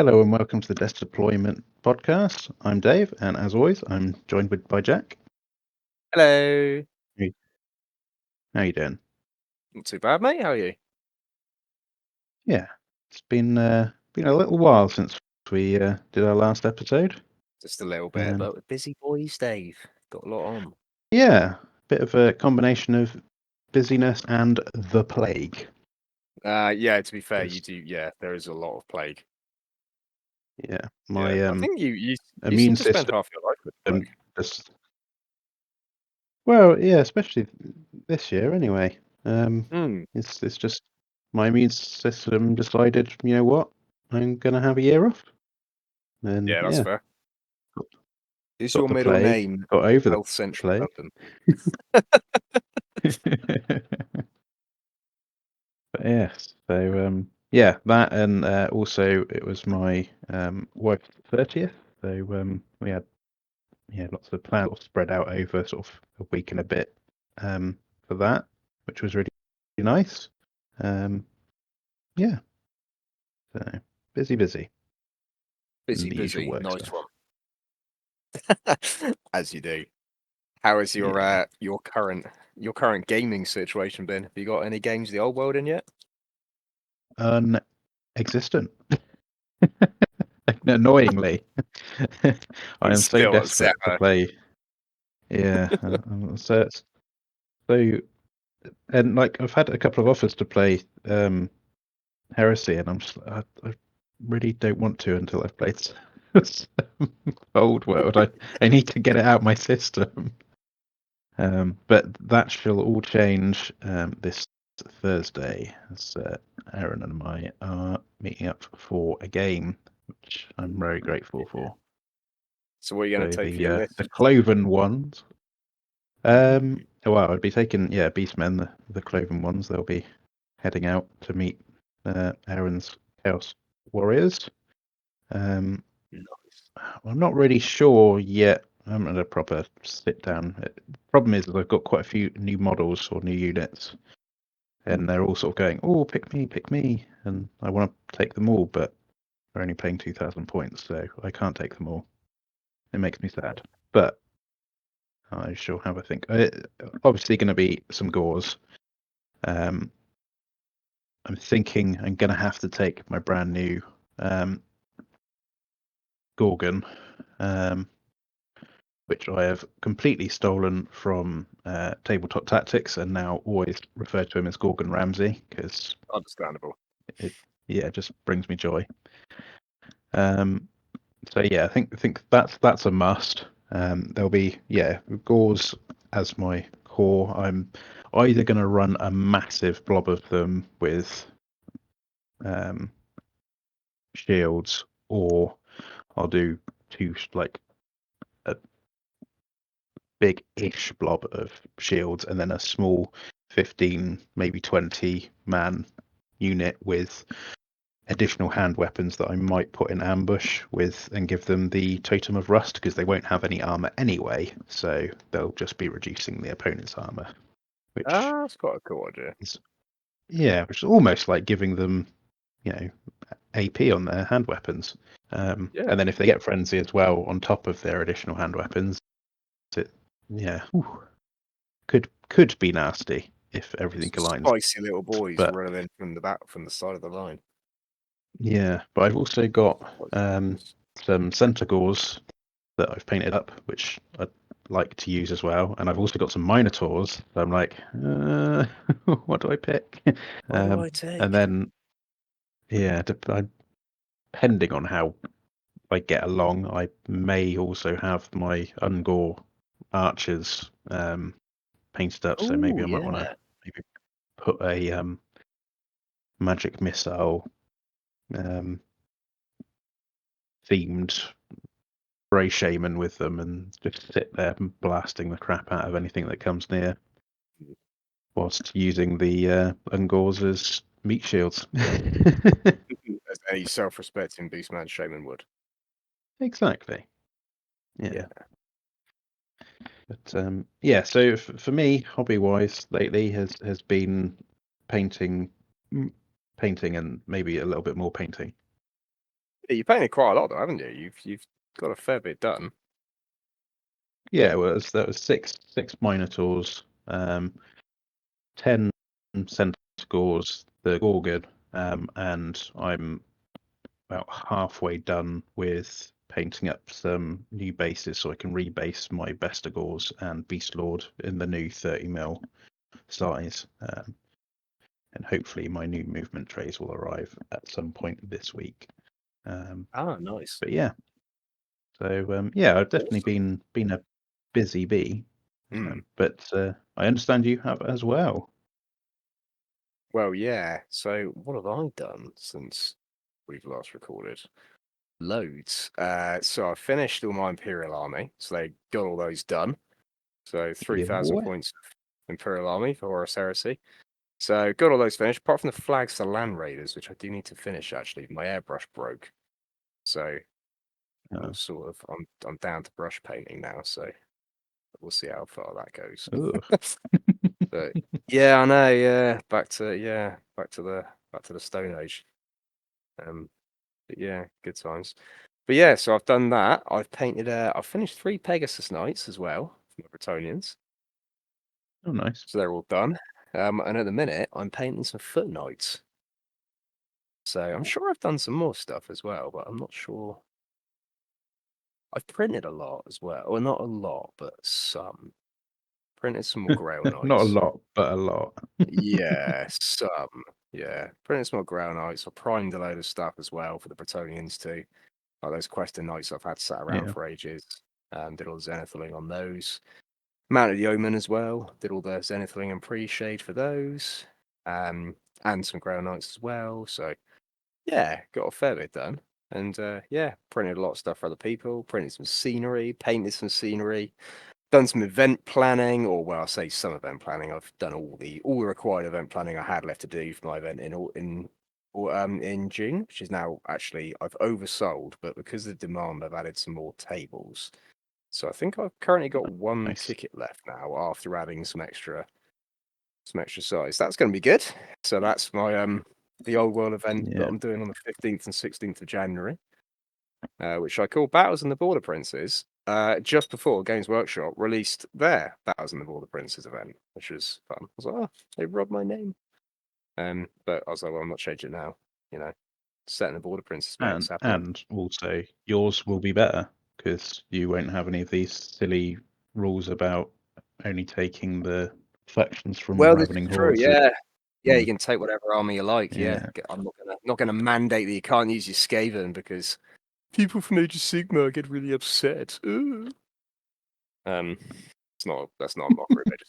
Hello and welcome to the Desk Deployment Podcast. I'm Dave, and as always, I'm joined by Jack. Hello. How you doing? Not too bad, mate. How are you? Yeah, it's been a little while since we did our last episode. Just a little bit, but we're busy boys, Dave. Got a lot on. Yeah, bit of a combination of busyness and the plague. Yeah. To be fair, Yes. you do. Yeah, there is a lot of plague. Yeah, my I think you immune seem to spend system half your life with the plague. just well, yeah, especially this year anyway. It's just my immune system decided, you know what, I'm gonna have a year off. And Yeah, that's fair. Is got your the middle plague, name got over Health the Central plague. London? But yes, so yeah, that and also it was my wife's 30th, so we had lots of plans all spread out over sort of a week and a bit for that, which was really nice. Yeah, so busy, and the usual Busy. work Nice stuff. one. As you do. How is your Yeah. your current gaming situation been? Have you got any games of the old world in yet? Non-existent. Annoyingly, I am so Still desperate to Zephyr. play. Yeah, so and like I've had a couple of offers to play Heresy, and I'm just I really don't want to until I've played Old World. I need to get it out my system. But that shall all change this Thursday, as Aaron and I are meeting up for a game, which I'm very grateful for. So what are you going to take for your list? The Cloven ones. Well, I'd be taking Beastmen, the Cloven ones. They'll be heading out to meet Aaron's Chaos Warriors. I'm not really sure yet. I haven't had a proper sit down. Problem is that I've got quite a few new models or new units, and they're all sort of going, "Oh, pick me," and I want to take them all, but they're only paying 2,000 points, so I can't take them all. It makes me sad, but I shall have a think. Obviously, going to be some Gores. I'm thinking I'm going to have to take my brand new Gorgon, which I have completely stolen from Tabletop Tactics and now always refer to him as Gorgon Ramsay because Understandable. it just brings me joy. So yeah, I think that's a must. There'll be Gores as my core. I'm either going to run a massive blob of them with shields, or I'll do two like a big-ish blob of shields and then a small 15, maybe 20 man unit with additional hand weapons that I might put in ambush with and give them the Totem of Rust because they won't have any armor anyway, so they'll just be reducing the opponent's armor. Which that's quite a cool idea. Which is almost like giving them, AP on their hand weapons. And then if they get frenzy as well on top of their additional hand weapons, it could be nasty if everything aligns. Spicy little boys but running in from the side of the line. Yeah, but I've also got some Centaurs that I've painted up, which I'd like to use as well, and I've also got some Minotaurs. So I'm like, what do I pick? What do I take? And then, depending on how I get along, I may also have my Ungor archers painted up. So maybe I might want to put a magic missile themed Grey Shaman with them and just sit there blasting the crap out of anything that comes near, whilst using the Ungors as meat shields. As any self-respecting Beastman Shaman would. Exactly. Yeah. But so for me, hobby-wise, lately has been painting, and maybe a little bit more painting. Yeah, you painted quite a lot though, haven't you? You've got a fair bit done. Yeah, that was six Minotaurs, 10 Centaurs, the Gorgon, and I'm about halfway done with painting up some new bases so I can rebase my Bestigors and Beast Lord in the new 30mm size. And hopefully my new movement trays will arrive at some point this week. Nice. But yeah, so yeah, I've definitely Awesome. been a busy bee, Hmm. but I understand you have as well. Well, yeah. So what have I done since we've last recorded? Loads. So I finished all my Imperial Army, so they got all those done. So Yeah, 3,000 boy. points of Imperial Army for Horus Heresy. So got all those finished, apart from the flags for Land Raiders, which I do need to finish actually. My airbrush broke. So we'll sort of I'm down to brush painting now, so we'll see how far that goes. But yeah, I know, back to the Stone Age. But yeah, good times. But yeah, so I've done that. I've finished 3 Pegasus Knights as well for my Bretonians. Oh, nice. So they're all done. And at the minute I'm painting some Foot Knights. So I'm sure I've done some more stuff as well, but I'm not sure. I've printed a lot as well. Well, not a lot, but some. Printed some more Grail Not a Knights. lot, but a lot. Yeah, some. Yeah. Printed some more Grail Knights. I primed a load of stuff as well for the Bretonians too. Like those Questing Knights I've had sat around Yeah. for ages. Did all the Zenithling on those. Mounted Yeoman as well. Did all the Zenithling and pre-shade for those. And some Grail Knights as well. So yeah, got a fair bit done. And yeah, printed a lot of stuff for other people, printed some scenery, painted some scenery, done some event planning, or well, I say some event planning. I've done all the required event planning I had left to do for my event in June, which is now actually I've oversold, but because of the demand, I've added some more tables. So I think I've currently got one Nice. ticket left now after adding some extra size. That's going to be good. So that's my the old world event that Yeah. I'm doing on the 15th and 16th of January, which I call Battles in the Border Princes. Just before Games Workshop released their Battles in the Border Princes event, which was fun. I was like, oh, they robbed my name. But I was like, well, I'm not changing it now. You know, setting the Border Princes makes us happy. And also yours will be better because you won't have any of these silly rules about only taking the factions from Well, this Ravening is true. Hordes. Yeah, yeah, you Mm, can take whatever army you like. Yeah, yeah. I'm not gonna mandate that you can't use your Skaven because people from Age of Sigmar get really upset. Ooh. That's not a mockery of Age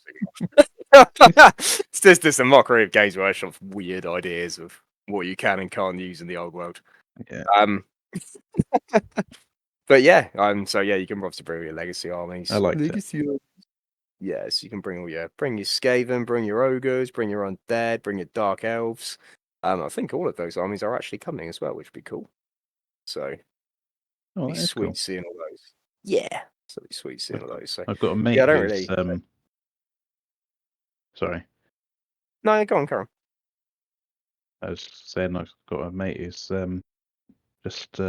of Sigmar. It's just a mockery of Games Workshop's weird ideas of what you can and can't use in the old world. Yeah. But yeah, so yeah, you can obviously bring your legacy armies. I liked it. Legacy armies. Yes, you can bring bring your Skaven, bring your ogres, bring your undead, bring your dark elves. I think all of those armies are actually coming as well, which would be cool. So Oh, be that is sweet cool. seeing all those. Yeah, so it'd be sweet seeing all those. So I've got a yeah, I mate don't who's really. sorry. No, go on, Karen. I was saying I've got a mate who's just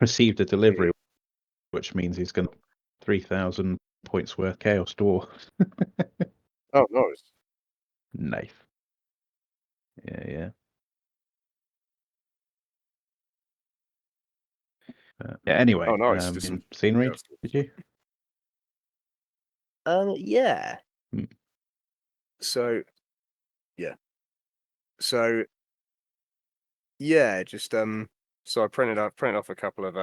received a delivery, which means he's going to 3,000 points worth Chaos Dwarf. Oh, nice. Nice. Yeah. Yeah. Anyway, Oh, nice. Just some in scenery, Chaos Dwarf. did you? Yeah. Hmm. So yeah. So yeah, just so I printed off a couple of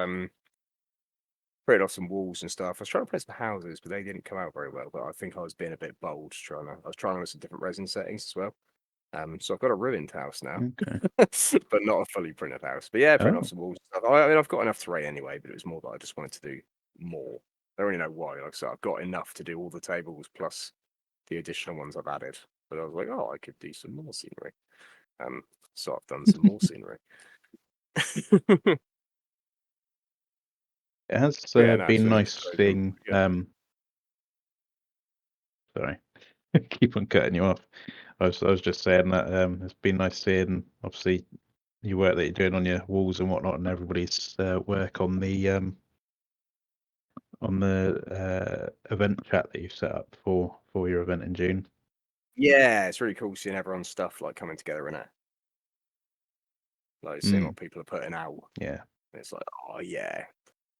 printed off some walls and stuff. I was trying to print some houses, but they didn't come out very well. But I think I was being a bit bold I was trying with some different resin settings as well. So I've got a ruined house now, Okay. but not a fully printed house. But yeah, printed off Oh, some walls and stuff. I mean, I've got enough terrain anyway, but it was more that I just wanted to do more. I don't really know why. Like I said, I've got enough to do all the tables plus the additional ones I've added. But I was like, oh, I could do some more scenery. So I've done some more scenery. it has Yeah, no, been so nice so seeing. yeah. Sorry, keep on cutting you off. I was just saying that it's been nice seeing, obviously, your work that you're doing on your walls and whatnot, and everybody's work on the event chat that you've set up for your event in June. Yeah, it's really cool seeing everyone's stuff like coming together in it. Like seeing what people are putting out. Yeah, It's like, oh yeah.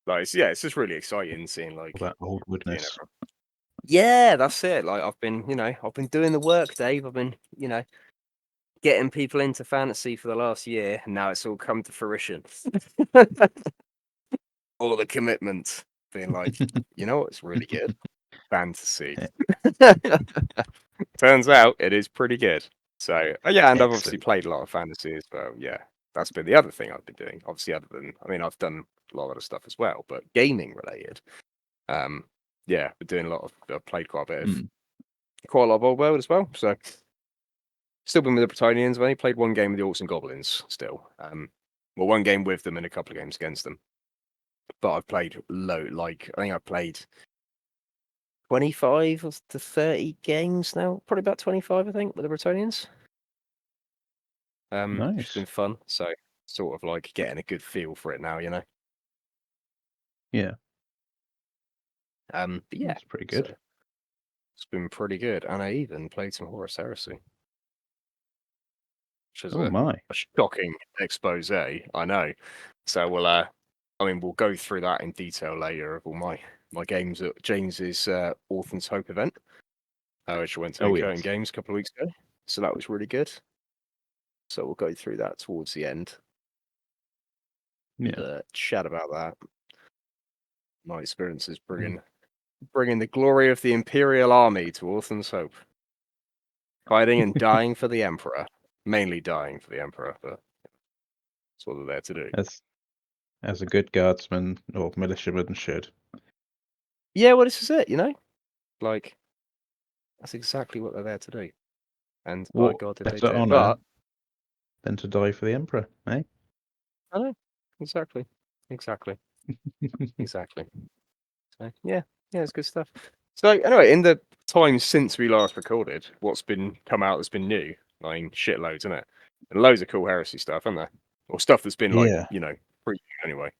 Like it's just really exciting seeing all like that old seeing woodness. everyone. Yeah, that's it. Like I've been doing the work, Dave. I've been, getting people into fantasy for the last year, and now it's all come to fruition. All the commitments being like, you know what's really good? Fantasy. Turns out it is pretty good. So yeah, and I've obviously Excellent. played a lot of fantasy as well. Yeah, that's been the other thing I've been doing. Obviously, other than I've done a lot of other stuff as well, but gaming related. Yeah, been doing a lot of. I've played quite a lot of Old World as well. So still been with the Bretonians. I've only played one game with the Orcs and Goblins still. Well, one game with them and a couple of games against them. But I've played I think I've played 25 to 30 games now. Probably about 25, I think, with the Bretonians. Which has Nice. been fun. So sort of like getting a good feel for it now, Yeah, But yeah, that's pretty so good. it's been pretty good. And I even played some Horus Heresy, which is Oh a my. shocking expose, I know. So we'll go through that in detail later of all my games at James's Orphan's Hope event, which I went to in Oh Curtain yes. Games a couple of weeks ago. So that was really good. So we'll go through that towards the end. Yeah. Chat about that. My experiences bringing the glory of the Imperial Army to Orphan's Hope. Fighting and dying for the Emperor. Mainly dying for the Emperor, but that's what they're there to do. As a good guardsman or militiaman should. Yeah, well, this is it, Like, that's exactly what they're there to do. And by What God, did they better do it. honour But, than to die for the Emperor, eh? I know, exactly. Exactly. So, yeah, it's good stuff. So, anyway, in the time since we last recorded, what's been come out that's been new? Shitloads, isn't it? And loads of cool heresy stuff, isn't there? Or stuff that's been, Yeah. pre anyway.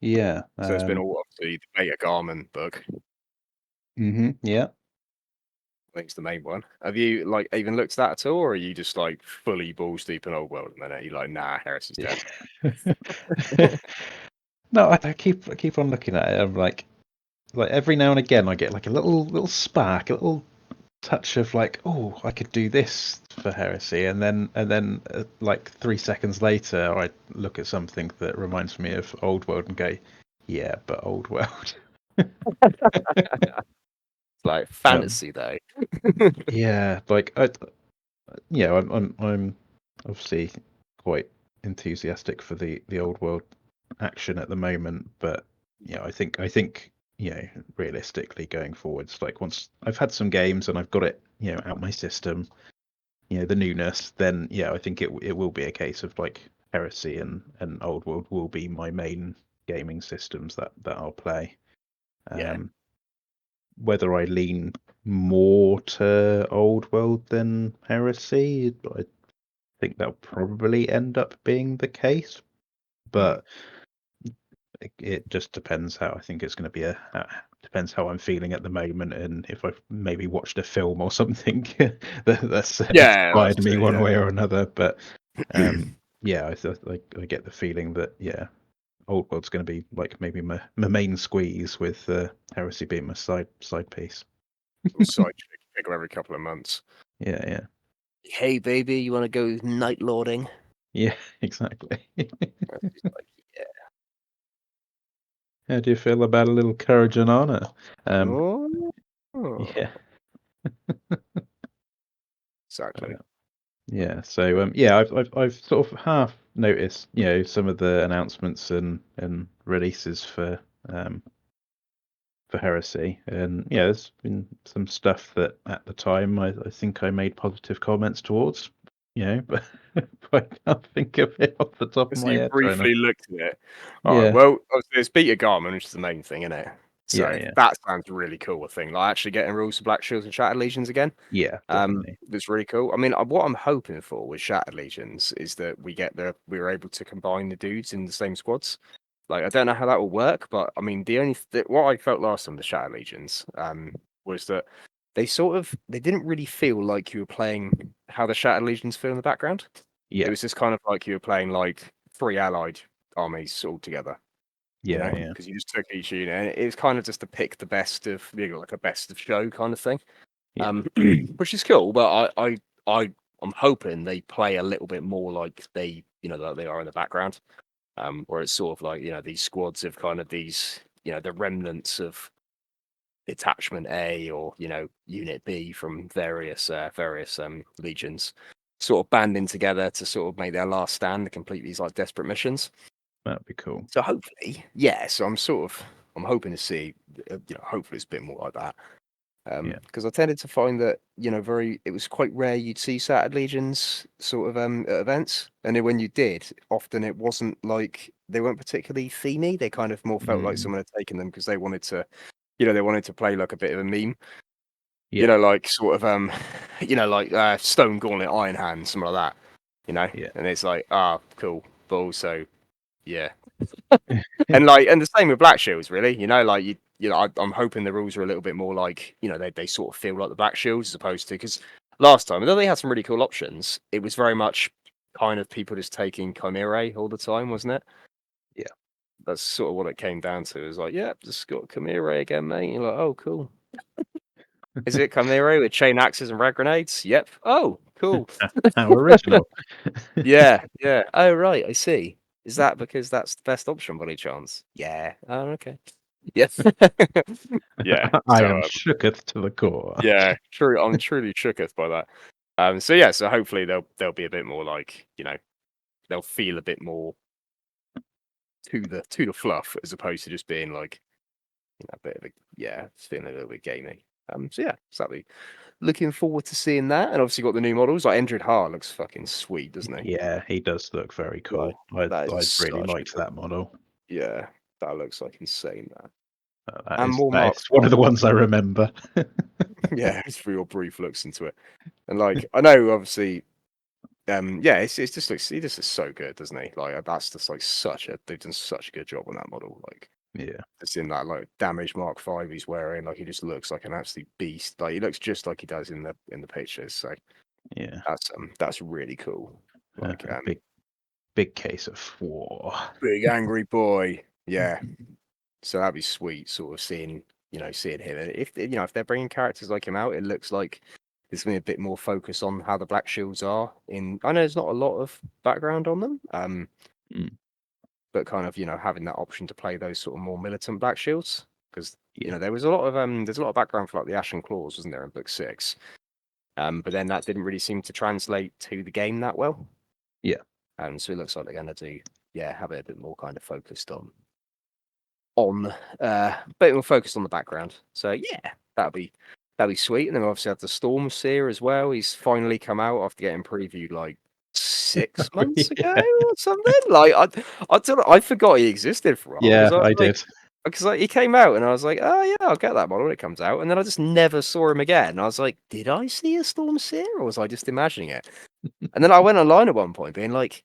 Yeah. So it's been all obviously the Beta Garmin book. Yeah. I think it's the main one. Have you even looked at that at all, or are you just like fully balls deep in Old World and then you're like, nah, Heresy's dead? No, I keep on looking at it. I'm like every now and again I get like a little spark, a little touch of like, oh, I could do this for Heresy, and then like 3 seconds later I look at something that reminds me of Old World and go, yeah, but Old World. It's like fantasy though. Yeah, I'm obviously quite enthusiastic for the Old World action at the moment, but yeah, I think realistically going forwards, like once I've had some games and I've got it out my system, the newness, then yeah, I think it will be a case of like Heresy and Old World will be my main gaming systems that I'll play. Yeah. Whether I lean more to Old World than Heresy, I think that'll probably end up being the case, but it just depends how I think it's going to be. Depends how I'm feeling at the moment, and if I've maybe watched a film or something that's Yeah, inspired that's me it, one yeah. way or another. But yeah, I get the feeling that Old World's going to be like maybe my main squeeze, with Heresy being my side piece. Side figure every couple of months. Yeah, Hey baby, you want to go night lording? yeah, exactly. She's like, yeah. How do you feel about a little courage and honor? Oh. Yeah. Exactly. Yeah, so yeah, I've sort of half noticed, some of the announcements and releases for Heresy, and yeah, there's been some stuff that at the time I think I made positive comments towards, but I can't think of it off the top of So my you head right now. briefly looked at it. All right. Yeah, Well, obviously it's Beta Garmin, which is the main thing, isn't it? So Yeah, that sounds really cool. I think like actually getting rules for Black Shields and Shattered Legions again. yeah, definitely. That's really cool. I mean, what I'm hoping for with Shattered Legions is that we're able to combine the dudes in the same squads. Like, I don't know how that will work, but I mean, what I felt last time with Shattered Legions, was that they didn't really feel like you were playing how the Shattered Legions feel in the background. It Yeah, was just kind of like you were playing like 3 allied armies all together. You know, yeah. because you just took each unit, and it was kind of just to pick the best of, like a best of show kind of thing. Yeah. Which is cool, but I'm hoping they play a little bit more like like they are in the background, where it's sort of like these squads of kind of these the remnants of detachment A or unit B from various legions, sort of banding together to sort of make their last stand to complete these like desperate missions. That'd be cool. So hopefully, yeah. So I'm hoping to see, hopefully it's a bit more like that. Yeah. Because I tended to find that it was quite rare you'd see Shattered Legions sort of at events, and then when you did, often it wasn't like they weren't particularly themey. They kind of more felt like Mm, someone had taken them because they wanted to, they wanted to play like a bit of a meme. yeah, Like sort of like Stone Gauntlet, Iron Hand, something like that. yeah. And it's like cool, but also yeah, and the same with Black Shields, really. Like I'm hoping the rules are a little bit more like they sort of feel like the Black Shields as opposed to because last time, although they had some really cool options, it was very much kind of people just taking Chimera all the time, wasn't it? Yeah. That's sort of what it came down to. It was like, yeah, just got Chimera again, mate. You're like, oh, cool. Is it Chimera with chain axes and red grenades? Yep. Oh, cool. How original. Yeah, yeah. Oh, right. I see. Is that because that's the best option by any chance? Yeah. Oh, okay. Yes. Yeah. I So am shooketh to the core. yeah, true. I'm truly shooketh by that. So yeah, so hopefully they'll be a bit more like, they'll feel a bit more to the fluff as opposed to just being like, a bit of a just feeling a little bit gamey. So yeah, exactly. Looking forward to seeing that. And obviously got the new models. Like Endred Har looks fucking sweet, doesn't he? Yeah, he does look very Like cool. I that is I just really such a liked cool. that model. Yeah, that looks like insane, man. That And is more that Mark is one of the 5. ones I remember. Yeah, just for your brief looks into it. And like I know obviously yeah, it's just looks he just is so good, doesn't he? Like that's just like they've done such a good job on that model. Like Yeah, just in that like damage Mark 5 he's wearing, like he just looks like an absolute beast. Like he looks just like he does in the pictures. So yeah. that's really cool. Like A big case of war. big angry boy. Yeah. So that'd be sweet, sort of seeing him. And if they're bringing characters like him out, it looks like there's going to be a bit more focus on how the Black Shields are. I know there's not a lot of background on them, Mm, but kind of having that option to play those sort of more militant Black Shields because yeah, there was a lot of there's a lot of background for like the Ashen Claws, wasn't there, in Book 6? But then that didn't really seem to translate to the game that well. yeah. So it looks like they're going to have it a bit more kind of focused on bit more focused on the background. So yeah, that'd be sweet. And then we obviously have the Storm Seer as well. He's finally come out after getting previewed like 6 months ago Yeah, or something. Like I don't know, I forgot he existed for a while yeah, because I was I like did. he came out and I was like, oh yeah, I'll get that model when it comes out. And then I just never saw him again. And I was like, did I see a Storm Seer or was I just imagining it? And then I went online at one point being like,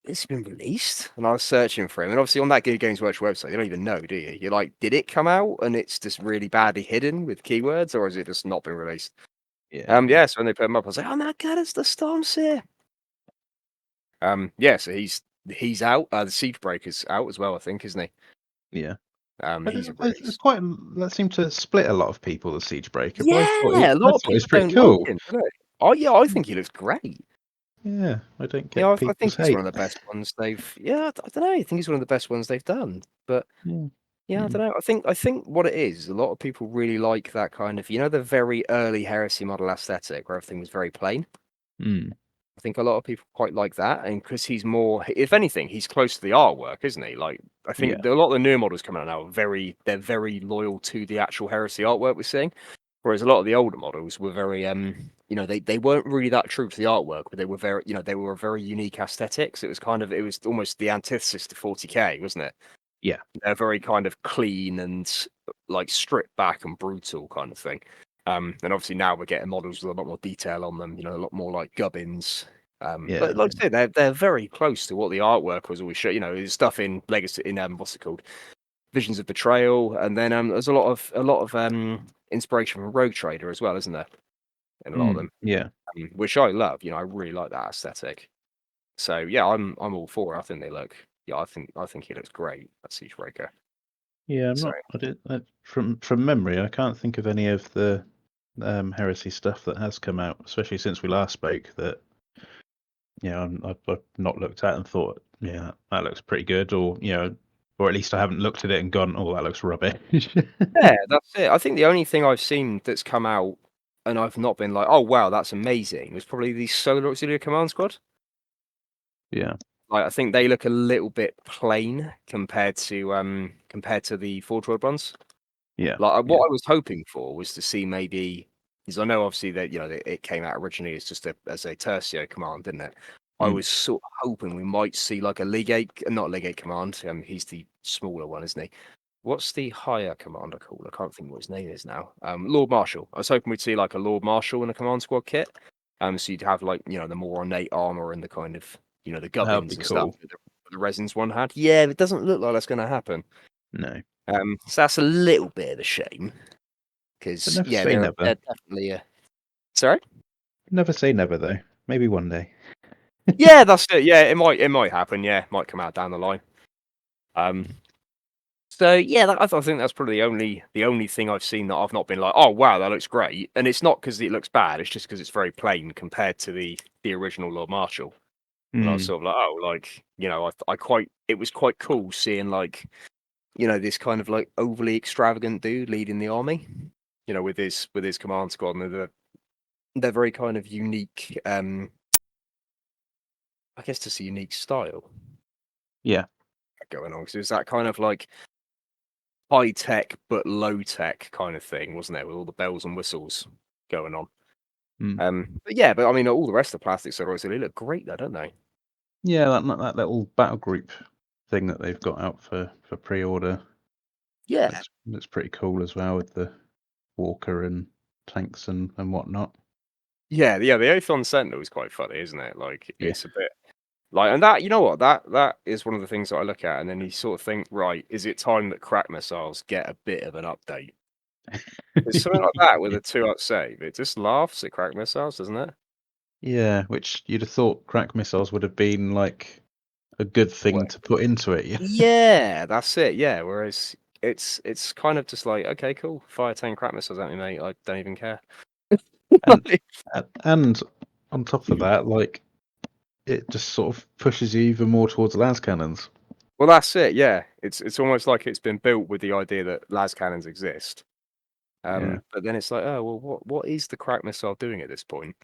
it's been released, and I was searching for him, and obviously on that Good Games Workshop website, you don't even know, do you? You're like, did it come out and it's just really badly hidden with keywords, or has it just not been released? Yeah, no. Yeah. So when they put him up, I was like, oh my god, it's the Stormseer. Yeah. So he's out. The Siege Breaker's out as well, I think, isn't he? Yeah. He's a It's release. quite that seemed to split a lot of people, the Siege Breaker, but Yeah, a I lot of thought it was people pretty don't like cool. him, do they? Oh yeah, I think he looks great. Yeah, I don't get I think people's he's one hate. of the best ones they've. Yeah, I don't know. I think he's one of the best ones they've done. But Yeah. yeah, I Mm. don't know. I think what it is, a lot of people really like that kind of, the very early Heresy model aesthetic where everything was very plain. Mm. I think a lot of people quite like that, and because he's more, if anything, he's close to the artwork, isn't he? Like, I Yeah. think a lot of the new models coming out now they're very loyal to the actual Heresy artwork we're seeing, whereas a lot of the older models were very, they weren't really that true to the artwork, but they were very, they were a very unique aesthetics. It was almost the antithesis to 40k, wasn't it? Yeah. They're very kind of clean and like stripped back and brutal kind of thing. And obviously now we're getting models with a lot more detail on them, you know, a lot more like gubbins. Yeah. But like I said, they're very close to what the artwork was always show. You know, stuff in Legacy in what's it called, Visions of Betrayal, and then there's a lot of inspiration from Rogue Trader as well, isn't there? In a lot of them, Yeah. which I love. You know, I really like that aesthetic. So yeah, I'm all for it. I think they look. Yeah, I think he looks great at Siegebreaker. Yeah, So I did from memory. I can't think of any of the Heresy stuff that has come out, especially since we last spoke. That I've not looked at and thought, yeah, that looks pretty good, or or at least I haven't looked at it and gone, oh, that looks rubbish. yeah, that's it. I think the only thing I've seen that's come out and I've not been like, oh wow, that's amazing, was probably the Solar Auxiliary Command Squad. Yeah. Like I think they look a little bit plain compared to the Forge World ones. Yeah. Like what Yeah. I was hoping for was to see maybe, because I know obviously that it came out originally as just as a Tercio command, didn't it? I Mm. was sort of hoping we might see like a League 8, not League 8 command. He's the smaller one, isn't he? What's the higher commander called? I can't think what his name is now. Lord Marshal. I was hoping we'd see like a Lord Marshal in a command squad kit. So you'd have like the more ornate armor and the kind of the That would be gubbins and stuff cool. that the Resins one had. Yeah, it doesn't look like that's going to happen. No, So that's a little bit of a shame but because never say never. they're definitely sorry. Never say never, though. Maybe one day. Yeah, that's it. Yeah, it might happen. Yeah, it might come out down the line. So yeah, I think that's probably the only thing I've seen that I've not been like, oh wow, that looks great. And it's not because it looks bad; it's just because it's very plain compared to the original Lord Marshal. And I was Mm. sort of like, oh, like it was quite cool seeing like this kind of like overly extravagant dude leading the army. With his command squad, and they're very kind of unique. I guess just a unique style Yeah. going on. So it's that kind of like high tech but low tech kind of thing, wasn't it? With all the bells and whistles going on. But yeah, but I mean, all the rest of the plastics are obviously look great, though, don't they? Yeah, that little battle group thing that they've got out for pre-order Yeah, looks pretty cool as well, with the walker and tanks and whatnot. yeah. The Othon Sentinel is quite funny, isn't it? Like Yeah. it's a bit like, and that what that is one of the things that I look at, and then you sort of think, right, is it time that crack missiles get a bit of an update? It's something like that with a 2-up save. It just laughs at crack missiles, doesn't it? Yeah, which you'd have thought crack missiles would have been like a good thing Well, to put into it. Yeah. yeah, that's it. Yeah, whereas it's kind of just like, okay, cool, fire 10 crack missiles at me, mate. I don't even care. And and on top of that, like, it just sort of pushes you even more towards las cannons. Well, that's it. Yeah, it's almost like it's been built with the idea that las cannons exist. Yeah. But then it's like, oh well, what is the crack missile doing at this point?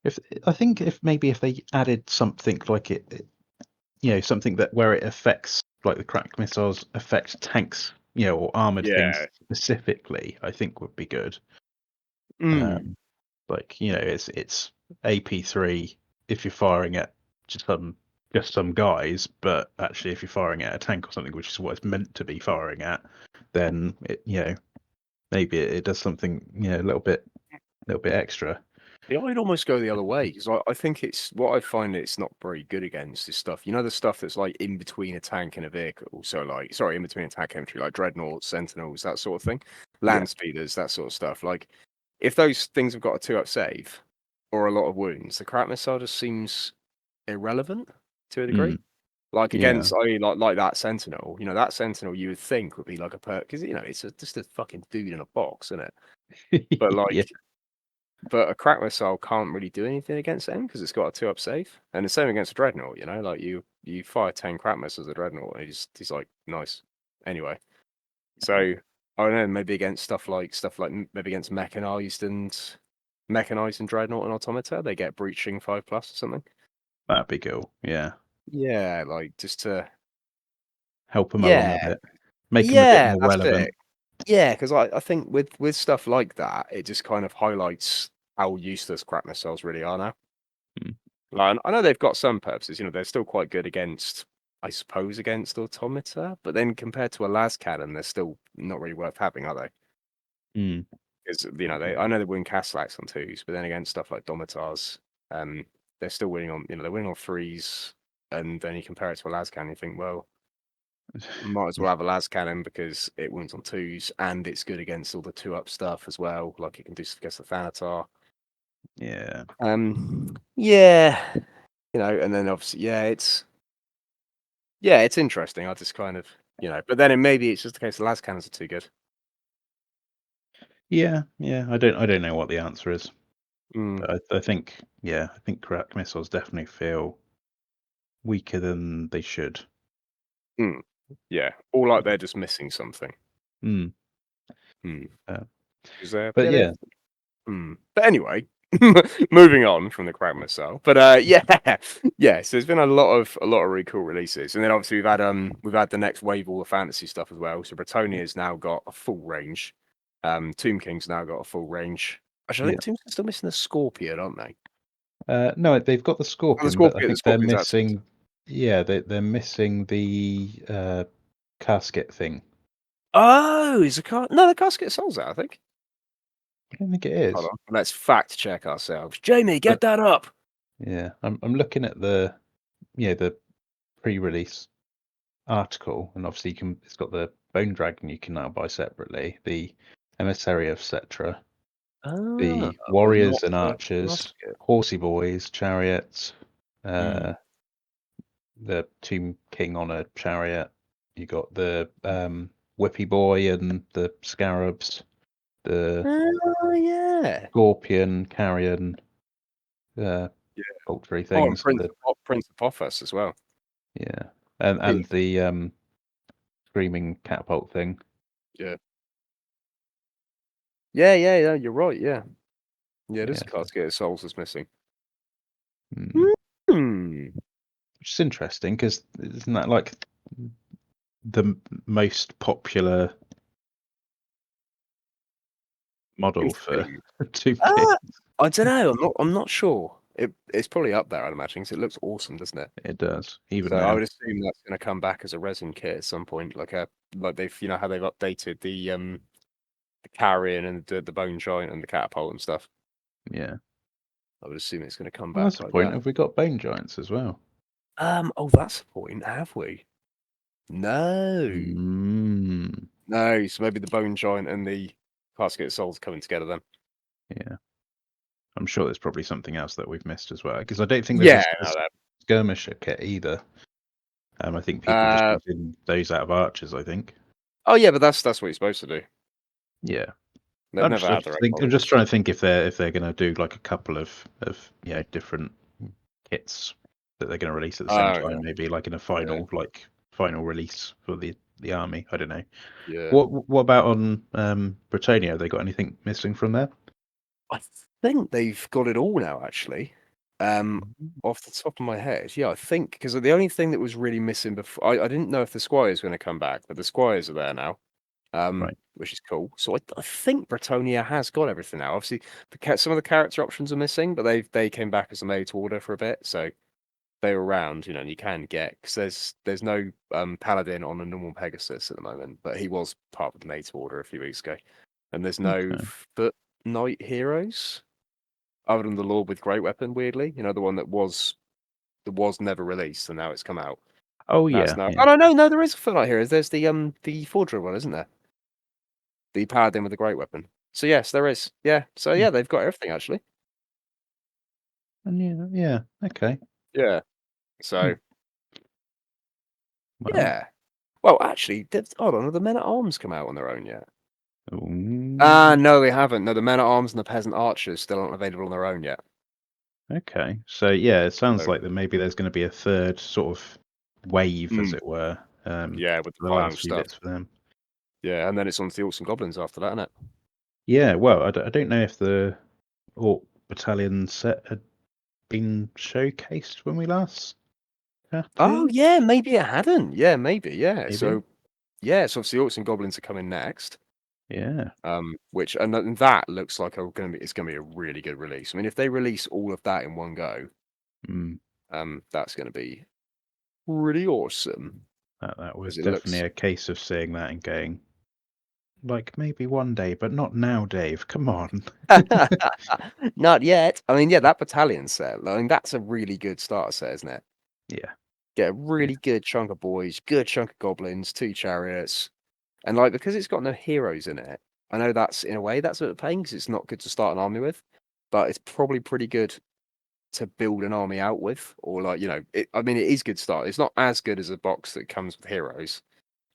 If I think if they added something like something that where it affects, like the crack missiles affect tanks, or armored things Yeah. specifically, I think would be good. Mm. Like, it's AP3 if you're firing at just some guys, but actually if you're firing at a tank or something, which is what it's meant to be firing at, then maybe it does something a little bit extra. Yeah, I'd almost go the other way because I think it's what I find it's not very good against is stuff. You know, the stuff that's like in between a tank and a vehicle. So, like, sorry, in between a tank infantry, like dreadnoughts, sentinels, that sort of thing, Yeah. land speeders, that sort of stuff. Like, if those things have got a 2-up save or a lot of wounds, the crack missile just seems irrelevant to a degree. Mm, Like yeah. against, I mean, like that sentinel. That sentinel you would think would be like a perk because it's just a fucking dude in a box, isn't it? But Yeah. like. But a crack missile can't really do anything against him because it's got a 2-up save. And the same against a dreadnought, like you fire 10 crack missiles at a dreadnought and he's like, nice. Anyway. So I don't know, maybe against stuff like maybe against mechanized and dreadnought and automata, they get breaching 5+ or something. That'd be cool. Yeah. Yeah, like just to Help them along yeah. a bit. Make them a bit Yeah, more that's it. relevant. Yeah, because I think with stuff like that, it just kind of highlights how useless crack missiles really are now. Mm. Like, I know they've got some purposes. They're still quite good against I suppose, against Automata. But then compared to a Las Cannon, they're still not really worth having, are they? Mm. Because I know they win Castellax on 2s, but then against stuff like Domitars, they're still winning on they're winning on 3s, and then you compare it to a Las Cannon, you think, well, might as well have a Las Cannon because it wins on 2s and it's good against all the 2-up stuff as well, like it can do against the Thanatar. Yeah. Yeah, and then obviously, it's interesting. I just kind of, but then maybe it's just the case the Las Cannons are too good. Yeah, yeah. I don't know what the answer is. Mm, But I think crack missiles definitely feel weaker than they should. mm, yeah, or like they're just missing something. Mm. Hmm. Uh, Is there? but Yeah, yeah, But anyway, moving on from the Crab Missile. But yeah, yeah. So there's been a lot of really cool releases, and then obviously we've had the next wave of all the fantasy stuff as well. So Bretonia's now got a full range. Tomb King's now got a full range. Actually, I yeah. think Tomb King's still missing the Scorpion, aren't they? No, they've got the Oh, Scorpion, but I The think they're Scorpion's out. missing. Yeah, they're missing the casket thing. Oh, is the car? No, the casket sells out. I think. I don't think it Hold is. on, let's fact check ourselves. Jamie, But get that up. yeah, I'm looking at the pre-release article, and obviously it's got the Bone Dragon you can now buy separately, the Emissary of Cetra, Ah, the but not Warriors and the Archers, casket. Horsey Boys, Chariots, Hmm. uh, the Tomb King on a chariot. You got the Whippy Boy and the Scarabs, the Oh yeah. Scorpion, Carrion, uh, Yeah. poultry Oh, and things, and the Prince of Pothos as well. yeah, and the screaming catapult thing. Yeah. Yeah, you're right, yeah. Yeah, it is Yeah, a casket of souls is missing. mm, Hmm. which is interesting because isn't that like the most popular In model for theory. Tomb King? Ah, I don't know, I'm not sure. It's probably up there, I'd imagine, 'cause it looks awesome, doesn't it? It does even So I now. would assume that's gonna come back as a resin kit at some point, like they've how they've updated the carrion and the bone giant and the catapult and stuff. Yeah. I would assume it's gonna come Well, that's back the like point. that. Have we got Bone Giants as well? Oh, that's the point, have we? No. Mm, No, so maybe the bone giant and the casket of souls coming together then. yeah. I'm sure there's probably something else that we've missed as well because I don't think there's Yeah, a no, that skirmisher kit either. I think people just uh, using those out of archers. I think. oh yeah, but that's what you're supposed to do. Yeah. They've never had their own I'm just models. trying to think if they're going to do like a couple of different kits that they're going to release at the same Oh yeah, time, maybe like in a yeah, final release for the army. I don't know. yeah. What about on Britannia? Have they got anything missing from there? I think they've got it all now, actually. Mhm. Off the top of my head, yeah, I think because the only thing that was really missing before, I didn't know if the squires were going to come back, but the squires are there now. Right. Which is cool. So I think Bretonia has got everything now. Obviously, some of the character options are missing, but they came back as a made to order for a bit, so they were around, and you can get because there's no paladin on a normal Pegasus at the moment, but he was part of the made to order a few weeks ago, and there's no Okay. foot knight heroes other than the Lord with Great Weapon. Weirdly, the one that was never released and now it's come out. Oh That's yeah, now. yeah. Oh no, there is a foot knight hero. There's the Forger one, isn't there? The paladin with the Great Weapon. So yes, there is. Yeah. So Hmm. yeah, they've got everything actually. And yeah. Okay. Yeah. Hmm. So Well. yeah. Well, actually, hold on. Have the men at arms come out on their own yet? Mm, No, they haven't. No, the men at arms and the peasant archers still aren't available on their own yet. okay. So yeah, it sounds So like that maybe there's going to be a third sort of wave, as mm, it were. yeah, with the The final last few stuff. bits for them. Yeah, and then it's on to the Orcs and Goblins after that, isn't it? Yeah. Well, I don't know if the Orc Battalion set had been showcased when we last Oh chatted. yeah, maybe it hadn't. Yeah, maybe. Yeah. Maybe. So yeah, so obviously Orcs and Goblins are coming next. Yeah. Which and that looks like it's gonna be a really good release. I mean, if they release all of that in one go, Mm, that's gonna be pretty awesome. That was 'Cause it definitely looks a case of seeing that and going, like, maybe one day, but not now, Dave. Come on. not yet. I mean, yeah, that battalion set, I mean, that's a really good starter set, isn't it? Yeah. Get a Yeah. really good chunk of boys, good chunk of goblins, 2 chariots, and, like, because it's got no heroes in it, I know that's in a way, that's a bit of a pain 'cause it's not good to start an army with, but it's probably pretty good to build an army out with, or, like, you know, I mean, it is good to start. It's not as good as a box that comes with heroes,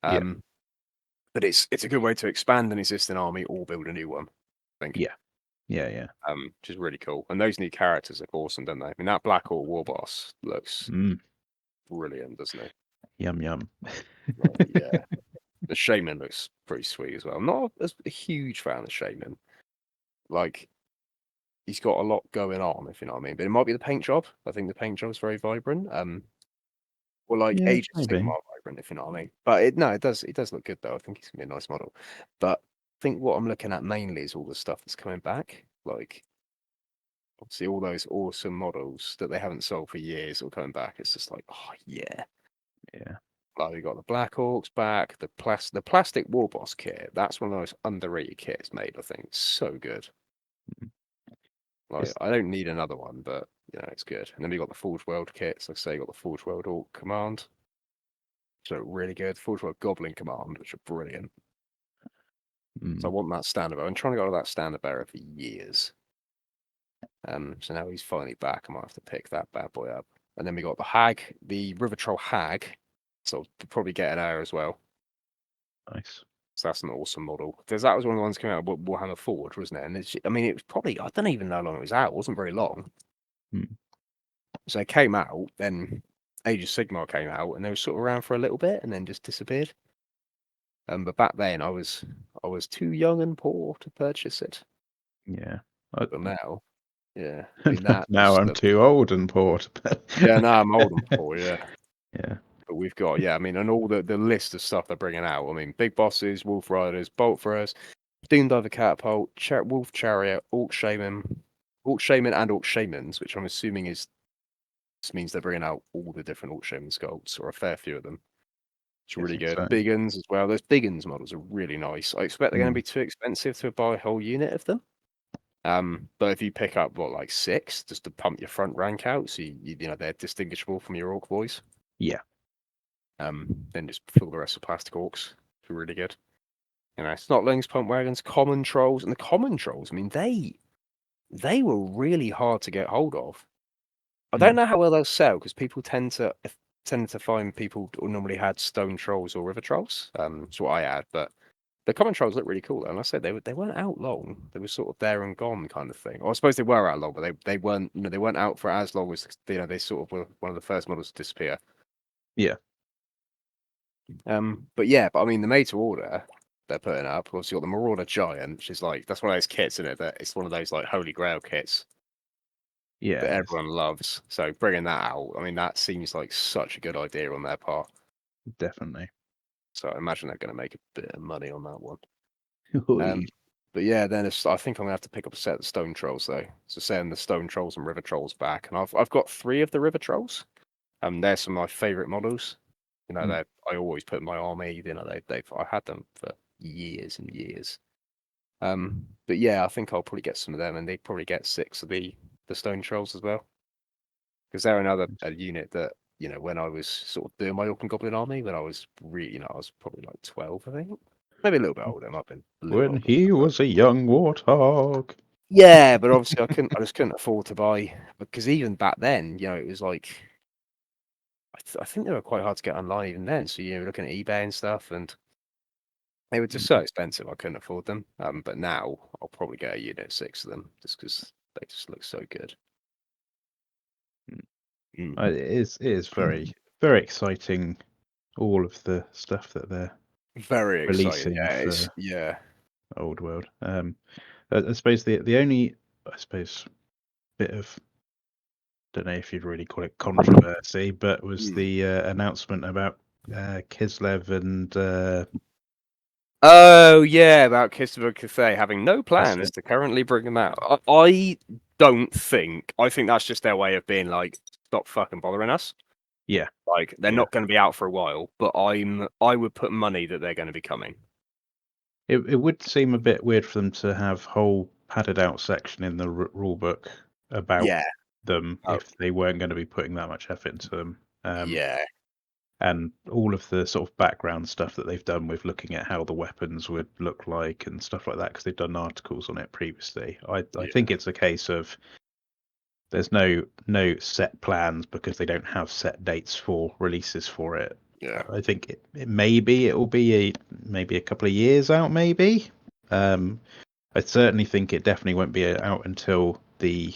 Yeah. but it's a good way to expand an existing army or build a new one, I think. Yeah. Yeah. Which is really cool. And those new characters look awesome, don't they? I mean, that Black Orc War Boss looks Mm. brilliant, doesn't he? Yum. Like, yeah. The Shaman looks pretty sweet as well. I'm not a huge fan of Shaman. Like, he's got a lot going on, if you know what I mean. But it might be the paint job. I think the paint job is very vibrant. Or like Yeah, Age of maybe. Sigmar vibrant, if you know what I mean. But it does look good though. I think he's gonna be a nice model. But I think what I'm looking at mainly is all the stuff that's coming back. Like obviously all those awesome models that they haven't sold for years are coming back. It's just like, oh yeah. Yeah. Like we got the Black Orcs back, the plastic War Boss kit. That's one of the most underrated kits made, I think. It's so good. Mm. Like It's, I don't need another one, but you know, it's good. And then we got the Forge World kits. Like I say, you got the Forge World Orc Command. So really good. Forge World Goblin Command, which are brilliant. So I mm, want that standard bearer. I'm trying to get all that standard bearer for years. So now he's finally back. I might have to pick that bad boy up. And then we got the Hag, the River Troll Hag. So I'll probably get an heir as well. nice. So that's an awesome model. Because that was one of the ones coming out of Warhammer Forge, wasn't it? And I mean, it was probably, I don't even know how long it was out. It wasn't very long. Mm. So it came out, then Age of Sigmar came out, and they were sort of around for a little bit and then just disappeared. But back then I was too young and poor to purchase it. Yeah. But now, yeah, I mean that Now just I'm looks. too old and poor to Yeah, now I'm old and poor. Yeah, Yeah. but we've got I mean, and all the list of stuff they're bringing out. I mean, big bosses, wolf riders, bolt throwers, doom diver catapult, wolf chariot, orc shaman, and orc shamans, which I'm assuming just means they're bringing out all the different orc shaman sculpts or a fair few of them. It's really Guessing good. so. Big uns as well. Those big uns models are really nice. I expect they're going to Mm. be too expensive to buy a whole unit of them. But if you pick up like 6 just to pump your front rank out, so you know they're distinguishable from your orc boys. Yeah. Then just fill the rest of plastic orcs. It's really good. You know, snotlings, pump wagons, common trolls, and the common trolls. I mean, they were really hard to get hold of. I don't Mm. know how well they'll sell because people tend to find people who normally had stone trolls or river trolls. That's what I had, but the common trolls look really cool though. And I said they weren't out long. They were sort of there and gone kind of thing. Or I suppose they were out long, but they weren't they weren't out for as long as they sort of were one of the first models to disappear. Yeah. But I mean the made to order they're putting up. Obviously, got the Marauder Giant, which is like that's one of those kits in it that it's one of those like Holy Grail kits Yeah. that everyone loves. So bringing that out, I mean that seems like such a good idea on their part. Definitely. So I imagine they're going to make a bit of money on that one. Oi. But yeah, then I think I'm gonna have to pick up a set of the Stone Trolls though. So send the Stone Trolls and River Trolls back, and I've got 3 of the River Trolls. They're some of my favourite models. You know, Mm. I always put in my army. You know, I had them for years and years. But yeah, I think I'll probably get some of them, and they probably get 6 of the Stone Trolls as well, because they're another unit that you know when I was sort of doing my Orc and Goblin army when I was I was probably like 12, I think, maybe a little bit older. I might have been a little When older. he was a young warthog. Yeah, but obviously I just couldn't afford to buy because even back then, you know, it was like I think they were quite hard to get online even then. So you know, looking at eBay and stuff, and they were just so expensive I couldn't afford them. But now I'll probably get a unit 6 of them just because they just look so good. It is very exciting. All of the stuff that they're Very exciting. releasing for Yeah. Old World. I suppose the only bit of don't know if you'd really call it controversy, but was the announcement about Kislev and Oh yeah, about Christopher Cathay having no that's plans it. to currently bring them out. I don't think. I think that's just their way of being like, stop fucking bothering us. Yeah. Like they're Yeah. not going to be out for a while, but I would put money that they're going to be coming. It would seem a bit weird for them to have whole padded out section in the rule book about Yeah. them Oh, if they weren't going to be putting that much effort into them. yeah. And all of the sort of background stuff that they've done with looking at how the weapons would look like and stuff like that, because they've done articles on it previously. I Yeah. think it's a case of there's no set plans because they don't have set dates for releases for it. Yeah. I think maybe it will be maybe a couple of years out, maybe. I certainly think it definitely won't be out until the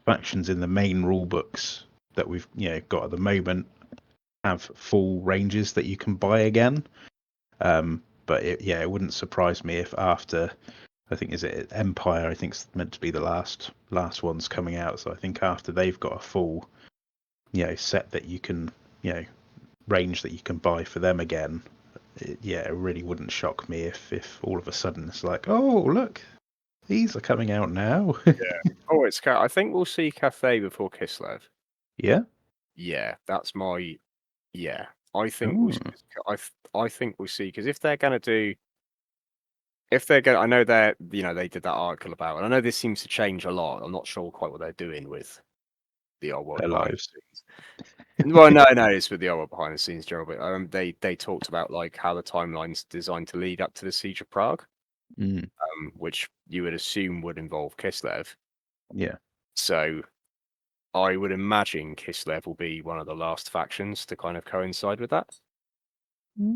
factions in the main rule books that we've got at the moment have full ranges that you can buy again. But it wouldn't surprise me if after, I think, is it Empire? I think it's meant to be the last ones coming out. So I think after they've got a full set that you can range that you can buy for them again. It really wouldn't shock me if all of a sudden it's like, oh look, these are coming out now. Yeah. Oh, I think we'll see Cathay before Kislev. Yeah. Yeah, that's my. Yeah, I think we'll. Oh, I think we'll see because if they're going to do. If they're going, I know they did that article about, and I know this seems to change a lot. I'm not sure quite what they're doing with the old world their behind lives. the scenes. Well, no, it's with the old world behind the scenes, Gerald. But they talked about like how the timeline's designed to lead up to the siege of Prague, Mm, which you would assume would involve Kislev. yeah. So I would imagine Kislev will be one of the last factions to kind of coincide with that.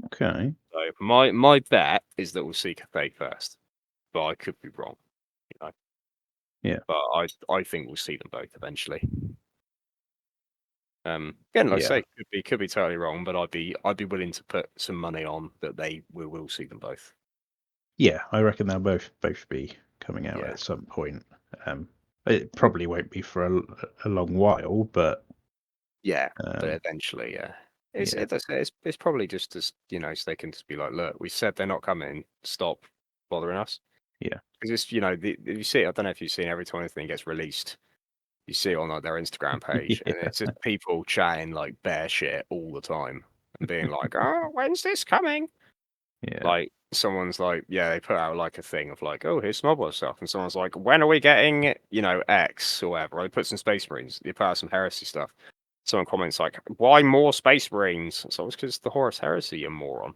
Okay. So my bet is that we'll see Cathay first, but I could be wrong. You know, Yeah. but I think we'll see them both eventually. Again, like I Yeah. say, could be totally wrong, but I'd be willing to put some money on that we will see them both. Yeah. I reckon they'll both be coming out Yeah, at some point. It probably won't be for a long while, but yeah, but um, eventually, yeah. yeah. It's probably just as so they can just be like, look, we said they're not coming. Stop bothering us. Yeah. Because it's you see, I don't know if you've seen every time anything gets released, you see it on like their Instagram page, and Yeah. it's just people chatting like bear shit all the time and being like, "Oh, when's this coming?" Yeah. Like someone's like, yeah, they put out like a thing of like, "Oh, here's Snowball stuff," and someone's like, "When are we getting X or whatever?" I put some Space Marines. They put out some Heresy stuff. Someone comments like, "Why more Space Marines?" So it's because the Horus Heresy, you moron.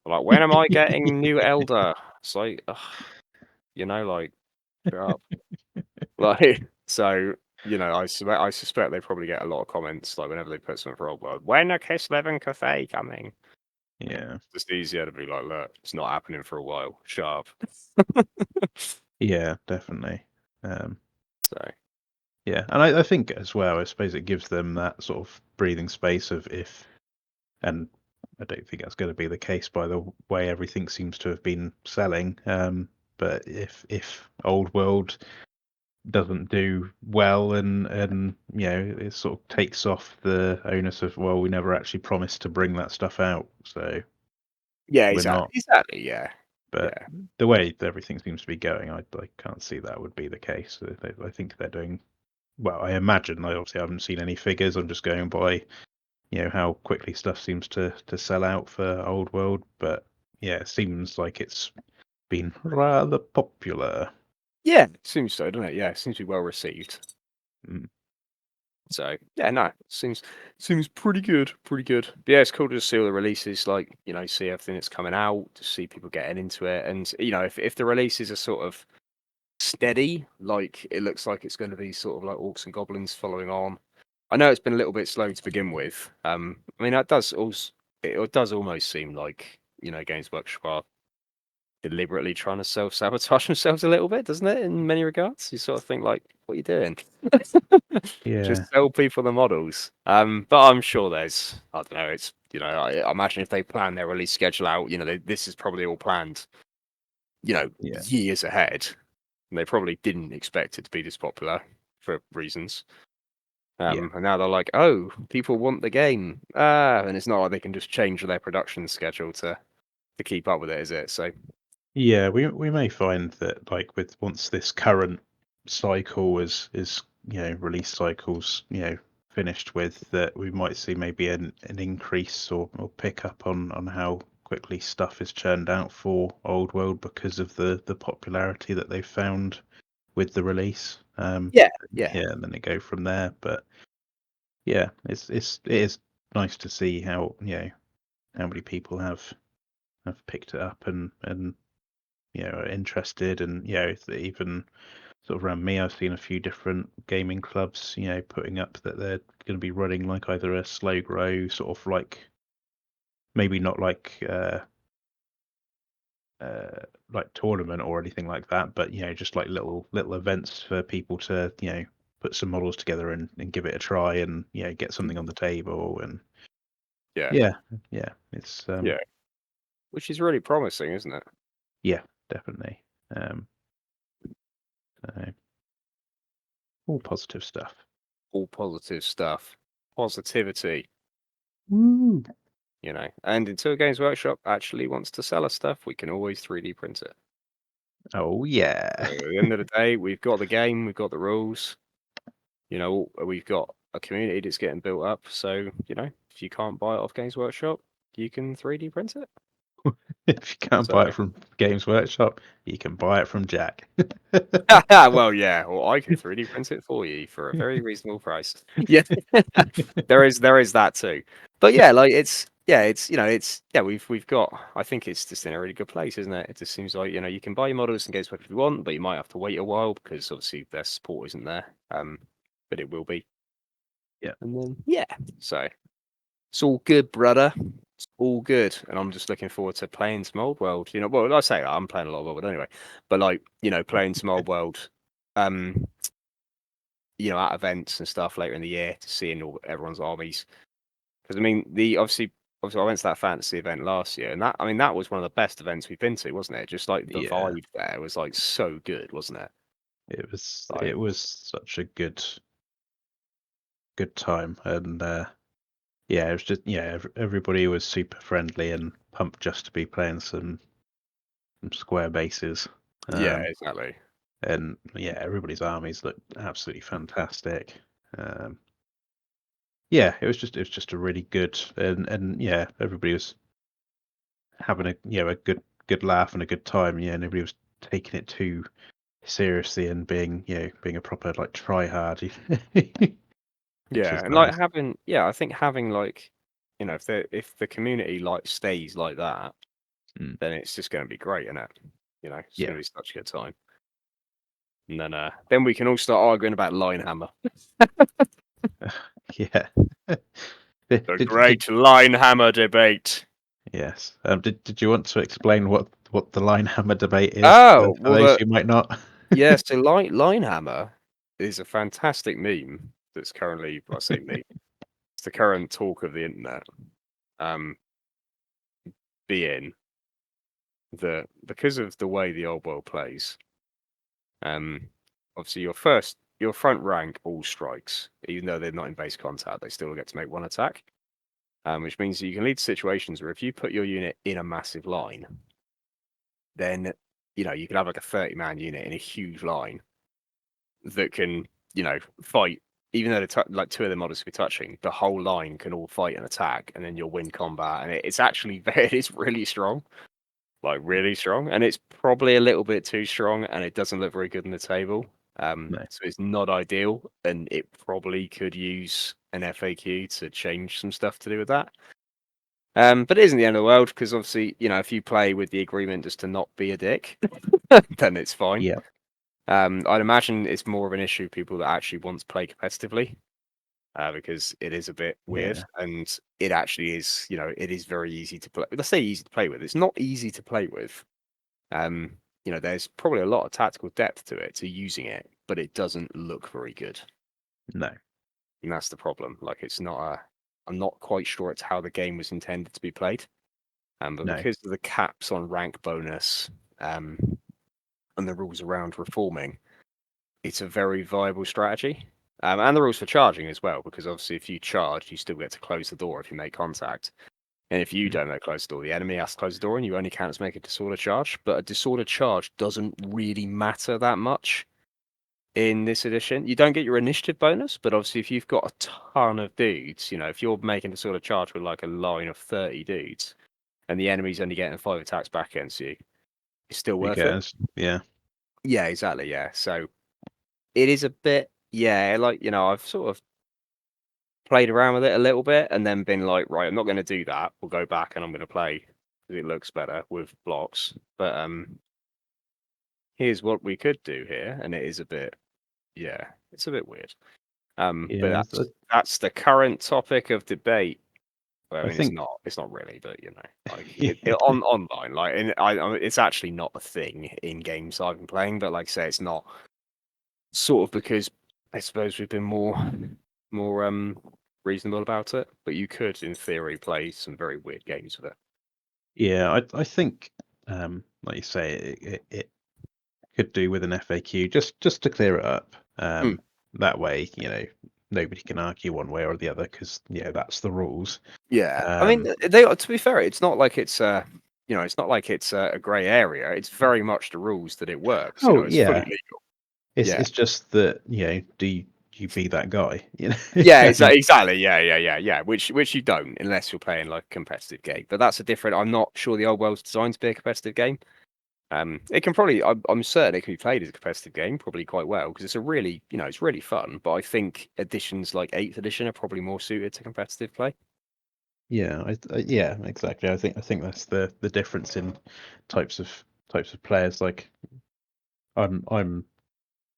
I'm like, when am I getting new Elder? It's like, ugh, like, shut up. Like, so, I suspect they probably get a lot of comments, like, whenever they put something for Old World. When are Kislev and Cathay coming? Yeah. It's just easier to be like, look, it's not happening for a while. Shut up. Yeah. Definitely. Um, So, yeah, and I think as well, I suppose it gives them that sort of breathing space of if, and I don't think that's going to be the case by the way everything seems to have been selling. But if Old World doesn't do well and it sort of takes off the onus of, well, we never actually promised to bring that stuff out, so yeah, we're not. exactly, yeah. But Yeah. the way everything seems to be going, I can't see that would be the case. I think they're doing well. I imagine. I obviously haven't seen any figures. I'm just going by how quickly stuff seems to sell out for Old World. But yeah, it seems like it's been rather popular. Yeah, it seems so, doesn't it? Yeah, it seems to be well received. Mm. So yeah, no, seems pretty good, pretty good. But yeah, it's cool to see all the releases, like see everything that's coming out, to see people getting into it, and if the releases are sort of steady, like it looks like it's going to be sort of like Orcs and Goblins following on. I know it's been a little bit slow to begin with. I mean that it does almost seem like Games Workshop are deliberately trying to self-sabotage themselves a little bit, doesn't it? In many regards, you sort of think like, what are you doing? Yeah, Just sell people the models. But I'm sure there's, I don't know, it's I imagine if they plan their release schedule out, this is probably all planned, yeah, years ahead. And they probably didn't expect it to be this popular for reasons. yeah, And now they're like, oh, people want the game. And it's not like they can just change their production schedule to keep up with it, is it? So yeah. We may find that, like, with once this current cycle is release cycles finished with, that we might see maybe an increase or pick up on how quickly stuff is churned out for Old World because of the popularity that they've found with the release. Yeah. And then they go from there. But yeah, it is nice to see how how many people have picked it up and are interested, and even sort of around me, I've seen a few different gaming clubs, putting up that they're going to be running like either a slow grow, sort of like maybe not like tournament or anything like that, but just like little events for people to put some models together and give it a try, and get something on the table, and Yeah. it's Yeah. Which is really promising, isn't it? yeah, definitely. So, all positive stuff. All positive stuff. Positivity, Woo! And until Games Workshop actually wants to sell us stuff, we can always 3D print it. Oh yeah. So at the end of the day, we've got the game, we've got the rules, we've got a community that's getting built up. So, if you can't buy it off Games Workshop, you can 3D print it. If you can't buy So, it from Games Workshop, you can buy it from Jack. well, yeah, or I can 3D print it for you for a very reasonable price. Yeah, there is that too. But yeah, like we've got. I think it's just in a really good place, isn't it? It just seems like you can buy your models in Games Workshop if you want, but you might have to wait a while because obviously their support isn't there. But it will be. Yeah. And then so it's all good, brother. It's all good, and I'm just looking forward to playing some Old World. Well, I say that, I'm playing a lot of Old World anyway, but like playing some Old World, at events and stuff later in the year, to seeing everyone's armies. Because I mean, obviously I went to that fantasy event last year, and that was one of the best events we've been to, wasn't it? Just like the Yeah. vibe there was like so good, wasn't it? It was Like, such a good time, and it was just everybody was super friendly and pumped just to be playing some square bases. yeah, exactly. And everybody's armies looked absolutely fantastic. It was just a really good, and everybody was having a good laugh and a good time. Nobody was taking it too seriously and being a proper like try hard. Which Yeah, is and like nice. I think having like, if the community like stays like that, Mm. then it's just going to be great, isn't it? It's going Yeah. to be such a good time. And then we can all start arguing about Linehammer. Yeah. The great Linehammer debate. Yes. Did you want to explain what the Linehammer debate is Oh, for well, those who might not? yeah, so Linehammer is a fantastic meme that's currently, well, I say meme, it's the current talk of the internet. Being that because of the way the old world plays, obviously your front rank all strikes, even though they're not in base contact, they still get to make one attack. Which means that you can lead to situations where if you put your unit in a massive line, then you can have like a 30-man unit in a huge line that can fight. Even though like two of the models will be touching, the whole line can all fight and attack, and then you'll win combat. And it's actually it's really strong, like really strong, and it's probably a little bit too strong, and it doesn't look very good on the table. No. So it's not ideal, and it probably could use an FAQ to change some stuff to do with that. But it isn't the end of the world because obviously, if you play with the agreement just to not be a dick, then it's fine. Yeah. I'd imagine it's more of an issue people that actually want to play competitively, because it is a bit weird, Yeah. and it actually is. It is very easy to play. Let's say easy to play with. It's not easy to play with. There's probably a lot of tactical depth to it, to using it, but it doesn't look very good. No. And that's the problem. Like, it's not I'm not quite sure it's how the game was intended to be played. But No. because of the caps on rank bonus, and the rules around reforming, it's a very viable strategy. And the rules for charging as well, because obviously if you charge, you still get to close the door if you make contact. And if you Mm. don't close the door, the enemy has to close the door, and you only count as make a disorder charge. But a disorder charge doesn't really matter that much, in this edition. You don't get your initiative bonus, but obviously if you've got a ton of dudes, if you're making a sort of charge with like a line of 30 dudes, and the enemy's only getting 5 attacks back against you, it's still You worth get it. us, yeah. Yeah, exactly. Yeah, so it is a bit, yeah, like I've sort of played around with it a little bit, and then been like, right, I'm not going to do that. We'll go back, and I'm going to play because it looks better with blocks. But here's what we could do here, and it is a bit, yeah, it's a bit weird. But Yeah, that's the current topic of debate. Well, I I mean, think it's not really, but like yeah, online, like, and it's actually not a thing in games I've been playing. But like I say, it's not sort of because I suppose we've been more reasonable about it. But you could, in theory, play some very weird games with it. yeah, I think like you say, it could do with an FAQ just to clear it up. Mm. That way, nobody can argue one way or the other because that's the rules. Yeah, I mean, Um, they are. To be fair, it's not like it's it's not like it's a grey area. It's very much the rules that it works. oh It's fully yeah, legal. it's Yeah. it's just that do you be that guy? Yeah, exactly. Yeah. Which you don't unless you're playing like a competitive game. But that's a different. I'm not sure the old world's designed to be a competitive game. It can probably. I'm certain it can be played as a competitive game, probably quite well because it's a really, it's really fun. But I think editions like 8th edition are probably more suited to competitive play. Yeah, yeah, exactly. I think that's the difference in types of players. Like I'm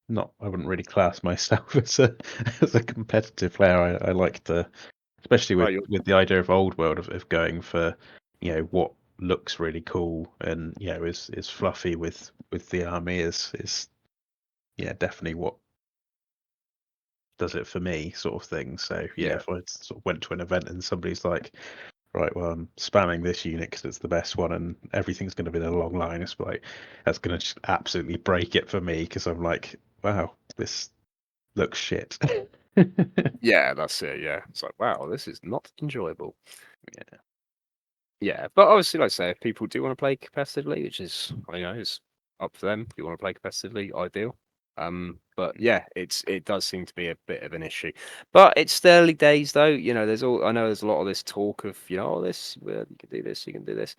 not. I wouldn't really class myself as a competitive player. I like to, especially Oh, with you're with the idea of old world of going for what looks really cool and is fluffy with the army is definitely what does it for me, sort of thing. So yeah. if I sort of went to an event and somebody's like, right, well, I'm spamming this unit because it's the best one, and everything's going to be in a long line. It's like that's going to just absolutely break it for me because I'm like, wow, this looks shit. Yeah, that's it. Yeah, it's like, wow, this is not enjoyable. Yeah, Yeah, but obviously, like I say, if people do want to play competitively, which is, is up to them. If you want to play competitively, ideal. But yeah, it does seem to be a bit of an issue. But it's still early days, though. I know there's a lot of this talk of, this, well, you can do this, you can do this,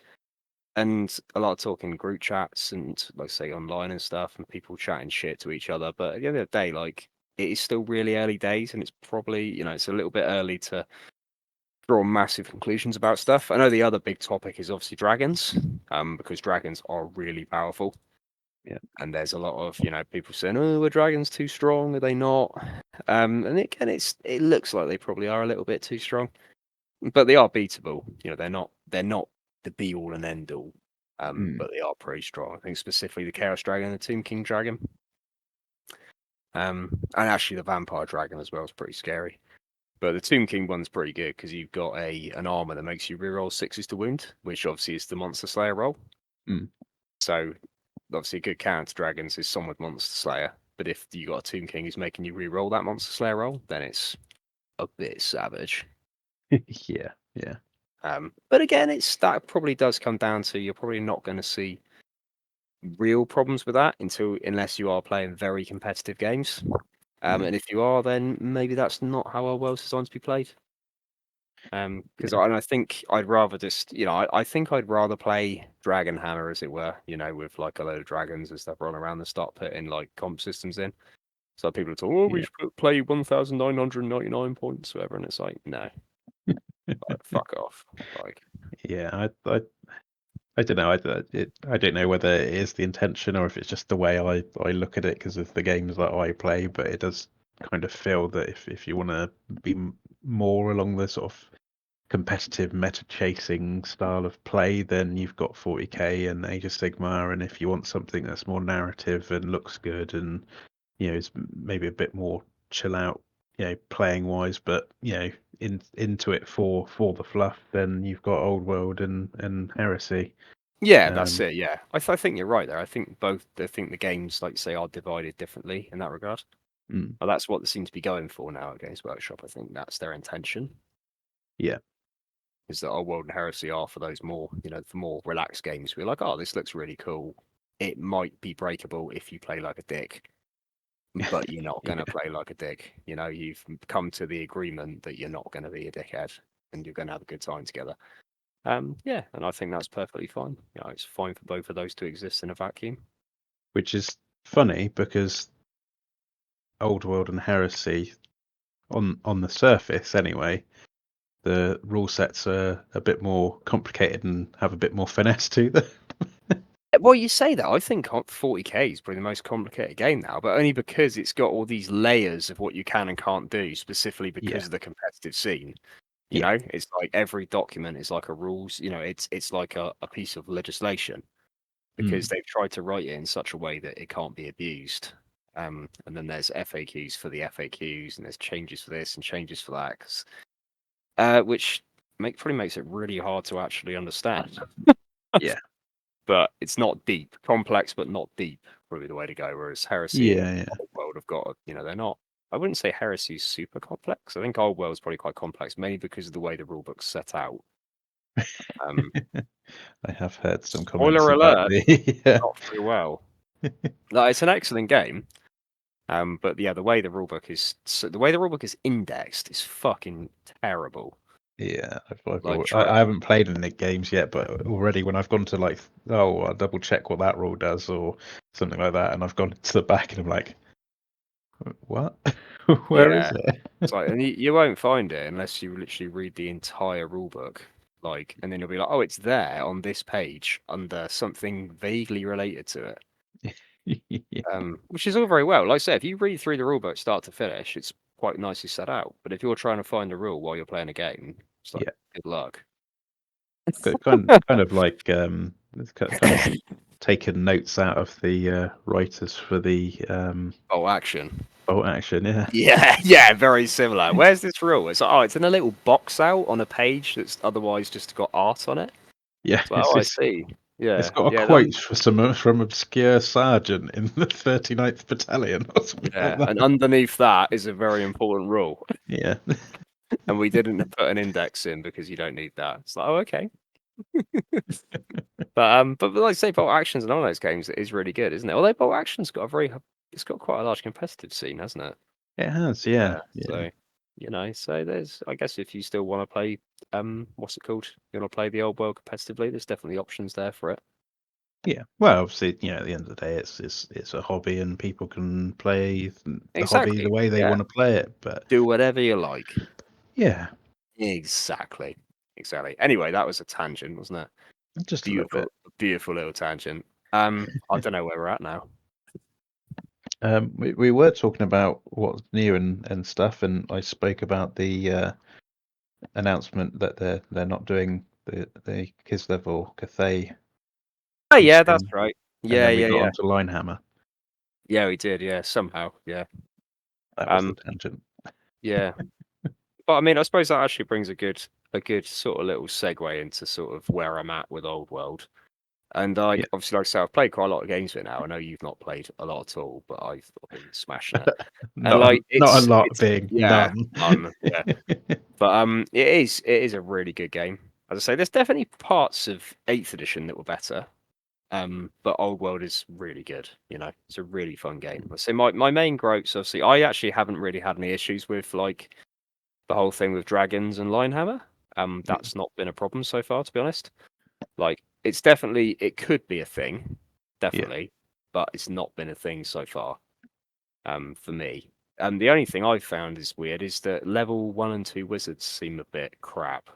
and a lot of talk in group chats and, like say, online and stuff, and people chatting shit to each other. But at the end of the day, like, it is still really early days, and it's probably, it's a little bit early to draw massive conclusions about stuff. I know the other big topic is obviously dragons, because dragons are really powerful. yeah, And there's a lot of, people saying, "Oh, are dragons too strong? Are they not?" And it looks like they probably are a little bit too strong, but they are beatable. They're not the be all and end all. mm, But they are pretty strong. I think specifically the Chaos Dragon and the Tomb King Dragon. And actually the Vampire Dragon as well is pretty scary. But the Tomb King one's pretty good because you've got an armor that makes you reroll 6s to wound, which obviously is the Monster Slayer roll. mm. So obviously a good counter to dragons is someone with Monster Slayer. But if you got a Tomb King who's making you reroll that Monster Slayer roll, then it's a bit savage. Yeah, yeah, But again, that probably does come down to you're probably not going to see real problems with that unless you are playing very competitive games. mm, And if you are, then maybe that's not how our world's designed to be played. Because yeah, I think I'd rather just, I think I'd rather play Dragon Hammer, as it were, with like a load of dragons and stuff running around than start putting like comp systems in. So people are talking, oh, we yeah. should play 1,999 points, whatever, and it's like, no, like, fuck off. Like, Yeah, I don't know. I don't know whether it is the intention or if it's just the way I look at it because of the games that I play. But it does kind of feel that if you want to be more along the sort of competitive meta chasing style of play, then you've got 40k and Age of Sigmar. And if you want something that's more narrative and looks good and is maybe a bit more chill out, playing wise, but into it for the fluff, then you've got Old World and Heresy. yeah, that's Um, it. Yeah, I think you're right there. I think the games, like you say, are divided differently in that regard. mm, Well, that's what they seem to be going for now at Games Workshop. I think that's their intention. yeah, Is that our World and Heresy are for those more, for more relaxed games. We're like, oh, this looks really cool. It might be breakable if you play like a dick. but you're not going to play like a dick. You know, you've come to the agreement that you're not going to be a dickhead and you're going to have a good time together. Yeah, and I think that's perfectly fine. You know, it's fine for both of those to exist in a vacuum. Which is funny because Old World and Heresy, on the surface anyway, the rule sets are a bit more complicated and have a bit more finesse to them. Well, you say that. I think 40k is probably the most complicated game now, but only because it's got all these layers of what you can and can't do, specifically because Yeah. of the competitive scene. You Yeah. know, it's like every document is like a rules. You know, it's like a piece of legislation because they've tried to write it in such a way that it can't be abused. And then there's FAQs for the FAQs, and there's changes for this and changes for that, 'cause, which probably makes it really hard to actually understand. Yeah. But it's not deep. Complex, but not deep, probably the way to go. Whereas Heresy Yeah. and Yeah. Old World have got, they're not. I wouldn't say Heresy's super complex. I think Old World's probably quite complex, mainly because of the way the rulebook's set out. I have heard some comments Spoiler about alert, the. Yeah. not very well. No, it's an excellent game. But yeah, the way the rulebook is indexed is fucking terrible. Yeah, Like, I haven't played any games yet, but already when I've gone to like, I'll double check what that rule does or something like that, and I've gone to the back and I'm like, what? Where is it? it's like, and you won't find it unless you literally read the entire rulebook. Like, and then you'll be like, oh, it's there on this page under something vaguely related to it. Which is all very well. Like I said, if you read through the rulebook start to finish, it's quite nicely set out. But if you're trying to find a rule while you're playing a game, it's like, Yeah. good luck. kind of like it's kind of taken notes out of the writers for the Oh, action. bolt action. Yeah. Yeah, very similar. Where's this rule? It's like, oh, it's in a little box out on a page that's otherwise just got art on it. Yeah. It's like, oh, I see. Yeah, It's got a yeah, quote from obscure sergeant in the 39th Battalion or something like that. and underneath that is a very important rule. Yeah. And we didn't put an index in because you don't need that. It's like, oh, okay. but like I say, Bolt Actions and all those games is really good, isn't it? Although Bolt Actions it's got quite a large competitive scene, hasn't it? It has, yeah. So so there's, I guess, if you still want to play, what's it called? You want to play the Old World competitively? There's definitely options there for it. Yeah. Well, obviously, at the end of the day, it's a hobby, and people can play the hobby the way they want to play it. But do whatever you like. Yeah. Exactly. Anyway, that was a tangent, wasn't it? Just a little bit. Beautiful little tangent. I don't know where we're at now. We were talking about what's new and stuff, and I spoke about the announcement that they're not doing the Kislev or Cathay. Oh yeah, that's right. And then we got onto Linehammer. Yeah, we did. Yeah, somehow. Yeah. That was the tangent. Yeah, but I mean, I suppose that actually brings a good sort of little segue into sort of where I'm at with Old World. And obviously, like I say, I've played quite a lot of games with it now. I know you've not played a lot at all, but I've been smashing it. not a lot being none. Yeah. But it is a really good game. As I say, there's definitely parts of 8th edition that were better. But Old World is really good. It's a really fun game. So my main gripes, obviously, I actually haven't really had any issues with like the whole thing with dragons and Linehammer. That's not been a problem so far, to be honest. Like, it could be a thing, definitely, but it's not been a thing so far. For me. The only thing I've found is weird is that level 1 and 2 wizards seem a bit crap.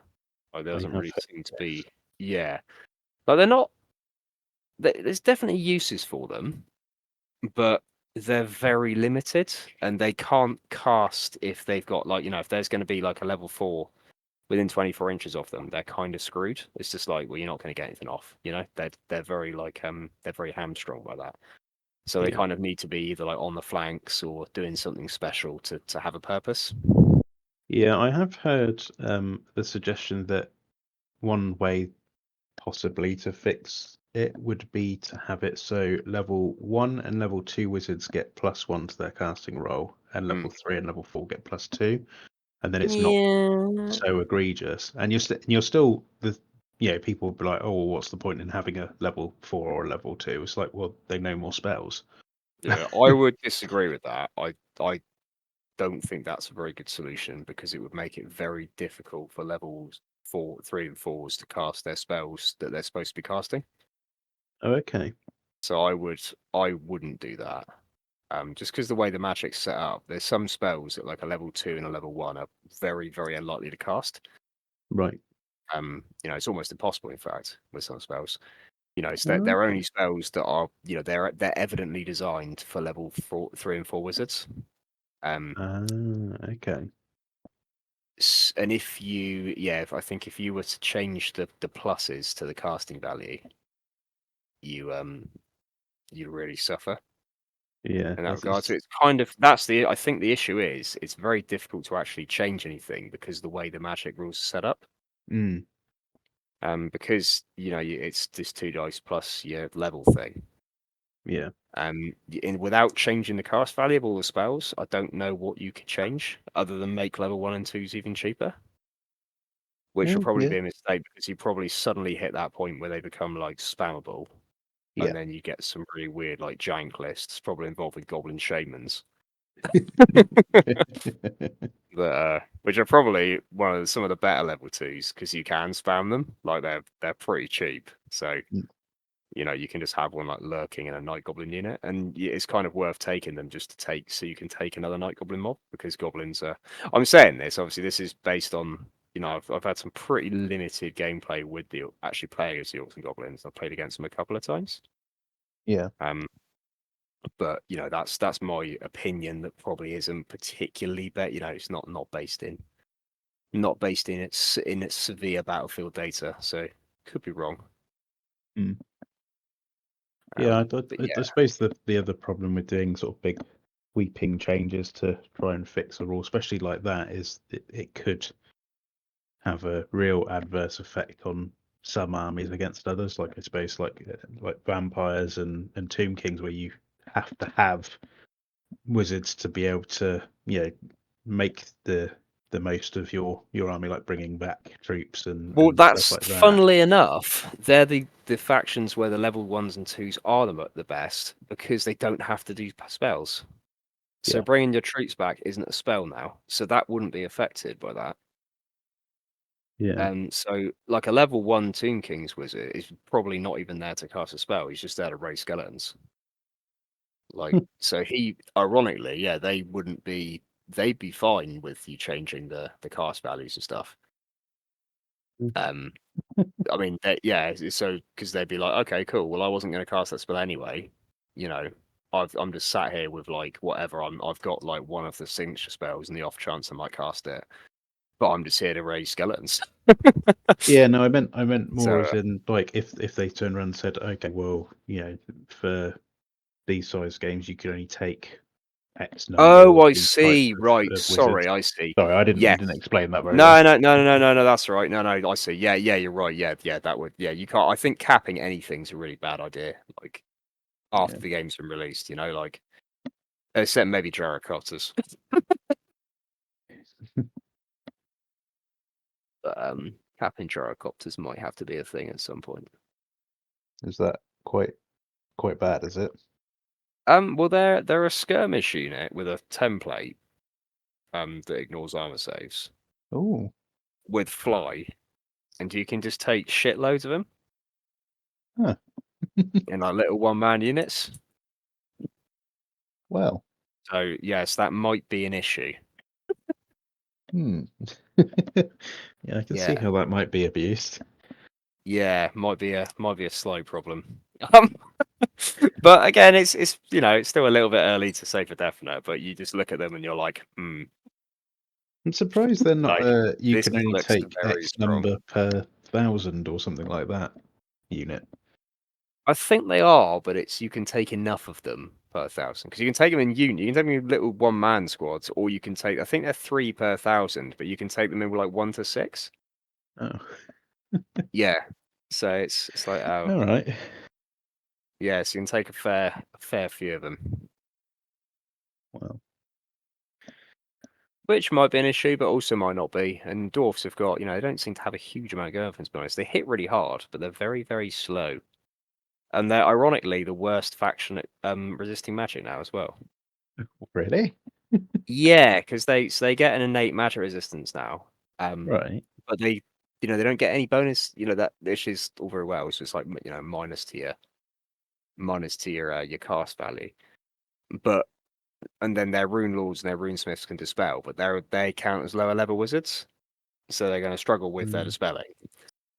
Like, there doesn't really seem to be. Yeah. Like, they're not. There's definitely uses for them, but they're very limited and they can't cast if they've got, like, if there's going to be like a level 4 within 24 inches of them, they're kind of screwed. It's just like, well, you're not going to get anything off. They're very like they're very hamstrung by that. So they kind of need to be either like on the flanks or doing something special to have a purpose. Yeah, I have heard the suggestion that one way possibly to fix it would be to have it so level 1 and level 2 wizards get +1 to their casting roll, and level 3 and level 4 get +2, and then it's not so egregious. And you're still people will be like, oh, well, what's the point in having a level 4 or a level 2? It's like, well, they know more spells. Yeah, I would disagree with that. I don't think that's a very good solution because it would make it very difficult for levels 3 and 4s to cast their spells that they're supposed to be casting. Oh, okay. So I wouldn't do that. Just because the way the magic's set up, there's some spells at like a level 2 and a level 1 are very, very unlikely to cast. Right. It's almost impossible, in fact, with some spells. So Oh, they're okay. only spells that are, they're evidently designed for level 3 and 4 wizards. Okay. And I think if you were to change the pluses to the casting value, you really suffer Yeah. in that This regard. So is. it's I think the issue is it's very difficult to actually change anything because the way the magic rules are set up. Mm, Because it's this 2 dice plus your level thing. yeah. Without changing the cast value of all the spells, I don't know what you could change other than make level 1 and 2s even cheaper. Which would probably Yeah. be a mistake because you probably suddenly hit that point where they become like spammable, Yeah. and then you get some really weird like giant lists, probably involving goblin shamans, which are probably some of the better level 2s because you can spam them. Like they're pretty cheap, so Mm, you can just have one like lurking in a night goblin unit, and it's kind of worth taking them just to take so you can take another night goblin mob because goblins are. I'm saying this obviously. This is based on I've had some pretty limited gameplay with actually playing as the orcs and goblins. I've played against them a couple of times. yeah. But that's my opinion. That probably isn't particularly bet. It's not based in its severe battlefield data. So could be wrong. Mm. Yeah. But I suppose the other problem with doing sort of big sweeping changes to try and fix a rule, especially like that, is it could have a real adverse effect on some armies against others. Like I suppose like vampires and tomb kings, where you have to have wizards to be able to make the most of your army, like bringing back troops Well, and stuff that's like that. funnily enough, they're the factions where the level 1s and 2s are the best because they don't have to do spells. So Yeah. bringing your troops back isn't a spell now, so that wouldn't be affected by that. Yeah. So like a level 1 Tomb King's wizard is probably not even there to cast a spell. He's just there to raise skeletons. Like, so he, ironically, yeah, they'd be fine with you changing the cast values and stuff. Um, I mean, so because they'd be like, okay, cool. Well, I wasn't going to cast that spell anyway. I'm just sat here with like whatever. I've got like one of the signature spells, and the off chance I might cast it, but I'm just here to raise skeletons. Yeah, no, I meant more So, as in like if they turned around and said, okay, well, for these size games, you could only take X number oh, of I these types see. Right. of wizards. Sorry, I see. Sorry, I Yes. didn't explain that very well. No. That's right. No. I see. Yeah. You're right. Yeah. That would. Yeah. You can't. I think capping anything's a really bad idea. Like after the game's been released, like except maybe Jarakotas. But capping gyrocopters might have to be a thing at some point. Is that quite bad? Is it? Well, they're a skirmish unit with a template that ignores armor saves Oh, with fly, and you can just take shitloads of them huh. in like little one-man units. Well, So yes, that might be an issue. yeah, I can see Yeah, how that might be abused. yeah, might be a slow problem. But again, it's still a little bit early to say for definite. But you just look at them and you're like, I'm surprised they're not. like You this can only looks take very X strong. number per 1,000 or something like that unit. I think they are, but you can take enough of them per 1,000 because you can take them in unit. You can take them in little one-man squads, or you can take. I think they're 3 per 1,000, but you can take them in with like 1 to 6. Oh, Yeah, so it's like all right. yeah, so you can take a fair few of them, Well, which might be an issue, but also might not be. And dwarfs have got they don't seem to have a huge amount of girlfriends. To be honest, they hit really hard, but they're very very slow. and they're ironically the worst faction at resisting magic now as well. Really? Yeah, because they get an innate magic resistance now. Right. But they they don't get any bonus. That which is all very well. It's just like minus to your cast value. But and then their rune lords and their rune smiths can dispel, but they count as lower level wizards, so they're going to struggle with their Mm. dispelling.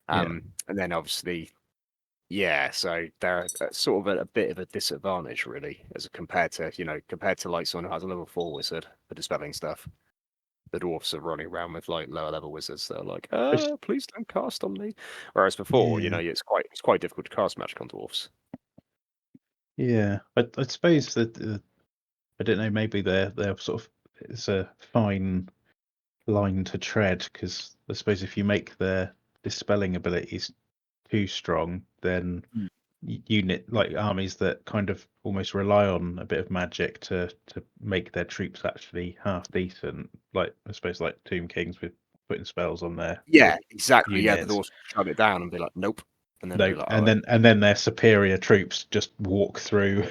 Yeah. And then obviously, yeah, so they're sort of at a bit of a disadvantage, really, as compared to like someone who has a level 4 wizard for dispelling stuff. The dwarfs are running around with like lower level wizards. They're like, Which- please don't cast on me. Whereas before, Yeah. it's quite difficult to cast magic on dwarfs. Yeah. I suppose that I don't know. Maybe they're sort of it's a fine line to tread, because I suppose if you make their dispelling abilities too strong, then Mm. unit like armies that kind of almost rely on a bit of magic to make their troops actually half decent, like I suppose like Tomb Kings with putting spells on their Yeah, exactly. Yeah, the units. dwarfs shut it down and be like, nope, and then No, be like, and then their superior troops just walk through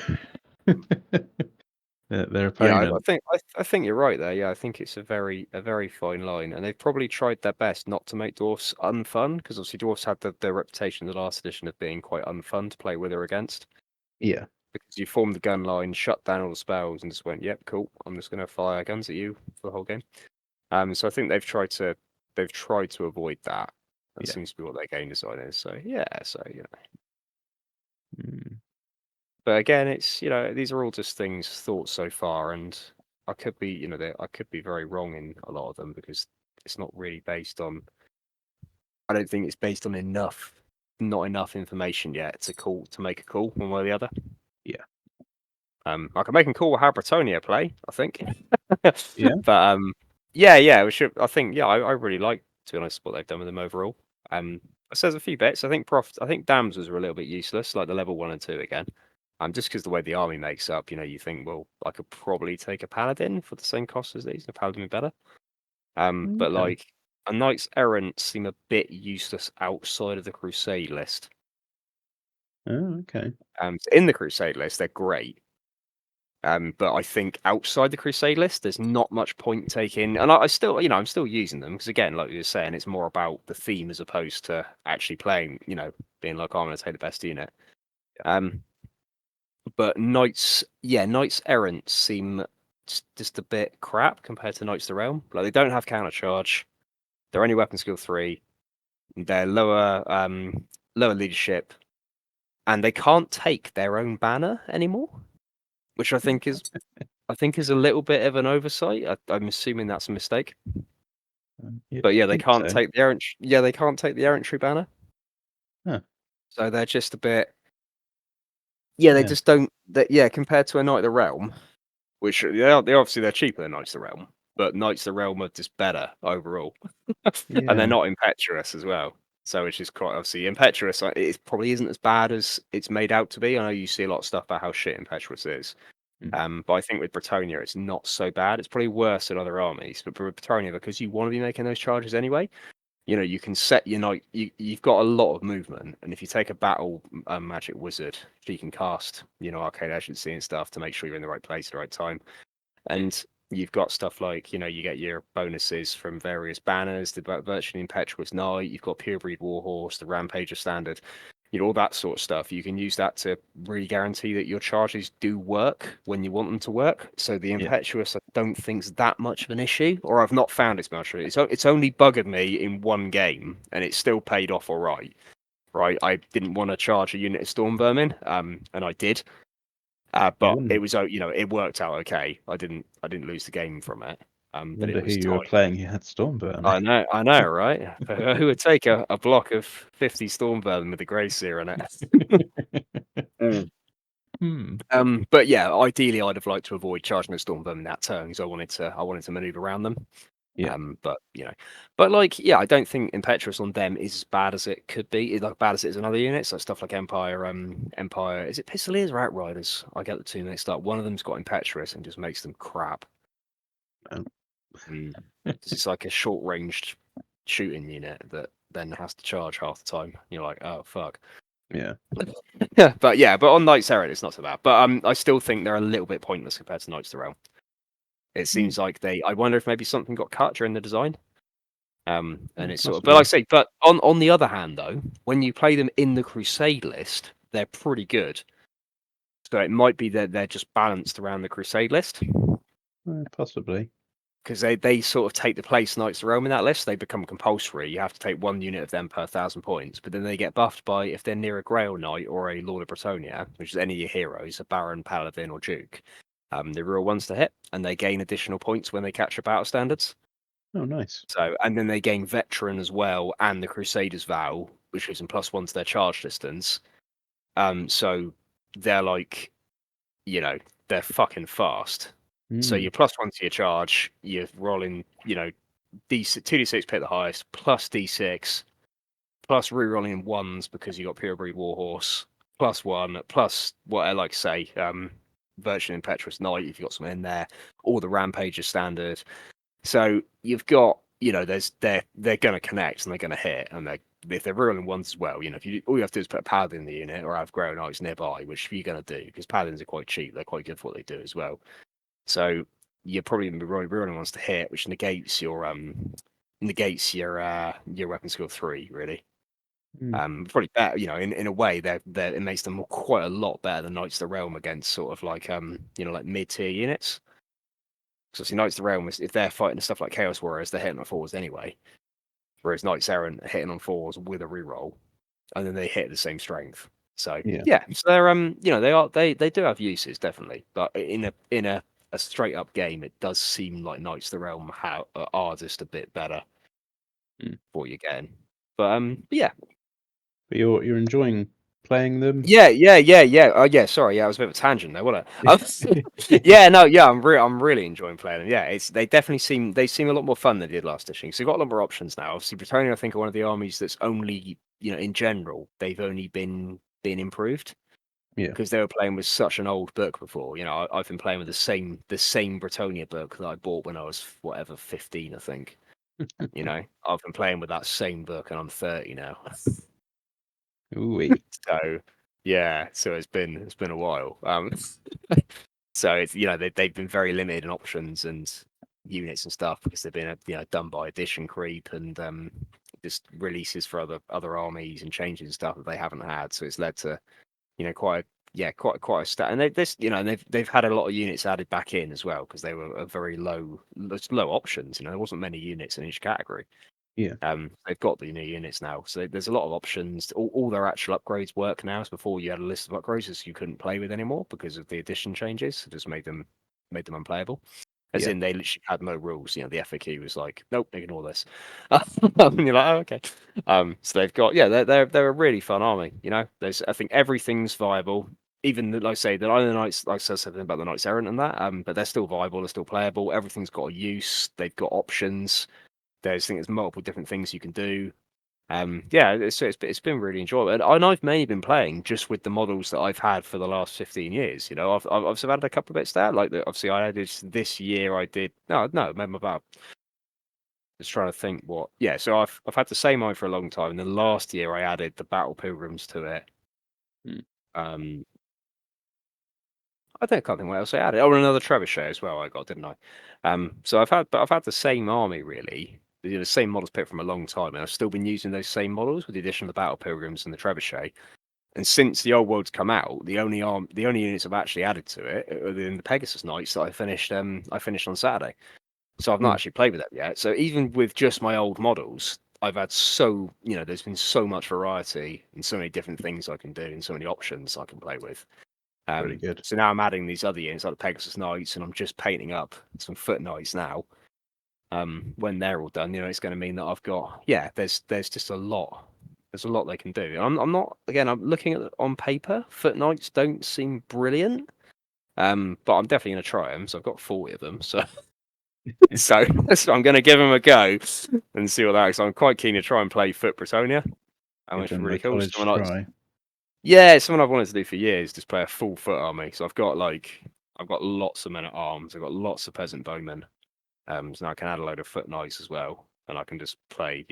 their yeah, opponent. I think you're right there. Yeah, I think it's a very fine line, and they've probably tried their best not to make dwarfs unfun, because obviously dwarfs had their reputation in the last edition of being quite unfun to play with or against. Yeah. Because you formed the gun line, shut down all the spells, and just went, "Yep, cool. I'm just going to fire guns at you for the whole game." So I think they've tried to avoid that. That Yeah. seems to be what their game design is. So yeah, Mm. But again, it's these are all just things thoughts so far, and I could be I could be very wrong in a lot of them, because it's not really based on. I don't think it's based on not enough information yet to make a call one way or the other. Yeah. I can make a call how Bretonia play, I think. Yeah. But yeah, we should. I think I really like, to be honest, what they've done with them overall. There's a few bits. I think dams was a little bit useless, like the level 1 and 2 again. Just because the way the army makes up, you think, well, I could probably take a paladin for the same cost as these. A paladin would be better. But Okay. like a knights errant seem a bit useless outside of the crusade list. Oh, okay. In the crusade list, they're great. But I think outside the crusade list, there's not much point taking, and I still, I'm still using them, because again, like you were saying, it's more about the theme as opposed to actually playing, being like, oh, I'm going to take the best unit. But knights errant seem just a bit crap compared to knights of the realm. Like, they don't have counter charge. They're only weapon skill 3. They're lower leadership, and they can't take their own banner anymore, which I think is a little bit of an oversight. I'm assuming that's a mistake. You'd But yeah, they think can't so. take the errant. Yeah, they can't take the errantry banner. Huh. So they're just a bit. Yeah, they Yeah. just don't. Yeah, compared to a Knight of the Realm, which they obviously they're cheaper than Knights of the Realm, but Knights of the Realm are just better overall, and they're Yeah. not impetuous as well. So which is quite obviously impetuous. It probably isn't as bad as it's made out to be. I know you see a lot of stuff about how shit impetuous is. But I think with Bretonia, it's not so bad. It's probably worse than other armies. But for Bretonia, because you want to be making those charges anyway, you can set your knight. You've got a lot of movement, and if you take a battle magic wizard, you can cast, arcane agency and stuff to make sure you're in the right place at the right time. And you've got stuff like, you get your bonuses from various banners, the virtually impetuous knight. You've got purebreed warhorse, the rampager standard. All that sort of stuff. You can use that to really guarantee that your charges do work when you want them to work. So the Yeah. impetuous, I don't think is that much of an issue, or I've not found it's much. It's only buggered me in one game, and it still paid off all right. Right, I didn't want to charge a unit of storm vermin, and I did. You But it wouldn't was, it worked out okay. I didn't lose the game from it. But it wonder who was you were tight. playing. You had Stormburner. I know, right? Who would take a block of 50 storm vermin with a grey seer in it? Hmm. But yeah, ideally, I'd have liked to avoid charging a storm vermin that turn, because I wanted to maneuver around them. Yeah. But like, yeah, I don't think impetuous on them is as bad as it could be. It's like bad as it is in other units, like stuff like Empire. Empire, is it Pistoliers or Outriders? I get the two mixed up. One of them's got impetuous and just makes them crap. Oh. Because it's like a short-ranged shooting unit that then has to charge half the time. You're like, oh fuck. Yeah. but on Knights Errant, it's not so bad. But I still think they're a little bit pointless compared to Knights of the Realm. It seems like I wonder if maybe something got cut during the design. And it's sort of, but like I say, but on the other hand, though, when you play them in the Crusade list, they're pretty good. So it might be that they're just balanced around the Crusade list. Possibly. Because they sort of take the place Knights of the Realm in that list. They become compulsory. You have to take 1 unit of them per 1,000 points. But then they get buffed by, if they're near a Grail Knight or a Lord of Bretonnia, which is any of your heroes, a Baron, Paladin, or Duke, they're real ones to hit, and they gain additional points when they catch up out of standards. Oh, nice. So, and then they gain Veteran as well, and the Crusader's Vow, which gives them +1 to their charge distance. So they're like, they're fucking fast. So you're +1 to your charge, you're rolling, D2d6 pick the highest, plus D6, plus rerolling ones because you got Pure Breed Warhorse, +1, plus what I like to say, Virtual Impetuous Knight if you've got something in there, or the Rampage is standard. So you've got, they're going to connect and they're going to hit, and if they're rerolling ones as well, all you have to do is put a Paladin in the unit or have Grail Knights nearby, which you're going to do because Paladins are quite cheap, they're quite good for what they do as well. So you're probably going to be rolling ones to hit, which negates your weapon skill 3, really. Probably better, in a way, it makes them quite a lot better than Knights of the Realm against sort of like like mid-tier units. Because obviously Knights of the Realm, if they're fighting stuff like Chaos Warriors, they're hitting on 4s anyway. Whereas Knights Errant are hitting on 4s with a reroll, and then they hit the same strength. So so they're they do have uses definitely, but in a straight up game, it does seem like Knights of the Realm are just a bit better for what you're getting. But yeah. But you're enjoying playing them? Yeah. Sorry, I was a bit of a tangent there, wasn't I? I'm really enjoying playing them. Yeah, they definitely seem a lot more fun than they did last edition. So you've got a lot more options now. Obviously, Bretonnia, I think, are one of the armies that's only, in general, they've only been improved. Yeah. Because they were playing with such an old book before. I've been playing with the same Bretonnia book that I bought when I was 15, I think. I've been playing with that same book, and I'm 30 now. Ooh. So yeah, so it's been a while. So it's they've been very limited in options and units and stuff because they've been done by edition creep and just releases for other armies and changes and stuff that they haven't had. So it's led to quite a stat. And they've had a lot of units added back in as well because they were a very low options. There wasn't many units in each category. Yeah. They've got the new units now, so there's a lot of options. All their actual upgrades work now. As before, you had a list of upgrades you couldn't play with anymore because of the edition changes. It just made them unplayable. As in, they literally had no rules. The FAQ was like, nope, ignore this. And you're like, oh, okay. So they've got, they're a really fun army. I think everything's viable. Even like I say, the Island Knights, like I said something about the Knights Errant and that, but they're still viable. They're still playable. Everything's got a use. They've got options. There's multiple different things you can do. It's been really enjoyable, and I've mainly been playing just with the models that I've had for the last 15 years. I've added a couple of bits there, like obviously I added this year. I did maybe about. Just trying to think what. Yeah, so I've had the same eye for a long time, and then last year I added the Battle Pilgrims to it. I can't think what else I added. Oh, and another Trebuchet as well. I got, didn't I? So I've had the same army really. The same models picked from a long time, and I've still been using those same models with the addition of the Battle Pilgrims and the Trebuchet. And since the Old World's come out, the only units I've actually added to it are the Pegasus Knights that I finished on Saturday. So I've not actually played with that yet. So even with just my old models, I've had there's been so much variety and so many different things I can do and so many options I can play with. Really good. So now I'm adding these other units like the Pegasus Knights, and I'm just painting up some Foot Knights now. When they're all done, it's going to mean that I've got there's just a lot. There's a lot they can do. I'm not I'm looking at on paper. Foot Knights don't seem brilliant, but I'm definitely going to try them. So I've got 40 of them. So so I'm going to give them a go and see what that is. So I'm quite keen to try and play Foot Bretonnia. Which is really cool. Yeah, it's something I've wanted to do for years. Just play a full foot army. So I've got lots of men at arms. I've got lots of peasant bowmen. So now I can add a load of Foot Knights as well, and I can just play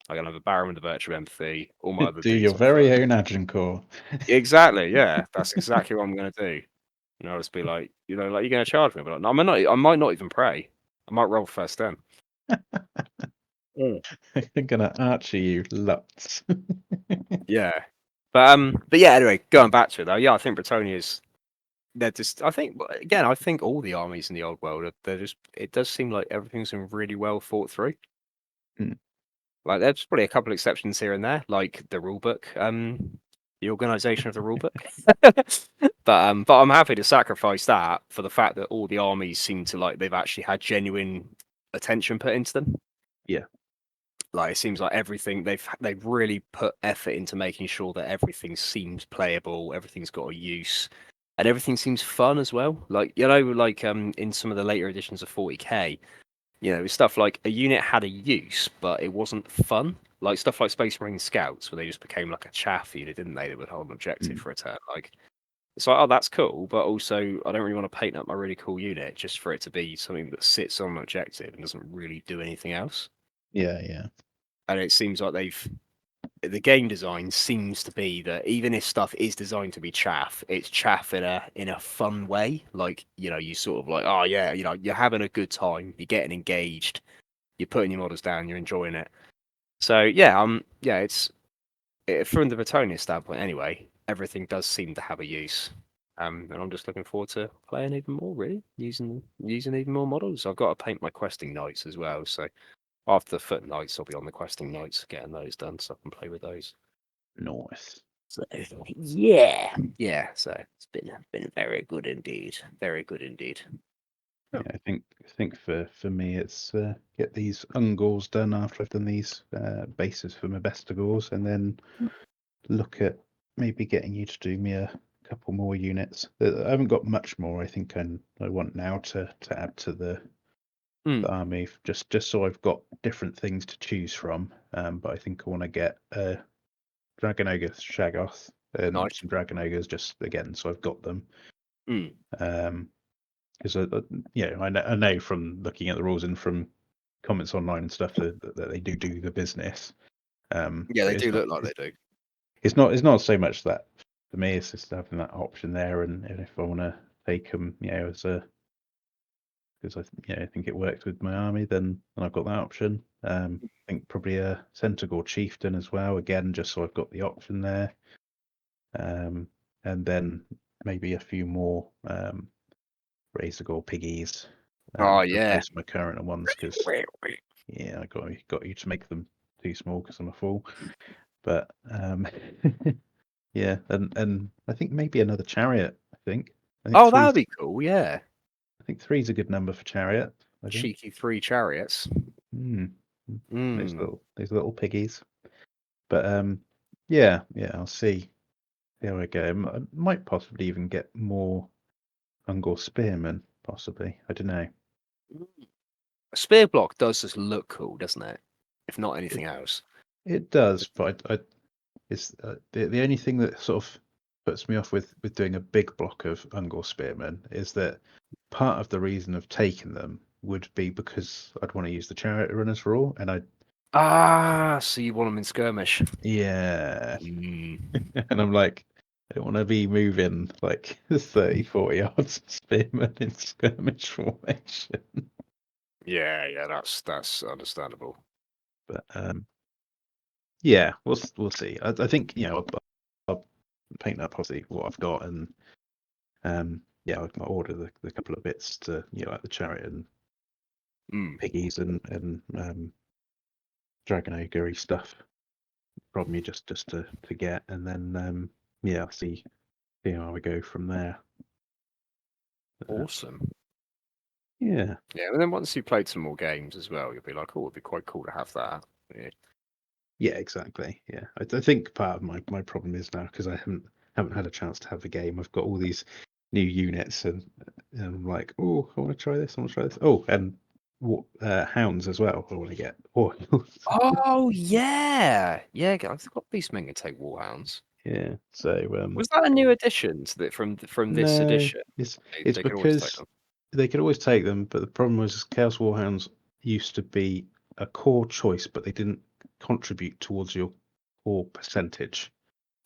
I can have a Baron with the Virtue Empathy, all my other Do dudes your on very foot. own Agincourt. Exactly, yeah. That's exactly what I'm gonna do. And I'll just be like, like, you're gonna charge me? But like, no, I might not even pray. I might roll first then. They're gonna Archie you lots. Yeah. But yeah, anyway, going back to it though, yeah, I think Bretonnia's they're just I think all the armies in the old world they're just it does seem like everything's been really well thought through. Mm. Like there's probably a couple of exceptions here and there, like the rulebook, the organization of the rulebook. but I'm happy to sacrifice that for the fact that all the armies seem to like they've actually had genuine attention put into them. Yeah. Like it seems like everything they've really put effort into making sure that everything seems playable, everything's got a use, and everything seems fun as well. Like in some of the later editions of 40k, stuff like a unit had a use, but it wasn't fun. Like stuff like Space Marine Scouts, where they just became like a chaff unit, didn't they? That would hold an objective for a turn. Like it's like, oh, that's cool, but also I don't really want to paint up my really cool unit just for it to be something that sits on an objective and doesn't really do anything else. Yeah. And it seems like the game design seems to be that even if stuff is designed to be chaff, it's chaff in a fun way. Like, you sort of like, oh yeah, you're having a good time, you're getting engaged, you're putting your models down, you're enjoying it. So yeah, from the Bretonnia standpoint anyway, everything does seem to have a use. And I'm just looking forward to playing even more, really, using even more models. I've got to paint my questing knights as well, so after the foot knights, I'll be on the questing knights, getting those done so I can play with those. Nice. So yeah. So it's been very good indeed, very good indeed. Yeah, I think for me it's get these Ungors done after I've done these bases for my Bestigors, and then look at maybe getting you to do me a couple more units. I haven't got much more. I think I want now to add to the army just so I've got different things to choose from. But I think I want to get Dragon Ogre Shaggoth and Nice. some Dragon Ogres just again, so I've got them. Mm. Because I know from looking at the rules and from comments online and stuff that they do the business. Yeah, but they do look like they do. It's not so much that for me. It's just having that option there, and if I want to take them, as a because I think it works with my army, then I've got that option. I think probably a Centaur Chieftain as well. Again, just so I've got the option there. And then maybe a few more Razorgore Piggies. Oh yeah. Replace my current ones because I got you to make them too small because I'm a fool. But yeah, and I think maybe another Chariot. I think Oh, that would be cool. Yeah. I think 3's a good number for Chariot. I think. Cheeky 3 chariots. Those little piggies. But yeah, I'll see how I go. I might possibly even get more Ungor Spearmen. Possibly, I don't know. A spear block does just look cool, doesn't it? If not anything else. It does, but it's the only thing that sort of puts me off with doing a big block of Ungor Spearmen is that part of the reason of taking them would be because I'd want to use the Chariot Runners raw, and So you want them in skirmish? yeah, and I'm like, I don't want to be moving like 30, 40 yards of Spearmen in skirmish formation. Yeah, that's understandable. But yeah, we'll see. I think I'll paint up obviously what I've got, and I'll order the couple of bits to like the Chariot and piggies and Dragon Ogre stuff from you just to get, and then I'll see how we go from there. Awesome. Yeah. Yeah, and then once you played some more games as well, you'll be like, oh, it'd be quite cool to have that. Yeah, exactly. Yeah, I think part of my problem is now because I haven't had a chance to have a game. I've got all these new units, and I'm like, oh, I want to try this. I want to try this. Oh, and hounds as well. I want to get. Oh yeah, I forgot Beastmen can take Warhounds. Yeah. So Was that a new addition to from this no, edition? it's They could always take because them. they could always take them, but the problem was Chaos Warhounds used to be a core choice, but they didn't contribute towards your core percentage.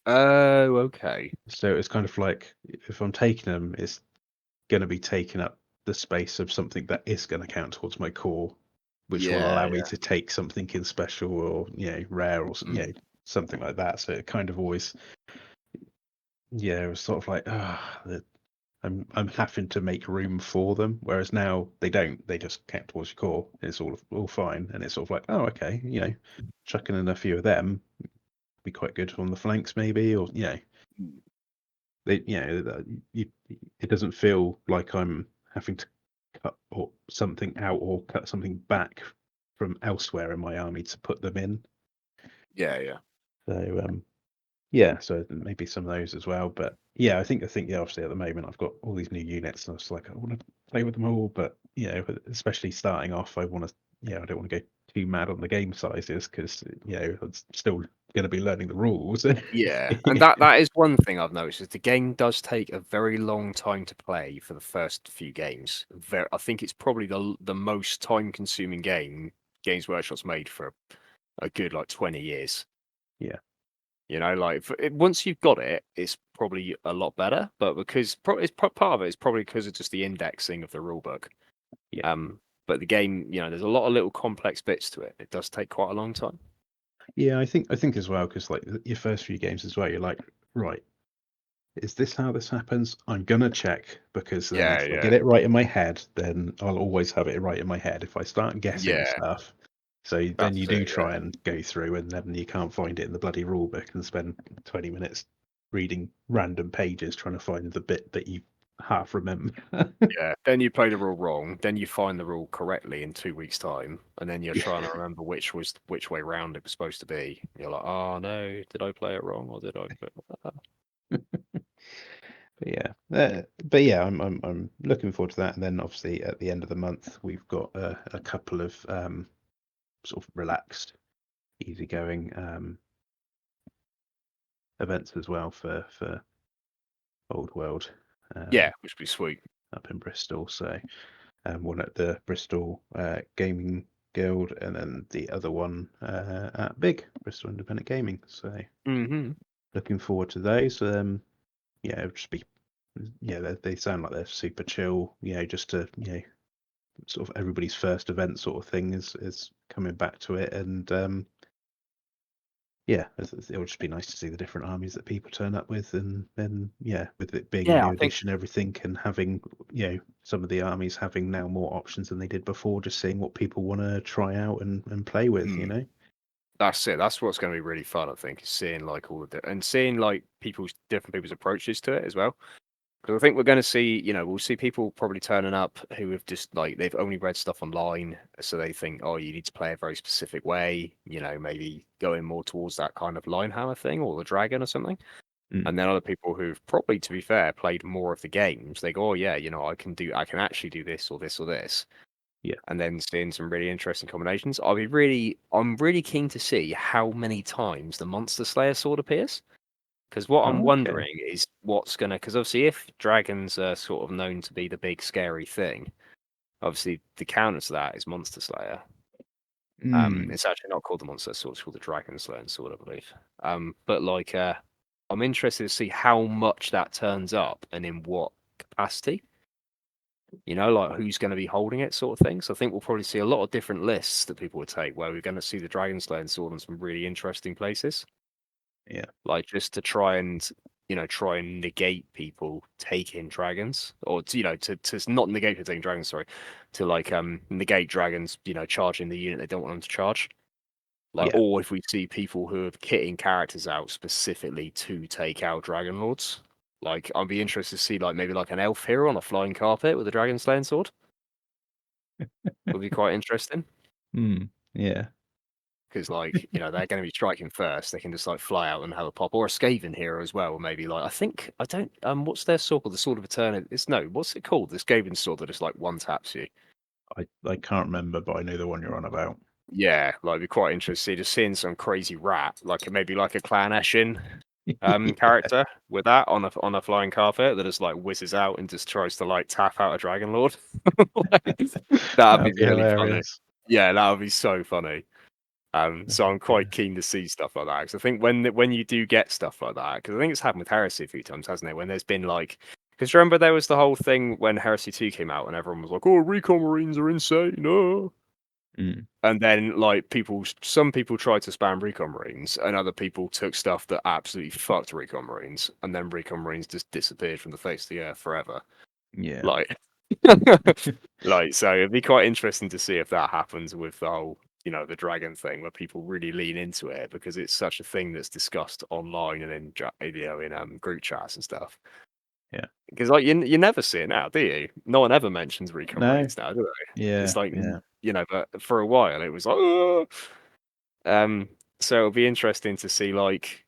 Oh, okay. So it's kind of like if I'm taking them, it's going to be taking up the space of something that is going to count towards my core, which will allow me to take something in special or rare or something like that. So it kind of always it was sort of like I'm having to make room for them, whereas now they don't. They just count towards your core. It's all fine, and it's sort of like, oh, okay, chucking in a few of them be quite good on the flanks, maybe, or they, it doesn't feel like I'm having to cut or something out or cut something back from elsewhere in my army to put them in. Yeah. So so maybe some of those as well. But I think obviously at the moment I've got all these new units, and I was like, I want to play with them all, but especially starting off, I want to I don't want to go too mad on the game sizes because I'm still going to be learning the rules. Yeah, and that is one thing I've noticed is the game does take a very long time to play for the first few games. I think it's probably the most time-consuming game Games Workshop's made for a good 20 years. Yeah. Once you've got it, it's probably a lot better. But because part of it is probably because of just the indexing of the rulebook. Yeah. But the game, there's a lot of little complex bits to it. It does take quite a long time. Yeah, I think as well, because your first few games as well, you're like, right, is this how this happens? I'm gonna check, because then if I get it right in my head, then I'll always have it right in my head. If I start guessing stuff, so then you do try and go through, and then you can't find it in the bloody rule book and spend 20 minutes reading random pages trying to find the bit that you half remember. Yeah, then you play the rule wrong, then you find the rule correctly in 2 weeks' time, and then you're trying to remember which way round it was supposed to be. You're like, oh no, did I play it wrong, or did I play But yeah, I'm looking forward to that. And then obviously at the end of the month, we've got a couple of sort of relaxed, easygoing events as well for Old World. Yeah, which would be sweet. Up in Bristol. So one at the Bristol Gaming Guild, and then the other one at Big Bristol Independent Gaming. So looking forward to those. It'll just be they sound like they're super chill. Just to sort of everybody's first event sort of thing is coming back to it, and it'll just be nice to see the different armies that people turn up with, and then with it being a new edition, everything, and having some of the armies having now more options than they did before, just seeing what people want to try out and play with. That's it. That's what's going to be really fun, I think, is seeing all of it and seeing different people's approaches to it as well. Because I think we're going to see, we'll see people probably turning up who have just they've only read stuff online, so they think, oh, you need to play a very specific way, maybe going more towards that kind of Linehammer thing or the Dragon or something. And then other people who've probably, to be fair, played more of the games, they go, oh yeah, I can actually do this or this or this. Yeah. And then seeing some really interesting combinations. I'm really keen to see how many times the Monster Slayer sword appears. Because what I'm wondering is because obviously if dragons are sort of known to be the big scary thing, obviously the counter to that is Monster Slayer. It's actually not called the Monster Sword, it's called the Dragon Slaying Sword, I believe. But I'm interested to see how much that turns up and in what capacity. Who's going to be holding it, sort of thing. So I think we'll probably see a lot of different lists that people would take, where we're going to see the Dragon Slaying Sword in some really interesting places. Yeah. Just to try and negate people taking dragons, or to not negate people taking dragons, sorry, to negate dragons, charging the unit they don't want them to charge. Or if we see people who are kitting characters out specifically to take out Dragon Lords. I'd be interested to see maybe an elf hero on a flying carpet with a dragon slaying sword. Would be quite interesting. Yeah. Because they're going to be striking first. They can just fly out and have a pop, or a Skaven hero as well. Or maybe what's their sword called? The Sword of Eternity. What's it called? The Skaven sword that just one taps you. I can't remember, but I know the one you're on about. Yeah, it'd be quite interesting just seeing some crazy rat, maybe a Clan Eshin character with that on a flying carpet that just whizzes out and just tries to tap out a Dragon Lord. That'd be really funny. Yeah, that would be so funny. So I'm Yeah. quite keen to see stuff like that, because I think when you do get stuff like that, because I think it's happened with Heresy a few times, hasn't it? When there's been like, because remember there was the whole thing when Heresy 2 came out, and everyone was like, "Oh, Recon Marines are insane," oh. Mm. And then like some people tried to spam Recon Marines, and other people took stuff that absolutely fucked Recon Marines, and then Recon Marines just disappeared from the face of the earth forever. Yeah. Like, like, so it'd be quite interesting to see if that happens with the whole, the dragon thing, where people really lean into it, because it's such a thing that's discussed online and in group chats and stuff. Yeah. Because like you never see it now, do you? No one ever mentions Recon No. Marines now, do they? Yeah. It's like, Yeah. but for a while it was like, "Oh." So it'll be interesting to see, like,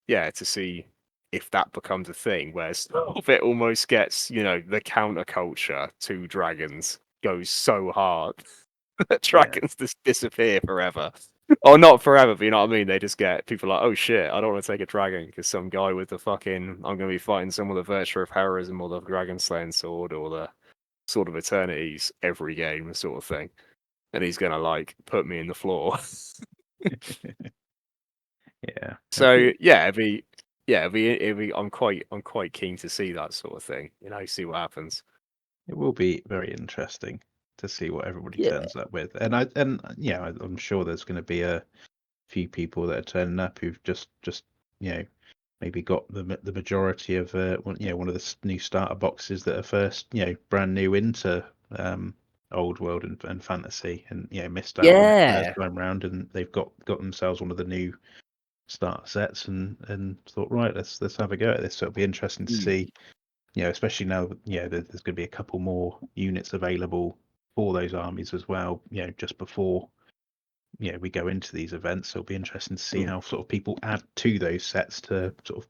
to see if that becomes a thing where some of it almost gets, the counterculture to dragons goes so hard that Yeah. dragons just disappear forever. Or not forever, but you know what I mean? They just get people like, oh shit, I don't want to take a dragon because some guy with the fucking, I'm going to be fighting someone with the Virtue of Heroism or the Dragon Slaying Sword or the Sword of Eternities every game, sort of thing. And he's going to, like, put me in the floor. Yeah. So yeah, it'd be. I'm quite keen to see that sort of thing. See what happens. It will be very interesting to see what everybody Yeah. turns up with, and I'm sure there's going to be a few people that are turning up who've just maybe got the majority of one of the new starter boxes that are first brand new into old world and fantasy, and missed out on it first Yeah. time round, and they've got themselves one of the new starter sets and thought, right, let's have a go at this. So it'll be interesting to Mm. see, especially now that there's going to be a couple more units available for those armies as well, just before we go into these events. So it'll be interesting to see Mm. how sort of people add to those sets to sort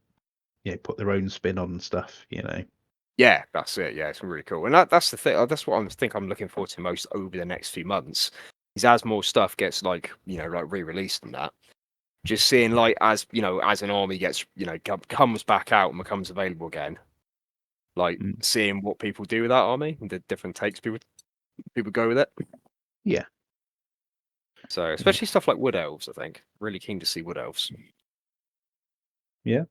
of put their own spin on stuff. Yeah, that's it. Yeah, it's really cool, and that's the thing. That's what I'm looking forward to most over the next few months. Is as more stuff gets like re-released and that. Just seeing, like, as an army gets comes back out and becomes available again. Like, Mm. seeing what people do with that army and the different takes people go with it. Yeah. So, Yeah. especially stuff like Wood Elves, I think. Really keen to see Wood Elves. Yeah.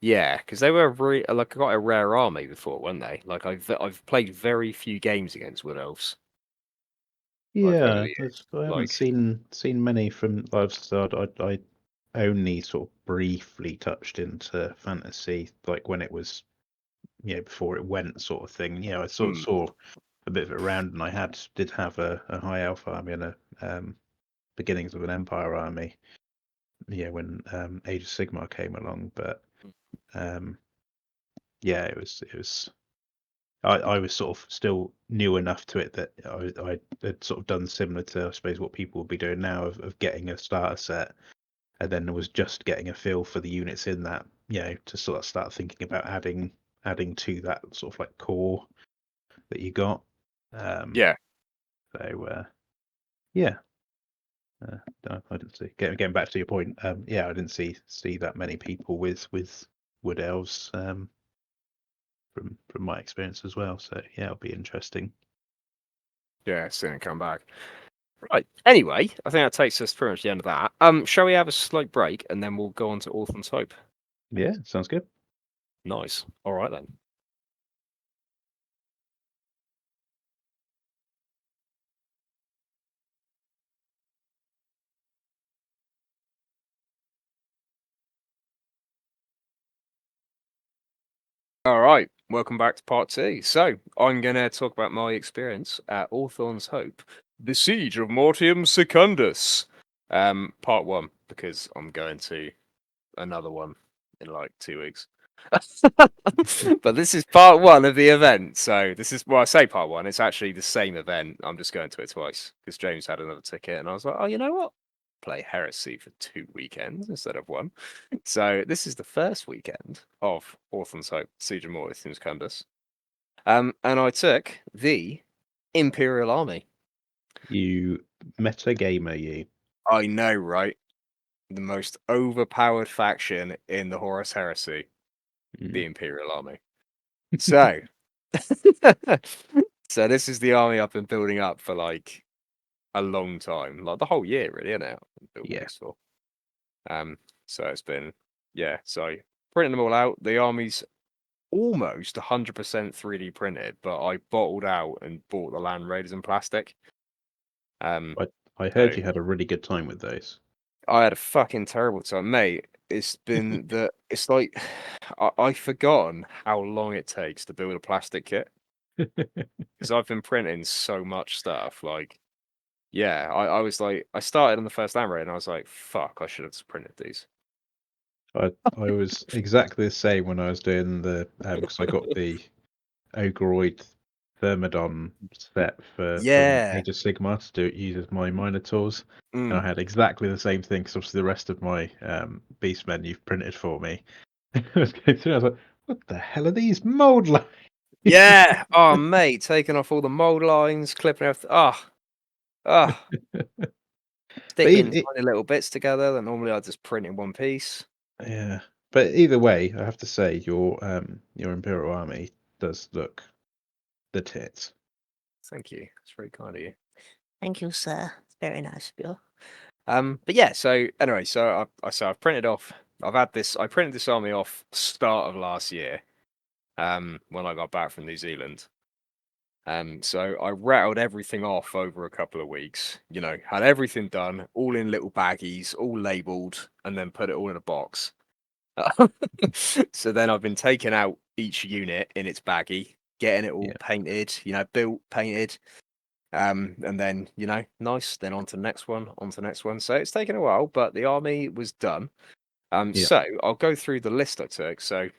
Yeah, because they were like quite a rare army before, weren't they? Like, I've played very few games against Wood Elves, like, over Yeah, the years. I haven't Like, seen many from I've started. I only sort of briefly touched into fantasy, like when it was before it went, sort of thing. I sort of mm, saw a bit of it around, and I did have a high elf army and a beginnings of an empire army. When Age of Sigmar came along, but um, yeah, it was. I was sort of still new enough to it that I had sort of done similar to, I suppose, what people would be doing now of getting a starter set, and then was just getting a feel for the units in that, to sort of start thinking about adding to that sort of like core that you got. Um, yeah, so yeah, I didn't see. Getting back to your point, yeah, I didn't see that many people with wood elves from my experience as well. So yeah, it'll be interesting. yeah, seeing it come back. Right. Anyway, I think that takes us pretty much to the end of that. Shall we have a slight break and then we'll go on to Orphan's Hope? Yeah, sounds good. Nice. All right then. All right, welcome back to part two. So, I'm going to talk about my experience at Orthon's Hope, the Siege of Mortium Secundus. Part one, because I'm going to another one in like 2 weeks. But this is part one of the event. So, this is, well, I say part one, it's actually the same event. I'm just going to it twice because James had another ticket, and I was like, oh, you know what? Play Heresy for 2 weekends instead of one. So this is the first weekend of Orphan's Hope, Siege of Mortium Secundus. And I took the Imperial Army. You meta gamer, you. I know, right? The most overpowered faction in the Horus Heresy, the Mm. Imperial Army. So, so this is the army I've been building up for like a long time, like the whole year, really, isn't it? Built Yeah. these for. So it's been, yeah. So printing them all out. The army's almost 100% 3D printed, but I bottled out and bought the Land Raiders in plastic. I heard So you had a really good time with those. I had a fucking terrible time, mate. It's been it's like I've forgotten how long it takes to build a plastic kit because I've been printing so much stuff. Like, yeah, I was like, I started on the first Land Raider and I was like, fuck, I should have just printed these. I was exactly the same when I was doing the because I got the Ogroid Thermodon set from Yeah. Age of Sigmar to use as my Minotaurs, and I Mm. had exactly the same thing because obviously the rest of my Beastmen you've printed for me. I was going through, I was like, what the hell are these mold lines? Yeah. Oh, mate, taking off all the mold lines, clipping everything. Oh, But sticking tiny little bits together that normally I just print in one piece. yeah, but either way, I have to say your Imperial Army does look the tits. Thank you. It's very kind of you. Thank you, sir. It's very nice of you. But yeah, so anyway, so I've printed off. I printed this army off start of last year, when I got back from New Zealand. So I rattled everything off over a couple of weeks. You know, had everything done, all in little baggies, all labeled, and then put it all in a box. So then I've been taking out each unit in its baggie, getting it all Yeah. painted, you know, built, painted. And then, you know, nice, then on to the next one, on to the next one. So it's taken a while, but the army was done. Yeah. So I'll go through the list I took. So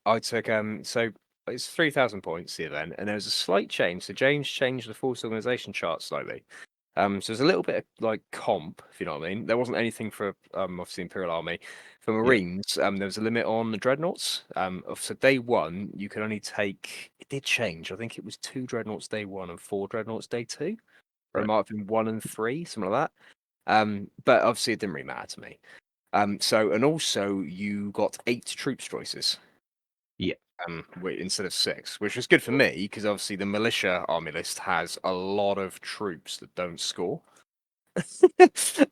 I took so it's 3,000 points the event, and there was a slight change. So James changed the force organization chart slightly. So there's a little bit of like comp, if you know what I mean. There wasn't anything for obviously Imperial Army. For Marines, there was a limit on the dreadnoughts. So day one, you could only take. It did change. I think it was 2 dreadnoughts day one and 4 dreadnoughts day two, or it Right. might have been 1 and 3, something like that. But obviously it didn't really matter to me. And also you got 8 troops choices. Yeah. Instead of 6, which was good for me because obviously the militia army list has a lot of troops that don't score.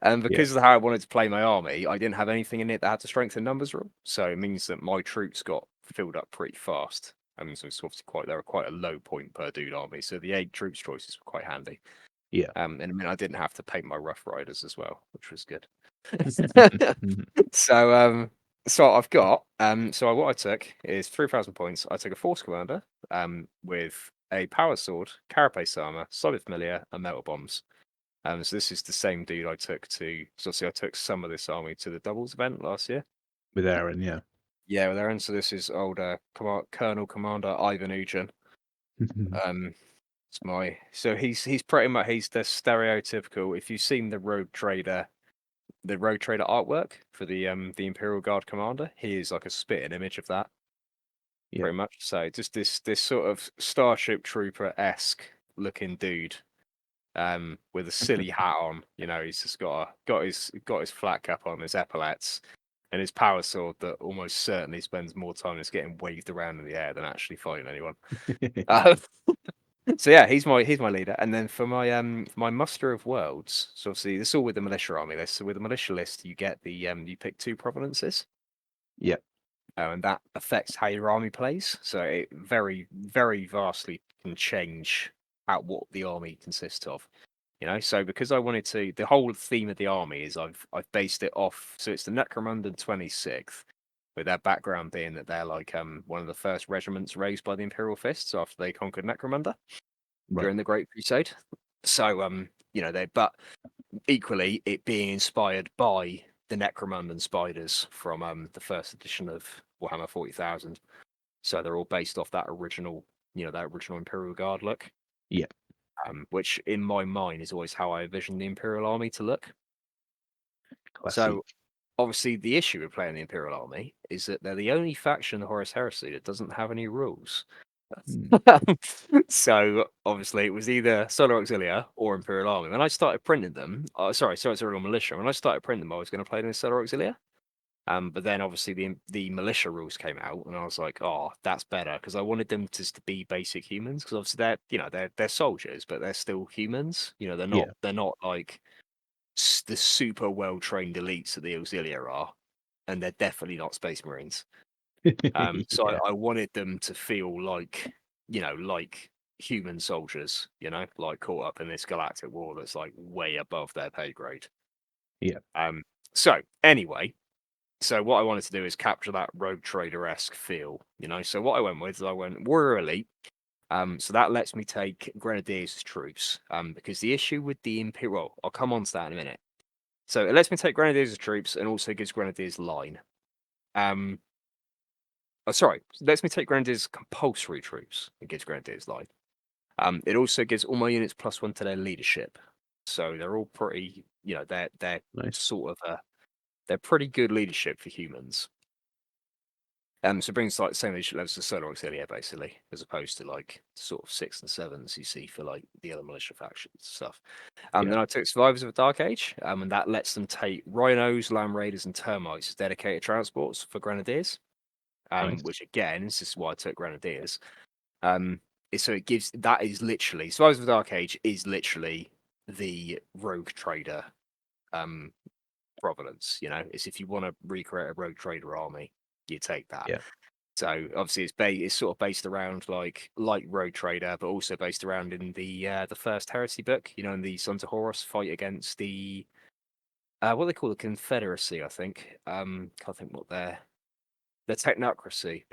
And because of how I wanted to play my army, I didn't have anything in it that had to strengthen numbers rule. So it means that my troops got filled up pretty fast. So it's obviously they were quite a low point per dude army. So the 8 troops choices were quite handy. Yeah. And it meant I didn't have to paint my Rough Riders as well, which was good. So I've got so what I took is 3,000 points. I took a force commander with a power sword, carapace armor, solid familiar, and metal bombs. So this is the same dude I took to. So obviously I took some of this army to the doubles event last year. With Aaron, yeah. Yeah, with Aaron. So this is older Colonel Commander Ivan Eugen. He's pretty much the stereotypical. If you've seen the Road Trader artwork for the Imperial Guard commander, he is like a spitting image of that. Yeah. Pretty much. So just this sort of Starship Trooper-esque looking dude, with a silly hat on. You know, he's just got his flat cap on, his epaulets, and his power sword that almost certainly spends more time just getting waved around in the air than actually fighting anyone. So yeah, he's my leader. And then for my muster of worlds, so obviously this is all with the militia army list. So with the militia list, you get the you pick 2 provenances. Yeah. And that affects how your army plays. So it very, very vastly can change out what the army consists of. You know, so because I wanted to, the whole theme of the army is I've based it off. So it's the Necromunda 26th, with their background being that they're like one of the first regiments raised by the Imperial Fists after they conquered Necromunda during the Great Crusade. So you know, but equally it being inspired by the Necromundan spiders from the first edition of Warhammer 40,000. So they're all based off that original, you know, that original Imperial Guard look. Yeah. Which in my mind is always how I envision the Imperial Army to look. Classic. So obviously the issue with playing the Imperial Army is that they're the only faction in the Horus Heresy that doesn't have any rules. So obviously it was either Solar Auxilia or Imperial Army. When I started printing them, Solar Militia. When I started printing them, I was going to play them in Solar Auxilia. But then obviously the militia rules came out, and I was like, oh, that's better because I wanted them to be basic humans because obviously they're soldiers, but they're still humans. Yeah. They're not like the super well trained elites that the Auxilia are, and they're definitely not Space Marines. So Yeah. I wanted them to feel like like human soldiers, like caught up in this galactic war that's like way above their pay grade. Yeah. So anyway. So what I wanted to do is capture that Rogue Trader-esque feel, So what I went with is I went Warrior Elite. So that lets me take Grenadiers as troops. Because the issue with the Imperial, well, I'll come on to that in a minute. So it lets me take Grenadiers as troops and also gives Grenadiers line. Sorry, it lets me take Grenadiers compulsory troops and gives Grenadiers line. It also gives all my units +1 to their leadership. So they're all pretty, they're Nice. sort of they're pretty good leadership for humans. So it brings like the same leadership levels to Solar Auxilia, basically, as opposed to like sort of 6 and 7s you see for like the other militia factions and stuff. Yeah. Then I took Survivors of the Dark Age, and that lets them take Rhinos, Land Raiders, and Termites as dedicated transports for Grenadiers. Nice. Which again, this is why I took Grenadiers. So it gives that is literally Survivors of the Dark Age is literally the Rogue Trader provenance. It's if you want to recreate a Rogue Trader army, you take that. Yeah. So obviously it's sort of based around like Rogue Trader, but also based around in the first Heresy book. In the Sons of Horus fight against the what they call the Confederacy, I think. Can't think what the Technocracy.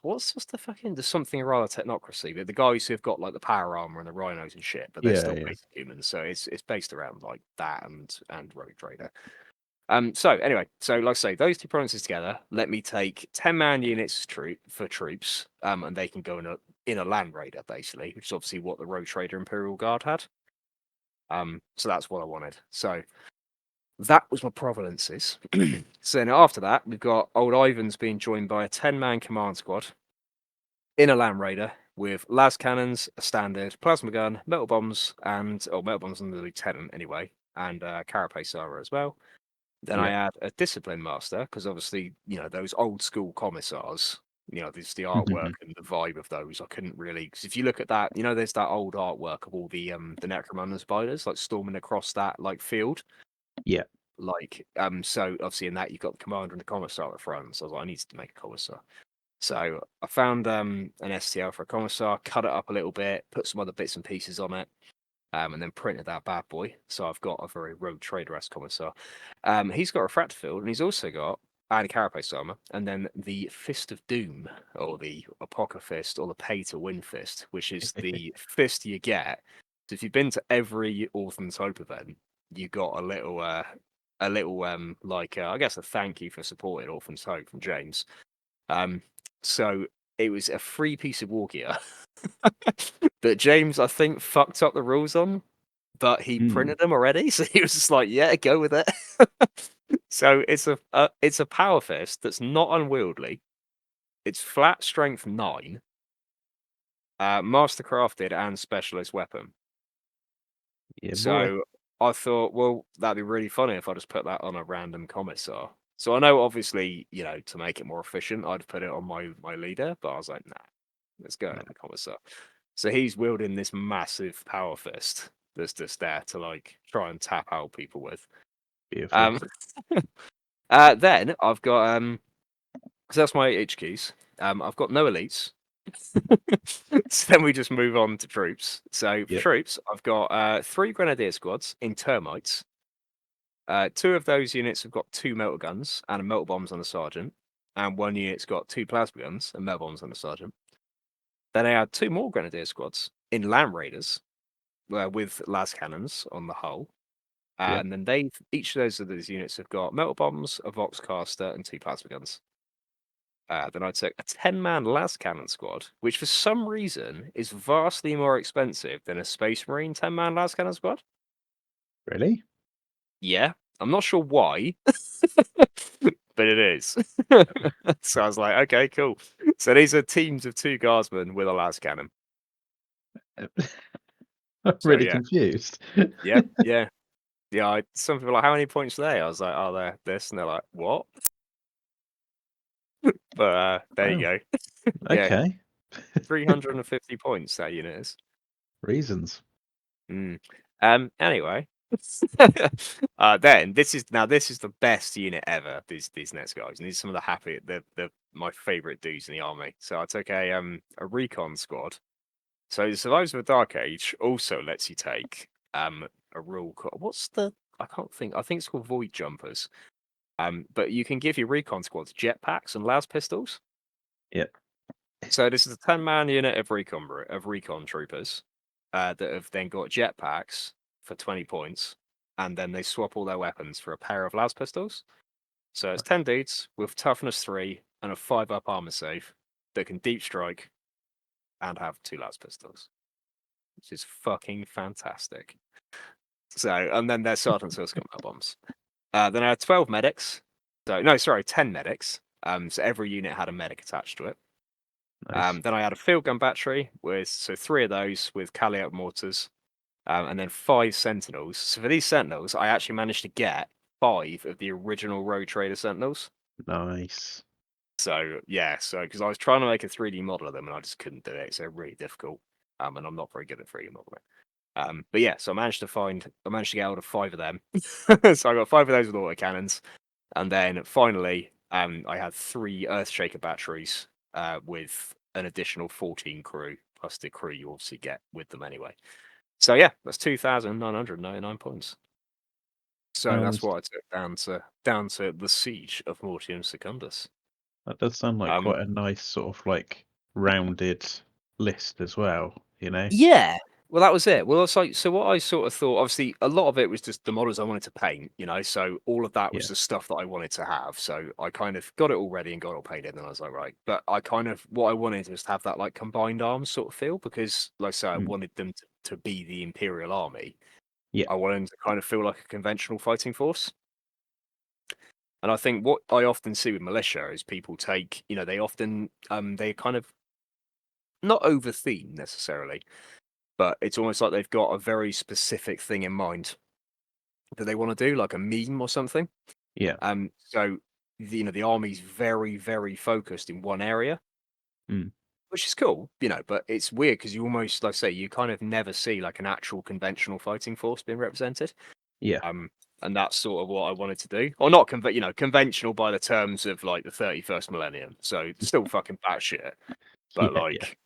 What's the fucking there's something or other Technocracy, but the guys who've got like the power armor and the rhinos and shit, but they're Yeah. still Yeah. basic humans. So it's based around like that and Rogue Trader. So anyway, like I say, those two provinces together let me take 10-man units for troops, and they can go in a Land Raider basically, which is obviously what the Rogue Trader Imperial Guard had. So that's what I wanted. So that was my provinces. So then after that, we've got Old Ivan's being joined by a 10-man command squad in a Land Raider with las cannons, a standard, plasma gun, metal bombs, metal bombs on the lieutenant anyway, and carapace armor as well. Then I add a discipline master because obviously, those old school commissars, there's the artwork and the vibe of those. I couldn't really because if you look at that, there's that old artwork of all the Necromunda spiders like storming across that like field. Yeah. Like so obviously in that you've got the commander and the commissar at the front. So I was like, I need to make a commissar. So I found an STL for a commissar, cut it up a little bit, put some other bits and pieces on it. And then printed that bad boy. So I've got a very Rogue Trader-esque commissar. He's got a refractor field, and he's also got anti-carapace armor, and then the Fist of Doom, or the Apoca Fist, or the Pay to Win Fist, which is the fist you get. So if you've been to every Orphan's Hope event, you got a little, I guess a thank you for supporting Orphan's Hope from James. So it was a free piece of war gear. That James, I think, fucked up the rules on, but he printed them already, so he was just like, "Yeah, go with it." So it's a power fist that's not unwieldy. It's flat strength 9, mastercrafted and specialist weapon. Yeah, boy. So I thought, well, that'd be really funny if I just put that on a random commissar. So I know, obviously, to make it more efficient, I'd put it on my leader, but I was like, nah, let's go on the commissar. So he's wielding this massive power fist that's just there to like try and tap out people with. Beautiful. Then I've got so that's my HQs. I've got no elites. So then we just move on to troops. So for Yep. troops, I've got 3 grenadier squads in termites. 2 of those units have got 2 melter guns and a melter bombs on the sergeant, and 1 unit's got 2 plasma guns and melter bombs on the sergeant. Then I had 2 more grenadier squads in Land Raiders, with las cannons on the hull. Yep. And then each of those units have got metal bombs, a Voxcaster, and 2 plasma guns. Then I took a 10-man las cannon squad, which for some reason is vastly more expensive than a Space Marine 10-man las cannon squad. Really? Yeah, I'm not sure why, but it is. So I was like, okay, cool. So these are teams of 2 guardsmen with a las cannon. I'm So, really yeah. confused. Yeah. Some people are like, how many points are they? I was like, oh, they're this. And they're like, what? But there you Wow. go. Yeah, Okay. 350 points that unit is. Reasons. Mm. Anyway, then this is the best unit ever. These next guys, and these are some of the my favorite dudes in the army. So I took a recon squad. So Survivors of the Dark Age also lets you take a rule. What's the I can't think. I think it's called Void Jumpers. But you can give your recon squads jetpacks and las pistols. Yep. So this is a 10-man unit of recon troopers that have then got jetpacks for 20 points, and then they swap all their weapons for a pair of las pistols. So it's 10 dudes with toughness 3 and a 5-up armor save that can deep strike and have 2 las pistols, which is fucking fantastic. So, and then their sergeants will combat bombs. Then I had 12 medics. So no, sorry, 10 medics. So every unit had a medic attached to it. Nice. Then I had a field gun battery with 3 of those with Caliot mortars, and then 5 sentinels. So for these sentinels, I actually managed to get 5 of the original Road Trader sentinels. Nice. So yeah, because I was trying to make a 3D model of them and I just couldn't do it. It's really difficult, and I'm not very good at 3D modeling. But yeah, so I managed to get out of 5 of them. So I got 5 of those with autocannons, and then finally, I had 3 Earthshaker batteries with an additional 14 crew plus the crew you obviously get with them anyway. So yeah, that's 2,999 points. So that's Sounds what I took down to the siege of Mortium Secundus. that does sound like Um, quite a nice sort of like rounded list as well, you know? Yeah. Well, that was it. Well, it's like, so what I sort of thought, obviously, a lot of it was just the models I wanted to paint, so all of that was Yeah. the stuff that I wanted to have. So I kind of got it all ready and got it all painted, and I was like, right. But what I wanted was to have that like combined arms sort of feel, because, like I say, I Mm. wanted them to be the Imperial Army. Yeah. I wanted them to kind of feel like a conventional fighting force. And I think what I often see with militia is people take, they often, they kind of not over theme necessarily, but it's almost like they've got a very specific thing in mind that they want to do, like a meme or something. Yeah. So the army's very, very focused in one area, Mm. which is cool, but it's weird because you almost, like I say, you kind of never see like an actual conventional fighting force being represented. Yeah. And that's sort of what I wanted to do, or not conventional by the terms of like the 31st millennium. So still fucking batshit, but Yeah. Yeah. like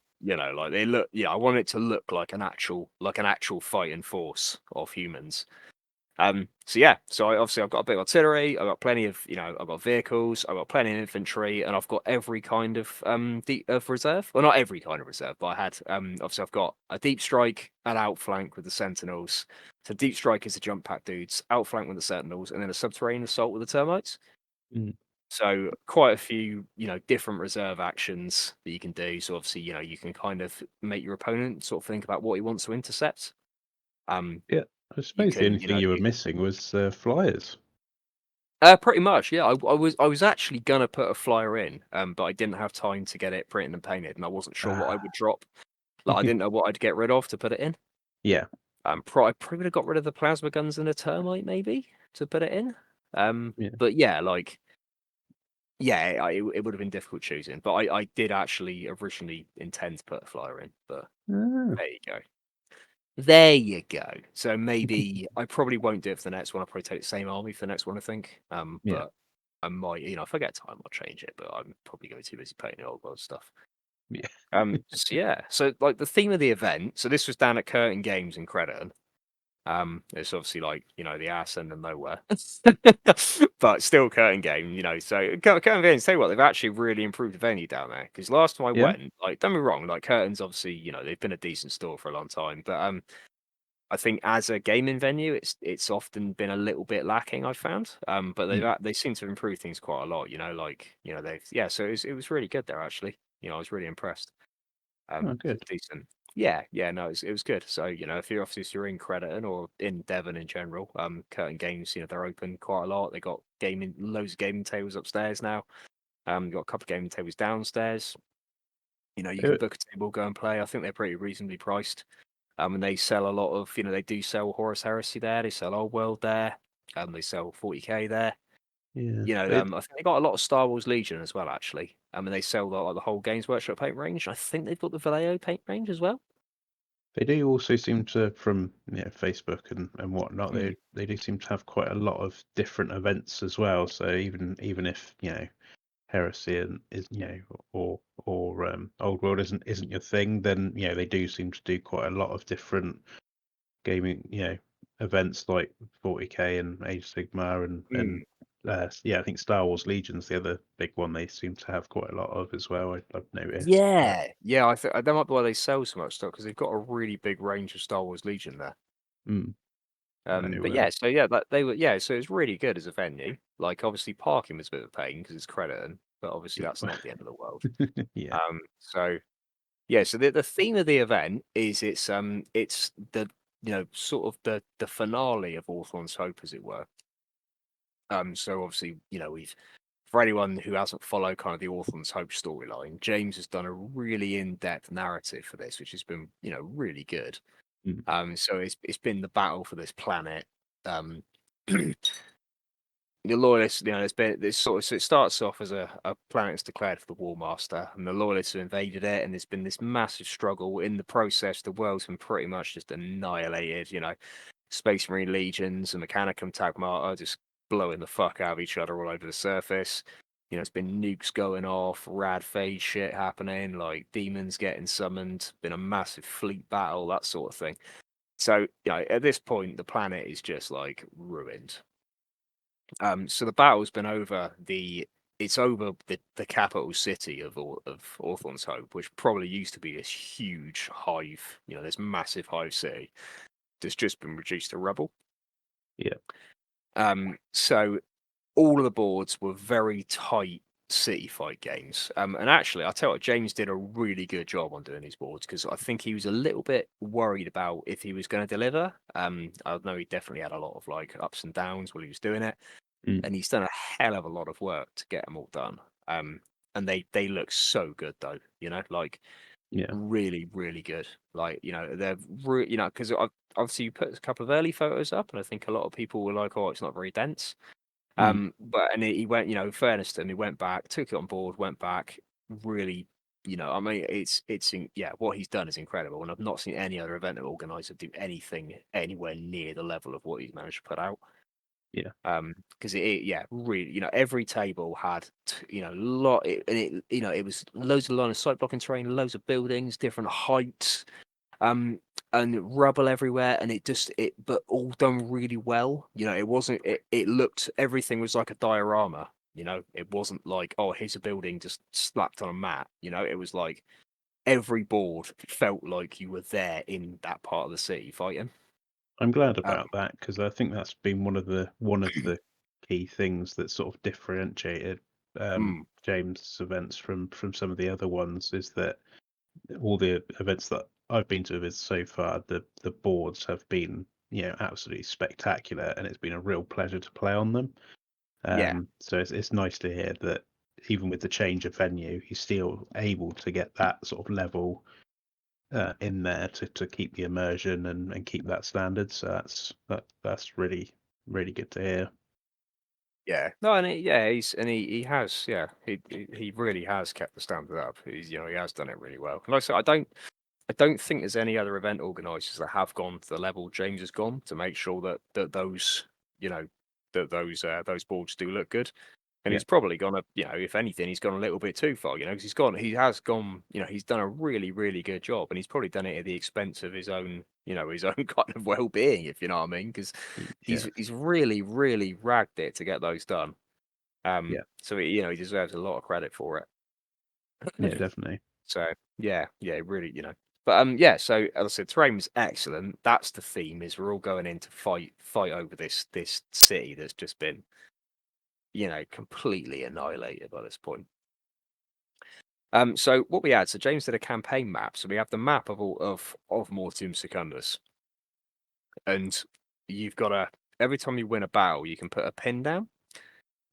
like they look. Yeah, I want it to look like an actual fighting force of humans. So yeah, I've got a bit of artillery, I've got plenty of, I've got vehicles, I've got plenty of infantry, and I've got every kind of of reserve. Well, not every kind of reserve, but I had obviously I've got a deep strike, an outflank with the sentinels. So deep strike is the jump pack dudes, outflank with the sentinels, and then a subterranean assault with the termites. Mm. So quite a few, different reserve actions that you can do. So obviously, you can kind of make your opponent sort of think about what he wants to intercept. Yeah. I You suppose the can, only thing you were missing was flyers. Pretty much, yeah. I was actually gonna put a flyer in, but I didn't have time to get it printed and painted, and I wasn't sure what I Ah. would drop. Like I didn't know what I'd get rid of to put it in. Yeah. I probably would have got rid of the plasma guns and the termite maybe to put it in. Yeah. But yeah, like yeah, it would have been difficult choosing. But I did actually originally intend to put a flyer in, but Ah. there you go. There you go. So maybe I probably won't do it for the next one. I'll probably take the same army for the next one, I think. Yeah. But I might, if I get time, I'll change it. But I'm probably going to be too busy painting the old world stuff. Yeah. So yeah. So like the theme of the event. So this was down at Curtain Games in Crediton. It's obviously like the ass end of nowhere, but still Curtain Game. So Curtain Games. Tell you what, they've actually really improved the venue down there. Because last time I Yeah. went, like don't be wrong, like Curtain's obviously they've been a decent store for a long time, but I think as a gaming venue, it's often been a little bit lacking. I've found, but they seem to improve things quite a lot. They've So it was really good there actually. I was really impressed. Oh, good. Decent. Yeah, no, it was good. So if you're in Crediton or in Devon in general, Curtain Games, they're open quite a lot. They got loads of gaming tables upstairs now. Got a couple of gaming tables downstairs. You can Good. book a table, go and play. I think they're pretty reasonably priced. And they sell a lot of, they do sell Horus Heresy there. They sell Old World there. They sell 40k there. Yeah. You know, I think they got a lot of Star Wars Legion as well, actually. And they sell like the whole Games Workshop paint range. I think they've got the Vallejo paint range as well. They do also seem to, from Facebook and whatnot, Mm. they do seem to have quite a lot of different events as well. So even if Heresy is or Old World isn't your thing, then they do seem to do quite a lot of different gaming events like 40K and Age of Sigmar and I think Star Wars Legion's the other big one they seem to have quite a lot of as well. I've noticed. Yeah. I think that might be why they sell so much stuff because they've got a really big range of Star Wars Legion there. Mm, no, But so it's really good as a venue. Like obviously parking was a bit of a pain because it's Crediton, but obviously that's not the end of the world. yeah, So yeah, so the theme of the event is it's the sort of the finale of Hawthorne's Hope, as it were. So obviously, we've for anyone who hasn't followed kind of the Hawthorne's Hope storyline, James has done a really in-depth narrative for this, which has been, really good. mm, So it's been the battle for this planet. Um, the loyalists, there's been this sort of so it starts off as a planet that's declared for the War Master, and the loyalists have invaded it, and there's been this massive struggle. In the process, the world's been pretty much just annihilated. Space Marine legions and Mechanicum Tagmata just blowing the fuck out of each other all over the surface. It's been nukes going off, rad fade shit happening, like demons getting summoned, been a massive fleet battle, that sort of thing. So, at this point, the planet is just like ruined. So the battle's been over it's over the capital city of Hawthorne's Hope, which probably used to be this huge hive, this massive hive city that's just been reduced to rubble. yeah. So all of the boards were very tight city fight games. And actually, I'll tell you what, James did a really good job on doing these boards because I think he was a little bit worried about if he was going to deliver. I know he definitely had a lot of like ups and downs while he was doing it, Mm, and he's done a hell of a lot of work to get them all done. And they look so good though, like yeah. really, really good. Like, they're because obviously you put a couple of early photos up, and I think a lot of people were like, "Oh, it's not very dense." Mm. But and he went, in fairness to him, he went back, took it on board, went back, really, I mean, what he's done is incredible, and I've not seen any other event organizer do anything anywhere near the level of what he's managed to put out. Yeah. Because really, every table had, and it was loads of line of sight blocking terrain, loads of buildings, different heights, and rubble everywhere, and but all done really well. It wasn't, it looked, everything was like a diorama. It wasn't like, oh, here's a building just slapped on a mat. It was like every board felt like you were there in that part of the city fighting. I'm glad Um, about that because I think that's been one of the key things that sort of differentiated mm, James' events from some of the other ones is that all the events that I've been to with so far, the boards have been absolutely spectacular, and it's been a real pleasure to play on them. yeah. So it's nice to hear that even with the change of venue, he's still able to get that sort of level in there to keep the immersion and keep that standard. So that's really really good to hear. Yeah, no, and he has, he really has kept the standard up. He has done it really well. And like I said, I don't think there's any other event organisers that have gone to the level James has gone to make sure that those those boards do look good. And Yeah, he's probably gone if anything, he's gone a little bit too far, because he has gone, he's done a really, really good job, and he's probably done it at the expense of his own, his own kind of well-being, if you know what I mean, because yeah, he's really, really ragged it to get those done. yeah, So he deserves a lot of credit for yeah, it. definitely. So yeah, really, But yeah, so as I said, terrain was excellent. That's the theme, is we're all going in to fight over this city that's just been, completely annihilated by this point. So what we had, so James did a campaign map. So we have the map of all of Mortium Secundus, and you've got every time you win a battle, you can put a pin down.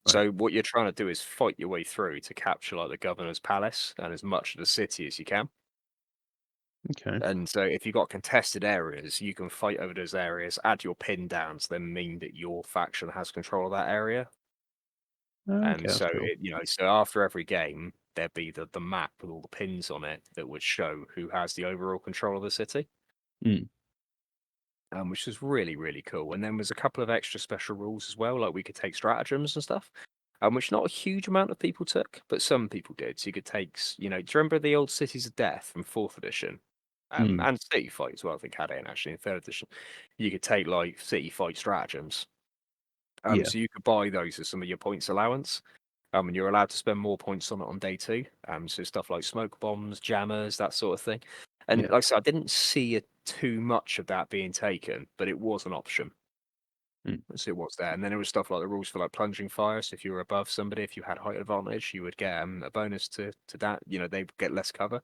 Right. So what you're trying to do is fight your way through to capture like the governor's palace and as much of the city as you can. Okay. And so if you've got contested areas, you can fight over those areas, add your pin downs, then mean that your faction has control of that area. Okay, And that's so cool. so after every game, there'd be the map with all the pins on it that would show who has the overall control of the city. Mm. Which was really, really cool. And then there's a couple of extra special rules as well, like we could take stratagems and stuff, which not a huge amount of people took, but some people did. So you could take, do you remember the old Cities of Death from 4th edition? Mm. And City Fight as well, I think had it in actually in 3rd edition. You could take like City Fight stratagems. Yeah. So you could buy those as some of your points allowance. And you're allowed to spend more points on it on day 2. So stuff like smoke bombs, jammers, that sort of thing. And Yeah. like I said, I didn't see too much of that being taken, but it was an option. Mm. So it was there. And then there was stuff like the rules for like plunging fire. So if you were above somebody, if you had height advantage, you would get a bonus to that. They get less cover and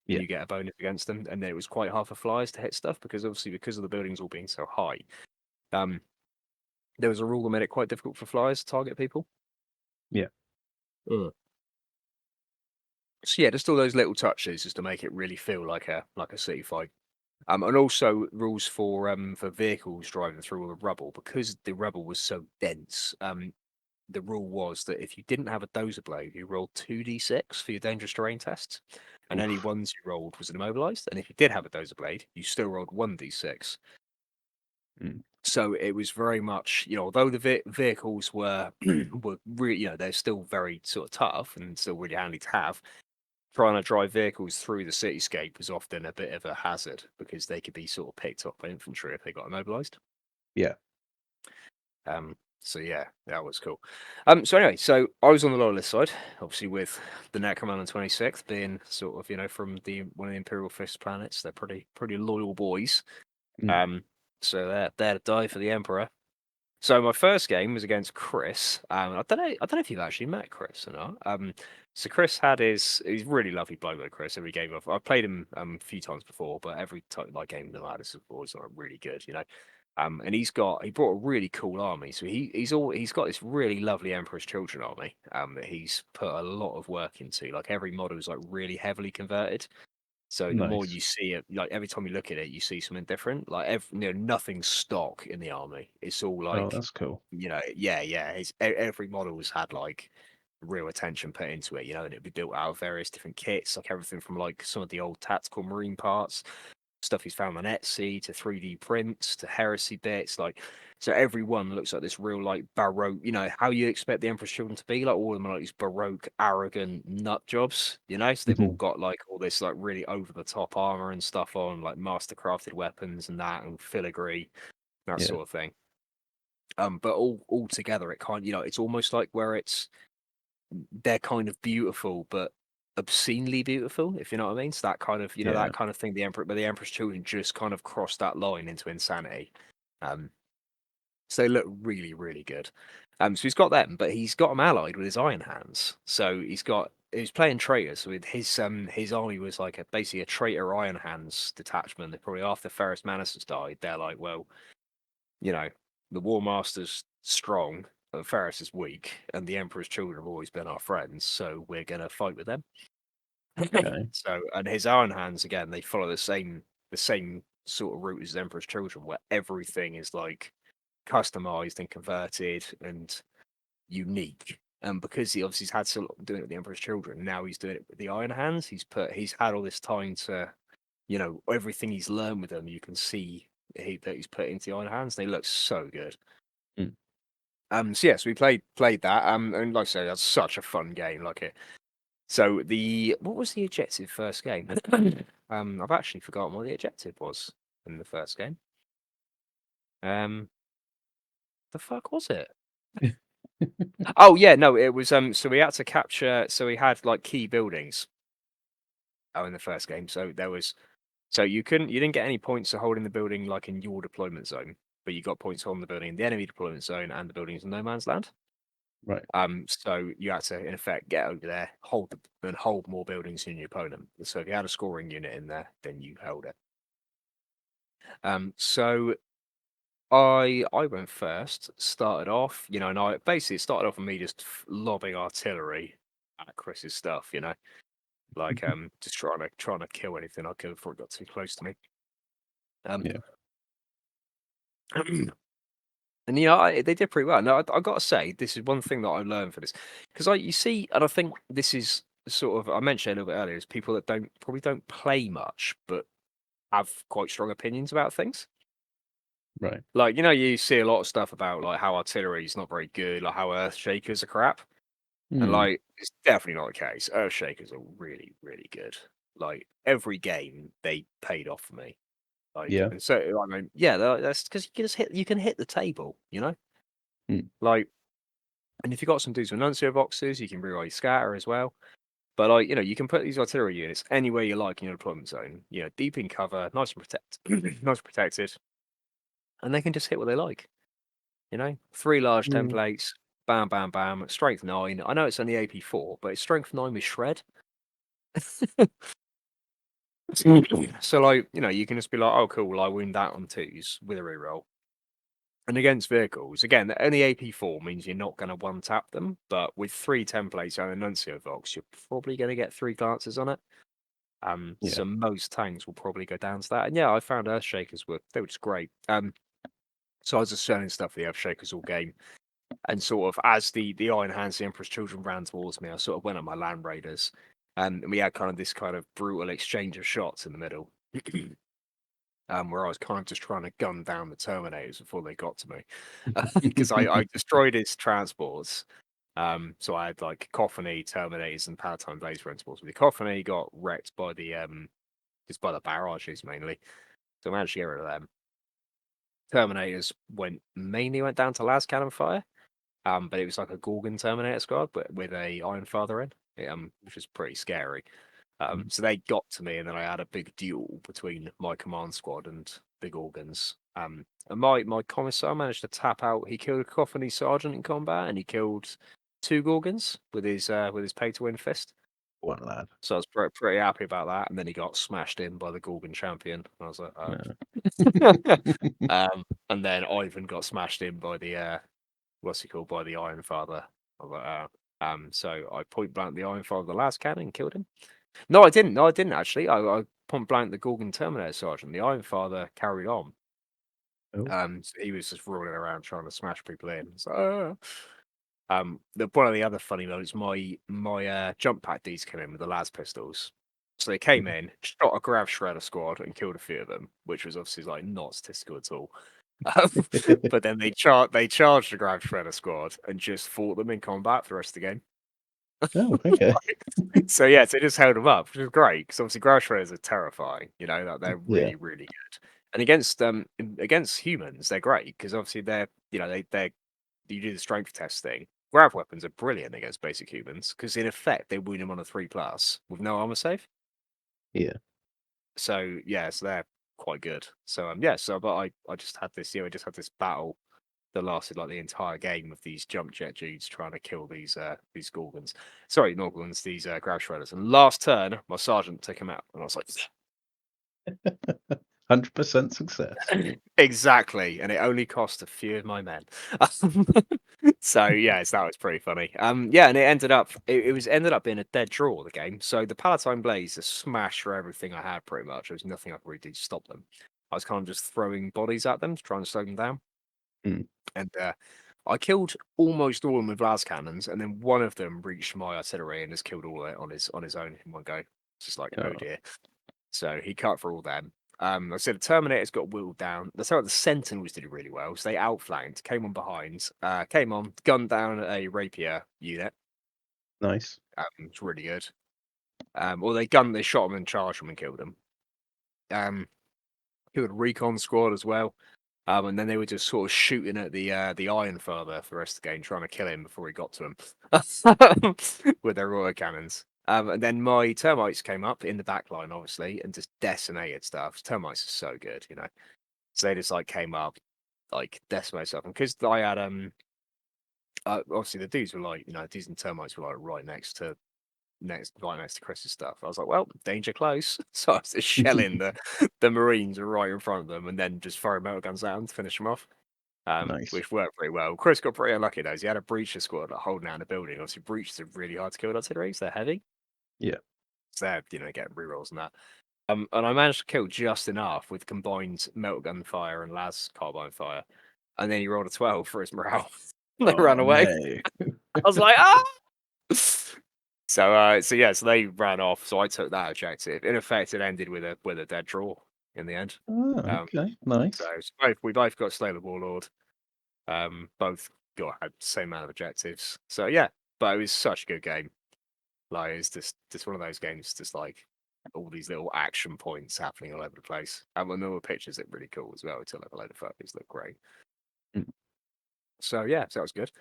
Yeah. you get a bonus against them. And then it was quite hard for flyers to hit stuff because obviously because of the buildings all being so high, there was a rule that made it quite difficult for flyers to target people. Yeah. So yeah, just all those little touches just to make it really feel like a city fight. And also rules for vehicles driving through all the rubble because the rubble was so dense. The rule was that if you didn't have a dozer blade, you rolled 2d6 for your dangerous terrain tests, and any Oof. ones you rolled was immobilized. And if you did have a dozer blade, you still rolled 1d6. Mm. So it was very much, although the vehicles were were really, they're still very sort of tough and still really handy to have. Trying to drive vehicles through the cityscape was often a bit of a hazard because they could be sort of picked up by infantry if they got immobilized. Yeah. So yeah, that was cool. So anyway, so I was on the loyalist side, obviously with the Necromunda 26th being sort of, from one of the Imperial Fist planets. They're pretty loyal boys. Mm. So they're there to die for the Emperor. So my first game was against Chris. I don't know if you've actually met Chris or not. So Chris had he's really lovely bloke, though, Chris. Every game I've played him a few times before, but every time like game I've had is always really good, and he brought a really cool army. So he's got this really lovely Emperor's Children army that he's put a lot of work into. Like every model is like really heavily converted. So the more Nice. you see it, like every time you look at it, you see something different. Like nothing's stock in the army. It's all Oh, like, that's cool. yeah. It's every model's had like real attention put into it, and it'd be built out of various different kits, like everything from like some of the old tactical marine parts, stuff he's found on Etsy, to 3D prints, to heresy bits. Like, so every one looks like this real like baroque, how you expect the Emperor's Children to be. Like all of them are like these baroque, arrogant nut jobs, So they've all got like all this like really over the top armor and stuff on, like master crafted weapons and that, and filigree, that Yeah. sort of thing. But all together, it kind, it's almost like where they're kind of beautiful, but obscenely beautiful, if you know what I mean. So that kind of, Yeah. that kind of thing. But the Emperor's Children just kind of crossed that line into insanity. So they look really, really good. So he's got them, but he's got them allied with his Iron Hands. So he's playing traitors. So with his army was like basically a traitor Iron Hands detachment. They probably after Ferrus Manus has died, they're like, well, the War Master's strong, but Ferrus is weak, and the Emperor's Children have always been our friends, so we're gonna fight with them. Okay. So, and his Iron Hands again, they follow the same sort of route as the Emperor's Children, where everything is like customized and converted and unique. And because he obviously had so long doing it with the Emperor's Children, now he's doing it with the Iron Hands. He's had all this time to, everything he's learned with them. You can see that he's put into the Iron Hands. They look so good. Mm. So yes, we played that. And like I said, that's such a fun game. Like it. So what was the objective first game? I've actually forgotten what the objective was in the first game. The fuck was it? Oh yeah, no, it was so we had to capture, so we had like key buildings in the first game. So you didn't get any points for holding the building like in your deployment zone, but you got points holding the building in the enemy deployment zone and the buildings in no man's land. Right. So you had to in effect get over there, hold more buildings than your opponent. So if you had a scoring unit in there, then you held it. So I went first, started off, and I basically it started off with me just lobbing artillery at Chris's stuff, like just trying to kill anything I could before it got too close to me. Yeah. And they did pretty well. No, I got to say, this is one thing that I learned for this because you see, and I think this is sort of I mentioned a little bit earlier, is people that probably don't play much, but have quite strong opinions about things. Right. Like you see a lot of stuff about like how artillery is not very good, like how Earthshakers are crap, and Hmm. like it's definitely not the case. Earthshakers are really, really good. Like every game, they paid off for me. Like, Yeah. and so I mean, yeah, that's because you can hit the table, Hmm. like, and if you've got some dudes with nuncio boxes, you can reroll your scatter as well. But like, you can put these artillery units anywhere you like in your deployment zone. Deep in cover, nice and nice and protected, and they can just hit what they like. 3 large Hmm. templates, bam, bam, bam. Strength 9. I know it's only AP4, but it's strength 9 with shred. So like, you can just be like, oh cool, well, I win that on 2s with a reroll. And against vehicles, again, only AP4 means you're not going to one-tap them, but with 3 templates and a Nuncio Vox, you're probably going to get 3 glances on it. Yeah. So most tanks will probably go down to that. And yeah, I found Earthshakers they were just great. So I was just selling stuff for the Earthshakers all game. And sort of as the Iron Hands, the Emperor's Children ran towards me, I sort of went on my Land Raiders. And we had kind of this kind of brutal exchange of shots in the middle. Where I was kind of just trying to gun down the Terminators before they got to me. Because I destroyed his transports. So I had like Cacophony, Terminators, and Palatine Blaze transports. But the Cacophony got wrecked by just by the barrages mainly. So I managed to get rid of them. Terminators mainly went down to las cannon fire. But it was like a Gorgon Terminator squad, but with a Ironfather in, which is pretty scary. So they got to me, and then I had a big duel between my command squad and the Gorgons. And my commissar managed to tap out. He killed a Cacophony sergeant in combat, and he killed 2 Gorgons with his pay to win fist. One lad. So I was pretty happy about that. And then he got smashed in by the Gorgon champion. And I was like, oh. And then Ivan got smashed in by the what's he called, by the Ironfather. I was like, oh. So I point blank the Ironfather with the last cannon and killed him. No, I didn't. No, I didn't actually. I point blank the Gorgon Terminator sergeant. The Ironfather carried on. Oh. So he was just rolling around trying to smash people in. So, one of the other funny moments, my jump pack Ds came in with the las pistols. So they came in, shot a Grav Shredder squad and killed a few of them, which was obviously like not statistical at all. But then they charged the Grav Shredder squad and just fought them in combat for the rest of the game. Oh, okay. So yeah, so it just held them up, which is great because obviously Grav Shredders are terrifying. That they're Yeah. really, really good. And against humans, they're great because obviously they're you do the strength test thing. Grav weapons are brilliant against basic humans because in effect they wound them on a 3+ with no armor save. Yeah. So yeah, so they're quite good. So but I just had this battle that lasted like the entire game of these jump jet dudes trying to kill these Gorgons. Sorry, not Gorgons, these Grav Shredders. And last turn, my sergeant took him out, and I was like, 100% success. exactly. And it only cost a few of my men. So yes, that was pretty funny. And it ended up being a dead draw the game. So the Palatine Blaze just smashed for everything I had pretty much. There was nothing I could really do to stop them. I was kind of just throwing bodies at them to try and slow them down. And I killed almost all of them with las cannons, and then one of them reached my artillery and just killed all of it on his own in one go. It's just like, oh dear. So he cut for all them. I said the Terminators got whittled down. The Sentinels did really well, so they outflanked, came on behind, gunned down a Rapier unit. Nice. It's really good. Or they shot them and charged them and killed them. Killed a recon squad as well. And then they were just sort of shooting at the Ironfather for the rest of the game, trying to kill him before he got to him with their royal cannons. And then my termites came up in the back line, obviously, and just decimated stuff. Termites are so good, So they just like came up, like decimated stuff. And because I had obviously the dudes were like, dudes and termites were like right next to Chris's stuff. I was like, well, danger close. So I was just shelling the Marines right in front of them and then just throwing metal guns at them to finish them off. Nice. Which worked pretty well. Chris got pretty unlucky though. He had a breacher squad holding down the building. Obviously, breachers are really hard to kill with artillery, so they're heavy. Yeah. So they're, getting rerolls and that. And I managed to kill just enough with combined metal gun fire and las carbine fire and then he rolled a 12 for his morale. They Oh, ran away. no. I was like, ah! So they ran off. So I took that objective. In effect, it ended with a dead draw in the end. Oh, Um, okay, nice. So we both got Slay the Warlord. Both had the same amount of objectives. So yeah, but it was such a good game. Like it's just one of those games, just like all these little action points happening all over the place. And when there were pictures, it really cool as well. Until like a load of photos look great. Mm. So yeah, so that was good.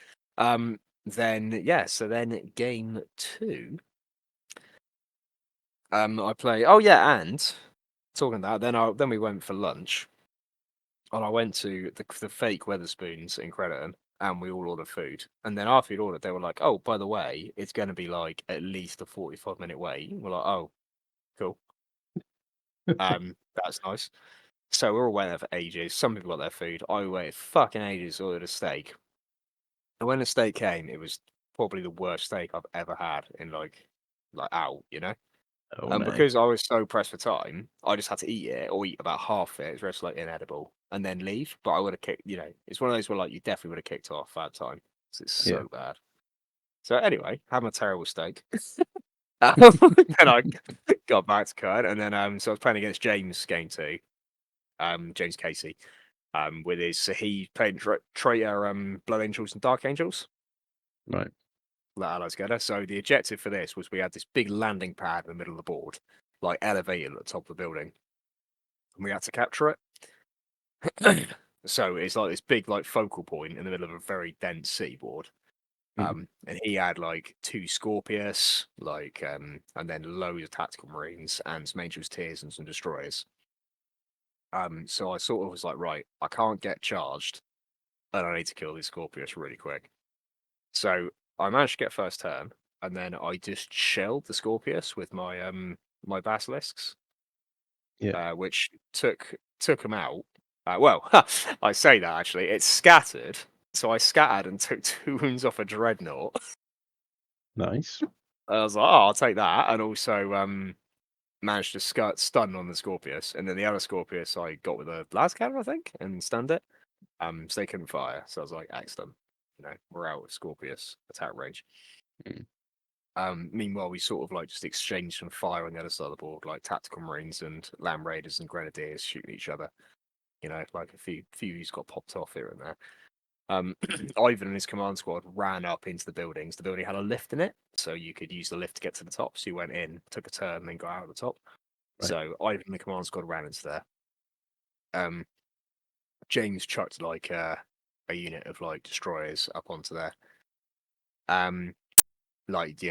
Then game 2. I play. Oh yeah, and talking about then we went for lunch, and I went to the fake Weatherspoons in Crediton, and we all ordered food. And then after we'd ordered, they were like, "Oh, by the way, it's going to be like at least a 45-minute wait." We're like, "Oh, cool." That's nice. So we're all waiting there for ages. Some people got their food. I waited fucking ages, ordered a steak. And when the steak came, it was probably the worst steak I've ever had in like out, you know? Oh, And no. because I was so pressed for time, I just had to eat it or eat about half it. It's just like inedible and then leave. But I would have kicked, it's one of those where like you definitely would have kicked off that time. 'Cause it's Yeah. so bad. So anyway, had my terrible steak. Then I got back to Kurt, and then so I was playing against James game 2, James Casey, with his so he played traitor Blood Angels and Dark Angels. Right. That allies together. So the objective for this was we had this big landing pad in the middle of the board, like elevated at the top of the building, and we had to capture it. So it's like this big like focal point in the middle of a very dense city board. Mhm. And he had like 2 Scorpius, and then loads of tactical marines and some Angel's Tears and some destroyers. So I sort of was like, right, I can't get charged, and I need to kill these Scorpius really quick. So I managed to get first turn, and then I just shelled the Scorpius with my basilisks, Yeah. which took them out. Well, I say that actually, it scattered. So I scattered and took 2 wounds off a dreadnought. Nice. I was like, oh, I'll take that, and also managed to stun on the Scorpius, and then the other Scorpius I got with a Lascannon, I think, and stunned it. So they couldn't fire. So I was like, excellent. We're out of Scorpius attack range. Meanwhile, we sort of like just exchanged some fire on the other side of the board, like tactical marines and land raiders and grenadiers shooting each other. Like a few who's got popped off here and there. Ivan and his command squad ran up into the buildings. The building had a lift in it, so you could use the lift to get to the top. So you went in, took a turn, and then got out of the top. Right. So Ivan and the command squad ran into there. James chucked like a unit of like destroyers up onto there.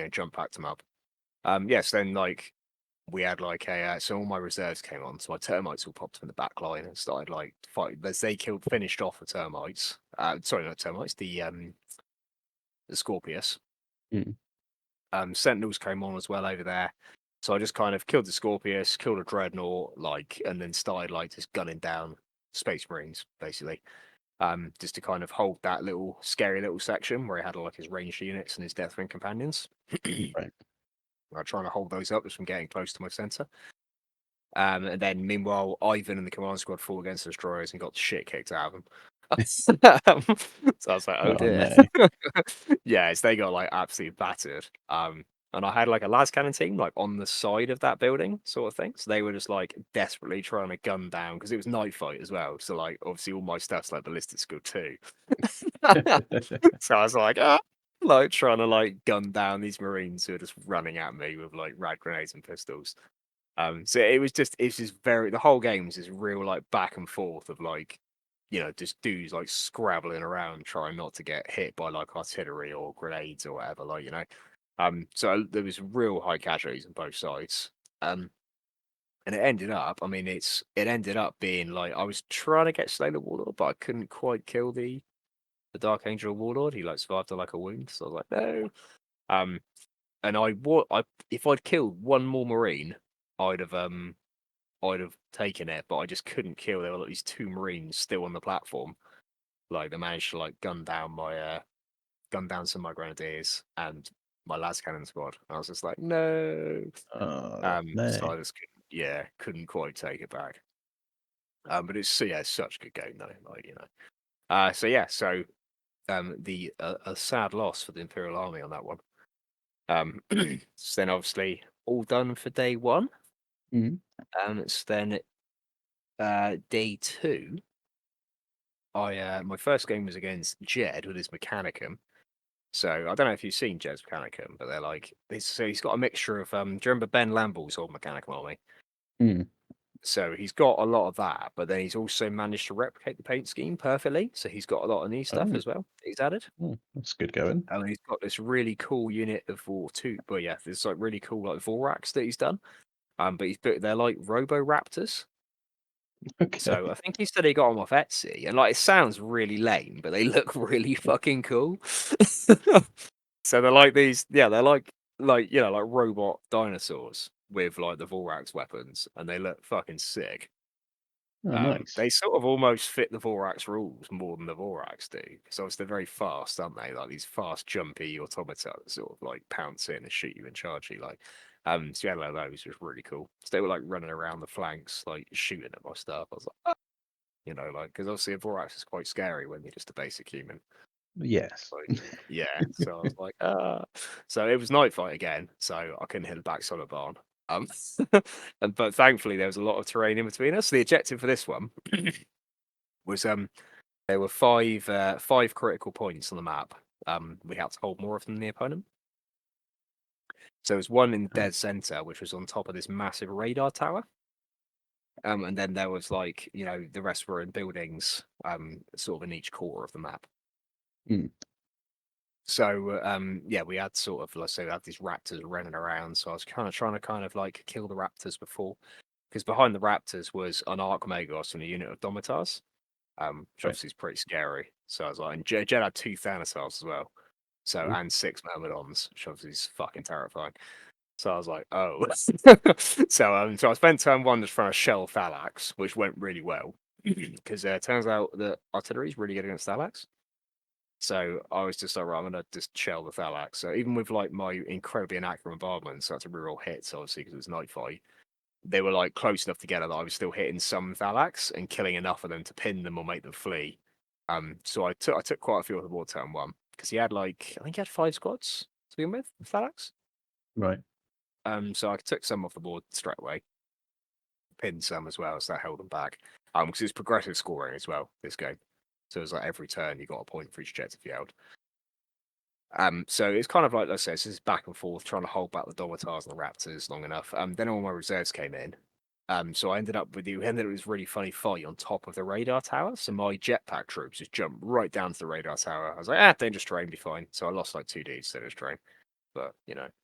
Jump packed them up. Yes, then like we had like so all my reserves came on, so my termites all popped in the back line and started like fighting. As they finished off the termites. Sorry, not termites. The Scorpius. Mm. Sentinels came on as well over there. So I just kind of killed the Scorpius, killed a dreadnought, and then started like just gunning down Space Marines, basically. Just to kind of hold that little scary little section where he had like his ranged units and his Deathwing companions. Right. I'm trying to hold those up just from getting close to my center. And then meanwhile, Ivan and the command squad fought against the destroyers and got the shit kicked out of them. So I was like, oh Oh, dear. no. Yes, they got like absolutely battered. And I had like a Lascannon team like on the side of that building, sort of thing. So they were just like desperately trying to gun down because it was night fight as well. So like obviously all my stuff's like ballistic skill too. So I was like, like trying to like gun down these Marines who are just running at me with like rad grenades and pistols. So it's just the whole game is just real like back and forth of like, just dudes like scrabbling around trying not to get hit by like artillery or grenades or whatever, so there was real high casualties on both sides. And it ended up, it ended up being like I was trying to get Slay the Warlord, but I couldn't quite kill the Dark Angel Warlord. He like survived on like a wound, so I was like, no. And if I'd killed one more Marine, I'd have taken it, but I just couldn't kill. There were like these 2 Marines still on the platform. Like they managed to like gun down some of my grenadiers and my Lascannon squad. I was just like, no. Oh, no. So I just couldn't quite take it back. But it's such a good game though. So the a sad loss for the Imperial Army on that one. So then obviously all done for day one. Mhm. So then day two, my first game was against Jed with his Mechanicum. So I don't know if you've seen Jed's Mechanicum, but they're like so he's got a mixture of do you remember Ben Lamble's old Mechanicum army? Mm. So he's got a lot of that, but then he's also managed to replicate the paint scheme perfectly. So he's got a lot of new stuff Oh, as well that he's added. that's good going. And he's got this really cool unit of but yeah, there's like really cool like Vorax that he's done. But they're like Roboraptors. Okay. So I think he said he got them off Etsy, and like it sounds really lame, but they look really fucking cool. So they're like these, yeah, they're like like robot dinosaurs with like the Vorax weapons, and they look fucking sick. Oh, nice. They sort of almost fit the Vorax rules more than the Vorax do, because obviously they're very fast, aren't they? Like these fast, jumpy automata that sort of like pounce in and shoot you and charge you. Like, so yeah, like those was really cool. So they were like running around the flanks, like shooting at my stuff. I was like, "Ah," like because obviously a Vorax is quite scary when you're just a basic human. Yes. Like, yeah. So I was like, ah. So it was night fight again, so I couldn't hit the back solid barn. Um, but thankfully there was a lot of terrain in between us. The objective for this one was there were five critical points on the map. We had to hold more of them than the opponent. So there was one in the dead center, which was on top of this massive radar tower. And then there was like, the rest were in buildings, sort of in each quarter of the map. Mm. So yeah, we had sort of, let's say, we had these raptors running around. So I was kind of trying to kind of like kill the raptors before, because behind the raptors was an Archmagos and a unit of Domitars. Which Right. obviously is pretty scary. So I was like, and Jed had 2 Thanatars as well. So, Ooh. and 6 Myrmidons, which obviously is fucking terrifying. So I was like, oh. So I spent turn one just trying to shell Thalax, which went really well. Because it turns out that artillery is really good against Thalax. So I was just like, right, I'm going to just shell the Thalax. So even with like my incredibly inaccurate bombardment, so that's a real hit, obviously, because it was night fight, they were like close enough together that I was still hitting some Thalax and killing enough of them to pin them or make them flee. So I took quite a few of the board turn one, because he had like, I think he had 5 squads to begin with, Thalax. Right. So I took some off the board straight away, pinned some as well, so that held them back. Because it's progressive scoring as well this game, so it's like every turn you got a point for each objective you held. So it's kind of like, let's say, this is back and forth, trying to hold back the Domitars and the Raptors long enough. Then all my reserves came in. So I ended up with this really funny fight on top of the radar tower. So my jetpack troops just jumped right down to the radar tower. I was like, dangerous terrain, be fine. So I lost like 2 dudes to this terrain. But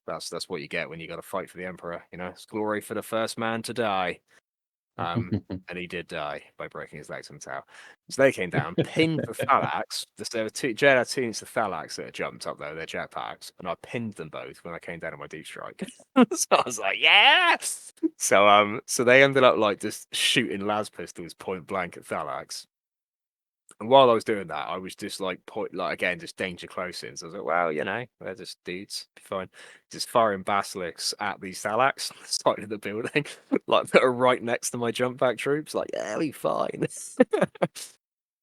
that's what you get when you got to fight for the Emperor. It's glory for the first man to die. And he did die by breaking his legs on the tower. So they came down, pinned the Thalax. There were Jed had 2 units of Thalax that had jumped up there, their jetpacks, and I pinned them both when I came down on my deep strike. So I was like, yes. So they ended up like just shooting las pistols point blank at Thalax. And while I was doing that, I was just like again, just danger close in. So I was like, well, they're just dudes, be fine. Just firing basilisks at these Thalax on the side of the building, like that are right next to my jump back troops. Like, yeah, we fine.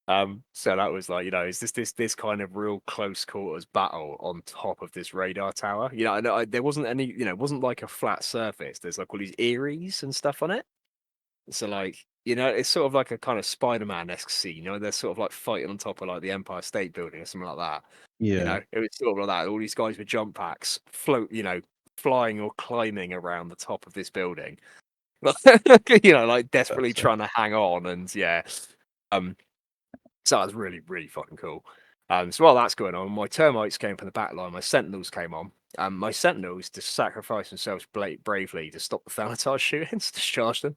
So that was like, is this kind of real close quarters battle on top of this radar tower? There wasn't any, it wasn't like a flat surface. There's like all these eyries and stuff on it. So like, it's sort of like a kind of Spider-Man-esque scene. They're sort of like fighting on top of like the Empire State Building or something like that. Yeah. It was sort of like that. All these guys with jump packs flying or climbing around the top of this building. Like desperately That's trying to hang on, and yeah. So that was really, really fucking cool. So while that's going on, my termites came from the back line, my sentinels came on. My sentinels just sacrificed themselves bravely to stop the Thanatar shootings, to charge them.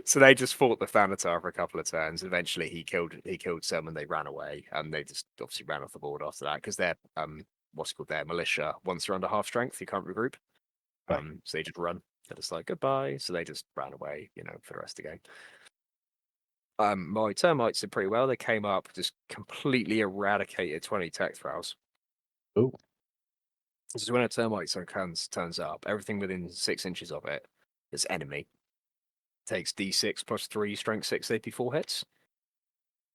So they just fought the Thanatar for a couple of turns. Eventually, he killed some, and they ran away. And they just obviously ran off the board after that, because they're what's called their militia. Once they're under half strength, you can't regroup. Right. So they just run. They're just like goodbye. So they just ran away, for the rest of the game. My termites did pretty well. They came up, just completely eradicated 20 tech thralls. Oh. This is when a termite turns up. Everything within 6 inches of it is enemy. Takes D6 plus 3 strength 6 AP4 hits.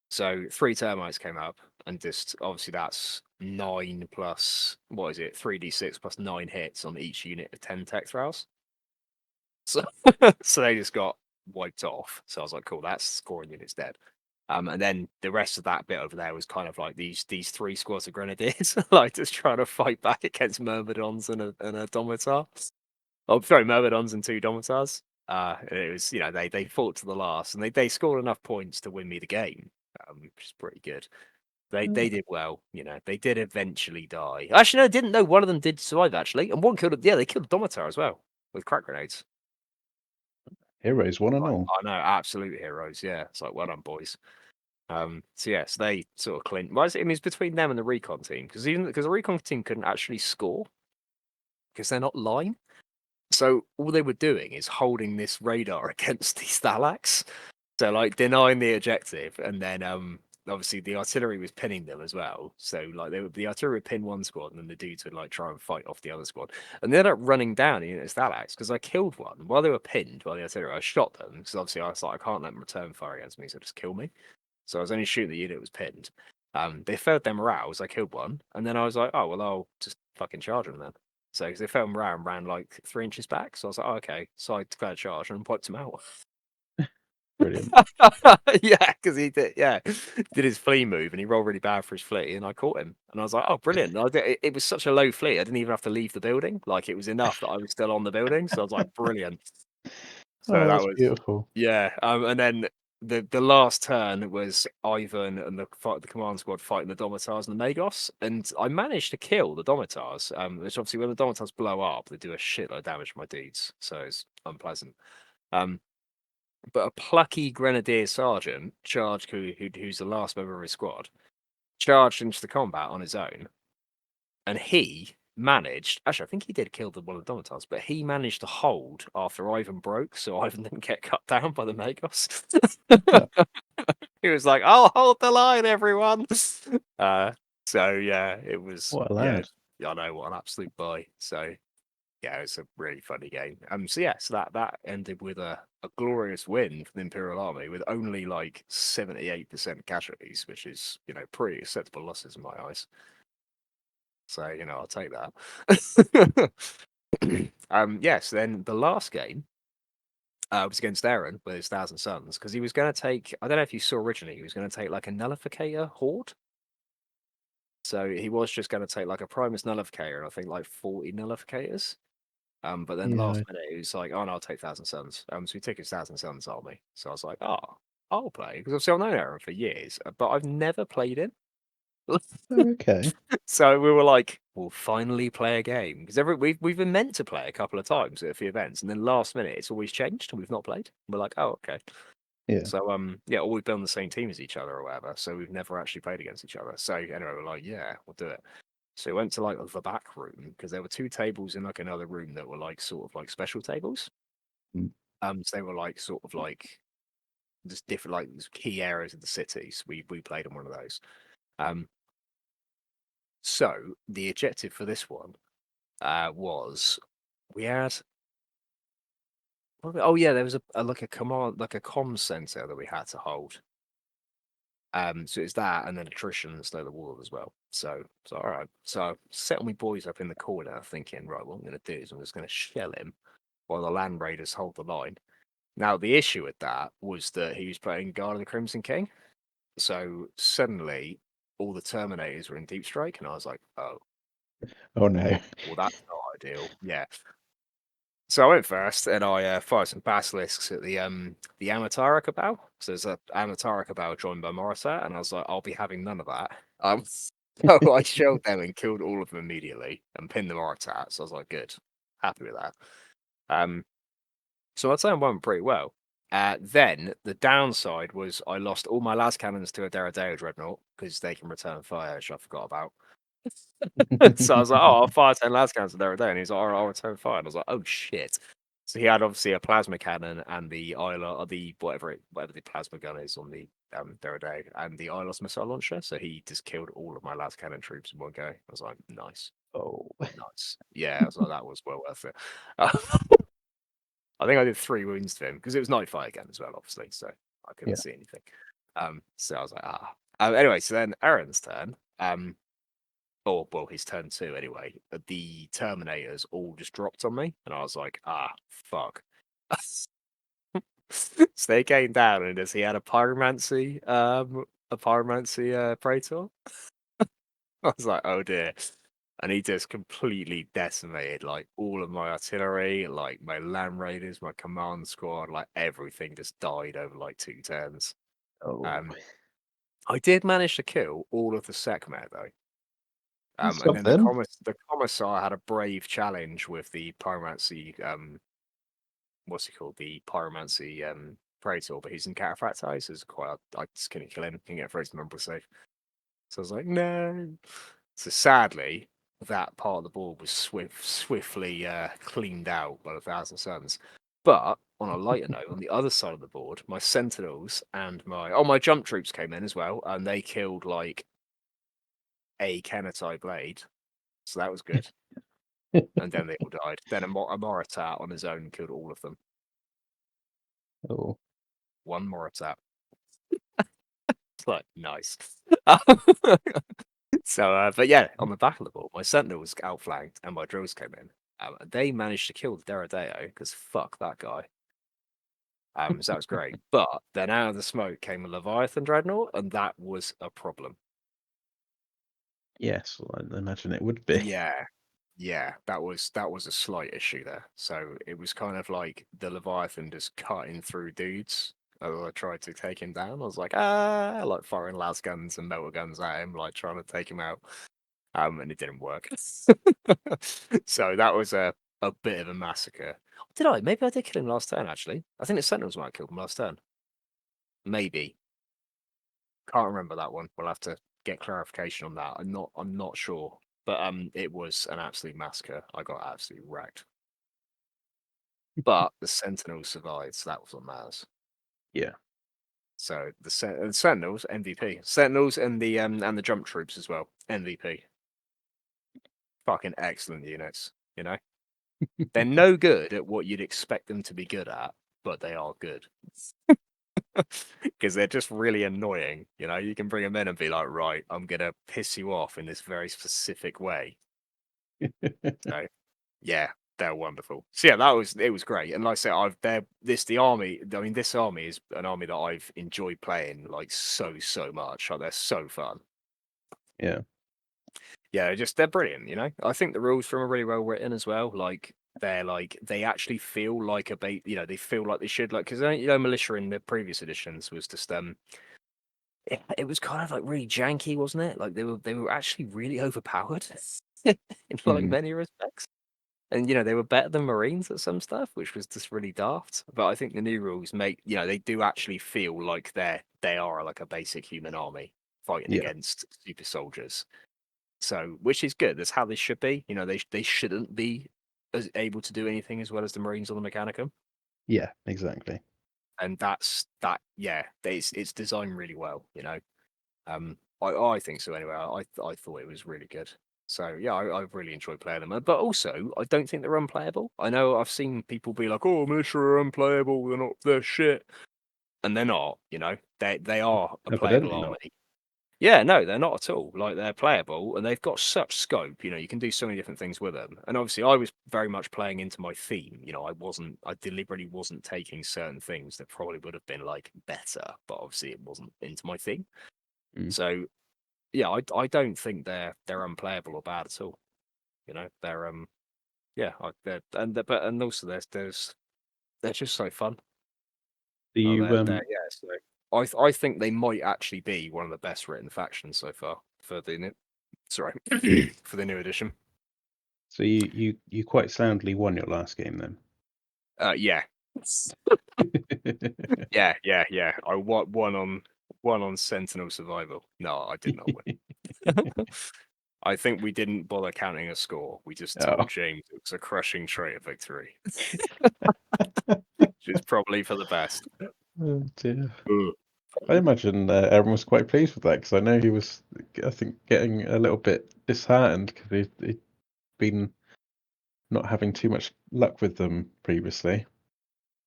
So 3 termites came up, and just obviously that's 9 plus, what is it, 3d6 plus 9 hits on each unit of 10 tech throws. So, so they just got wiped off. So I was like, cool, that's scoring units dead. And then the rest of that bit over there was kind of like these 3 squads of grenadiers, like just trying to fight back against myrmidons and a Domitar. Oh, sorry, myrmidons and 2 Domitars. And it was, they fought to the last, and they scored enough points to win me the game, which is pretty good. They did well, they did eventually die. Actually, no, I didn't know one of them did survive actually, and one killed. Yeah, they killed a Domitar as well with crack grenades. Heroes, one and Like, all. I know, absolute heroes. Yeah, it's like, well done, boys. So yes, they sort of clinched. Well, I mean, it's between them and the recon team because the recon team couldn't actually score because they're not line. So all they were doing is holding this radar against the Stalax, so like denying the objective, and then obviously the artillery was pinning them as well. So like the artillery would pin one squad, and then the dudes would like try and fight off the other squad, and they ended up running down the Stalax because I killed one while they were pinned by the artillery. I shot them because obviously I was like, I can't let them return fire against me, so just kill me. So I was only shooting the unit that was pinned. They failed their morale, so I killed one, and then I was like, oh well, I'll just fucking charge them then. So because they failed morale and ran like 3 inches back, so I was like, oh, okay. So I declared charge and wiped him out. Brilliant. Yeah, because he did his flea move and he rolled really bad for his flea, and I caught him, and I was like, oh, brilliant. It was such a low flea, I didn't even have to leave the building. Like it was enough that I was still on the building, so I was like, brilliant. So Oh, that that's was beautiful. yeah, and then the last turn was Ivan and the command squad fighting the Domitars and the Magos, and I managed to kill the Domitars. Which obviously when the Domitars blow up, they do a shitload of damage to my dudes, so it's unpleasant. But a plucky grenadier sergeant charged, who's the last member of his squad, charged into the combat on his own, and he managed. Actually, I think he did kill one of the Domitars, but he managed to hold after Ivan broke, so Ivan didn't get cut down by the Magos. He was like, "I'll hold the line, everyone." So yeah, it was. What a Yeah, lad. I know, what an absolute boy. So yeah, it's a really funny game. So that ended with a glorious win for the Imperial Army with only like 78% casualties, which is pretty acceptable losses in my eyes. So I'll take that. Yes. Then the last game was against Aaron with his Thousand Suns because he was going to take. I don't know if you saw originally. He was going to take like a Nullificator Horde. So he was just going to take like a Primus Nullificator and I think like 40 Nullificators. But then Yeah, last minute he was like, "Oh no, I'll take Thousand Suns." So he took his Thousand Suns army. So I was like, "Oh, I'll play," because obviously I've known Aaron for years, but I've never played him. okay. So we were like, "We'll finally play a game," because we've been meant to play a couple of times at a few events, and then last minute it's always changed and we've not played. We're like, "Oh, okay." Yeah. So yeah, or we've been on the same team as each other or whatever. So we've never actually played against each other. So anyway, we're like, "Yeah, we'll do it." So we went to like the back room because there were 2 tables in like another room that were like sort of like special tables. Mm. So they were like sort of like just different like key areas of the city. So we played on one of those. So the objective for this one was we had. Oh yeah, there was like a command, like a comms center that we had to hold. So it's that and then attrition and slow the wall as well. So all right. So I set my boys up in the corner, thinking, right, what I'm going to do is I'm just going to shell him while the land raiders hold the line. Now the issue with that was that he was playing Guard of the Crimson King. So suddenly all the Terminators were in Deep Strike, and I was like, oh, Oh no. well, that's not ideal. Yeah. So I went first, and I fired some basilisks at the Amatara Cabal. So there's a Amatara Cabal joined by Morisat, and I was like, I'll be having none of that. So I shelled them and killed all of them immediately and pinned the Morisat. So I was like, good, happy with that. So I'd say I won pretty well. Then the downside was I lost all my las cannons to a Deradeo Dreadnought because they can return fire, which I forgot about. So I was like, "Oh, I'll fire 10 las cannons to Deradeo," and he's like, "All right, I'll return fire." And I was like, "Oh shit!" So he had obviously a plasma cannon and the Isla, or the whatever the plasma gun is on the Deradeo, and the Ilos missile launcher. So he just killed all of my las cannon troops in one go. I was like, "Nice, Oh. nice." Yeah, I was like, that was well worth it. I think I did 3 wounds to him because it was night fight again as well, obviously, so I couldn't Yeah. see anything. So I was like, ah. Anyway, so then Aaron's turn. Or well, his turn 2 anyway. The Terminators all just dropped on me, and I was like, ah, fuck. So they came down, and as he had a pyromancy praetor. I was like, oh dear. And he just completely decimated like all of my artillery, like my land raiders, my command squad, like everything just died over like 2 turns. Oh, I did manage to kill all of the Sekhmet though. And then something. the commissar had a brave challenge with the pyromancy what's he called? The pyromancy praetor, but he's in Cataphracti, so it's quite I just couldn't kill him, couldn't get first number safe. So I was like, no. So sadly, that part of the board was swiftly cleaned out by the Thousand Suns. But on a lighter note, on the other side of the board, my Sentinels and my jump troops came in as well, and they killed like a Kenetai blade, so that was good. And then they all died. Then a Moritat on his own killed all of them. Oh, One Moritat. It's like nice. So, but yeah, on the back of the board, my Sentinel was outflanked, and my drills came in. They managed to kill the Deradeo because fuck that guy. So that was great. But then out of the smoke came a Leviathan Dreadnought, and that was a problem. yes, I imagine it would be. Yeah, that was a slight issue there. So it was kind of like the Leviathan just cutting through dudes as I tried to take him down. I was like, like firing las guns and melter guns at him, like trying to take him out. And it didn't work. So that was a bit of a massacre. Did I? Maybe I did kill him last turn, actually. I think the Sentinels might have killed him last turn. Maybe. Can't remember that one. We'll have to get clarification on that. I'm not sure. But it was an absolute massacre. I got absolutely wrecked. But the Sentinels survived, so that was what matters. Yeah. So the Sentinels, MVP. Sentinels and the jump troops as well, MVP. Fucking excellent units, you know? They're no good at what you'd expect them to be good at, but they are good. Because they're just really annoying, you know? You can bring them in and be like, right, I'm going to piss you off in this very specific way. So, yeah, they're wonderful. So yeah, it was great. And like I said, this army is an army that I've enjoyed playing like so much. Like, they're so fun. Yeah. Yeah, they're brilliant, you know. I think the rules from are really well written as well. Like they actually feel like they feel like they should, like, because militia in the previous editions was just it was kind of like really janky, wasn't it? Like they were actually really overpowered in like Mm. many respects. And they were better than Marines at some stuff, which was just really daft. But I think the new rules make they do actually feel like they are like a basic human army fighting Yeah. against super soldiers. So, which is good. That's how they should be. They shouldn't be as able to do anything as well as the Marines or the Mechanicum. Yeah, exactly. And that's that. Yeah, it's designed really well. I think so anyway. I thought it was really good. So yeah, I really enjoyed playing them. But also, I don't think they're unplayable. I know I've seen people be like, "Oh, militia are unplayable. They're shit," and they're not. They are a playable Evidently not. army. Yeah, no, they're not at all. Like, they're playable and they've got such scope. You can do so many different things with them. And obviously, I was very much playing into my theme. I deliberately wasn't taking certain things that probably would have been like better, but obviously it wasn't into my theme. Mm. So yeah, I don't think they're unplayable or bad at all. They're yeah, and also they're just so fun. Do Oh, you yeah. So I think they might actually be one of the best written factions so far for the for the new edition. so you quite soundly won your last game then? Yeah, yeah. I won on Sentinel Survival. No, I did not win. I think we didn't bother counting a score. We just told Oh. James it was a crushing traitor victory, which is probably for the best. Oh dear. I imagine everyone was quite pleased with that because I know he was, I think, getting a little bit disheartened because he'd been not having too much luck with them previously.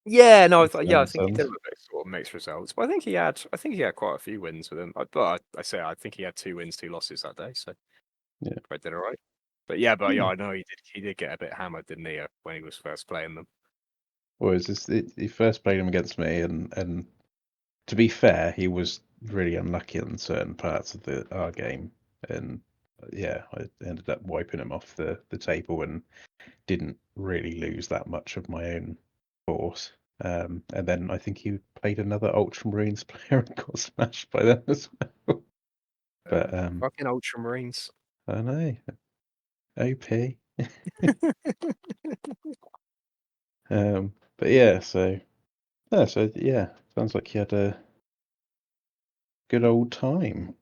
Yeah, no, I His thought, own I think he did sons. have a bit sort of mixed results, but I think he had quite a few wins with him. But I think he had 2 wins, 2 losses that day, so Yeah. I did all right. But yeah, Hmm. I know he did get a bit hammered, didn't he, when he was first playing them? Whereas he first played him against me, and to be fair, he was really unlucky on certain parts of our game, and yeah, I ended up wiping him off the table and didn't really lose that much of my own force. And then I think he played another Ultramarines player and got smashed by them as well. But Fucking Ultramarines. I know, OP. But yeah, so yeah, sounds like you had a good old time.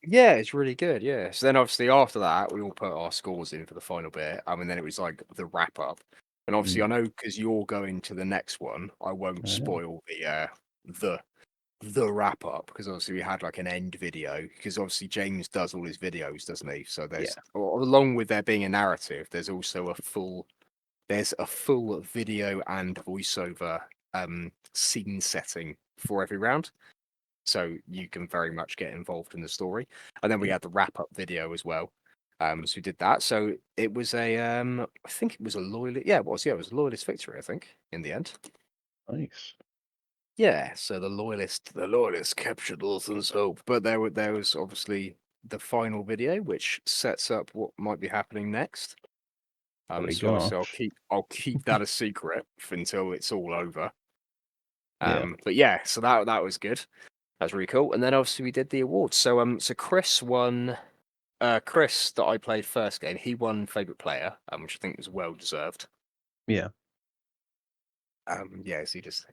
Yeah, it's really good. Yeah. So then, obviously, after that, we all put our scores in for the final bit. And then it was like the wrap up. And obviously, I know because you're going to the next one, I won't Oh. spoil the wrap up because obviously we had like an end video because obviously James does all his videos, doesn't he? So there's along with there being a narrative, there's also a full video and voiceover scene setting for every round. So you can very much get involved in the story. And then we Yeah. had the wrap up video as well. So we did that. So it was I think it was a loyalist. Yeah, it was. Yeah, it was a loyalist victory. I think in the end. Nice. Yeah. So the loyalists captured Lawson's hope. But there was obviously the final video, which sets up what might be happening next. Holy So obviously gosh. I'll keep that a secret until it's all over. Yeah. But yeah, so that was good. That was really cool. And then obviously we did the awards. So Chris won. Chris that I played first game, he won favorite player, which I think was well deserved. Yeah. Yeah, so he just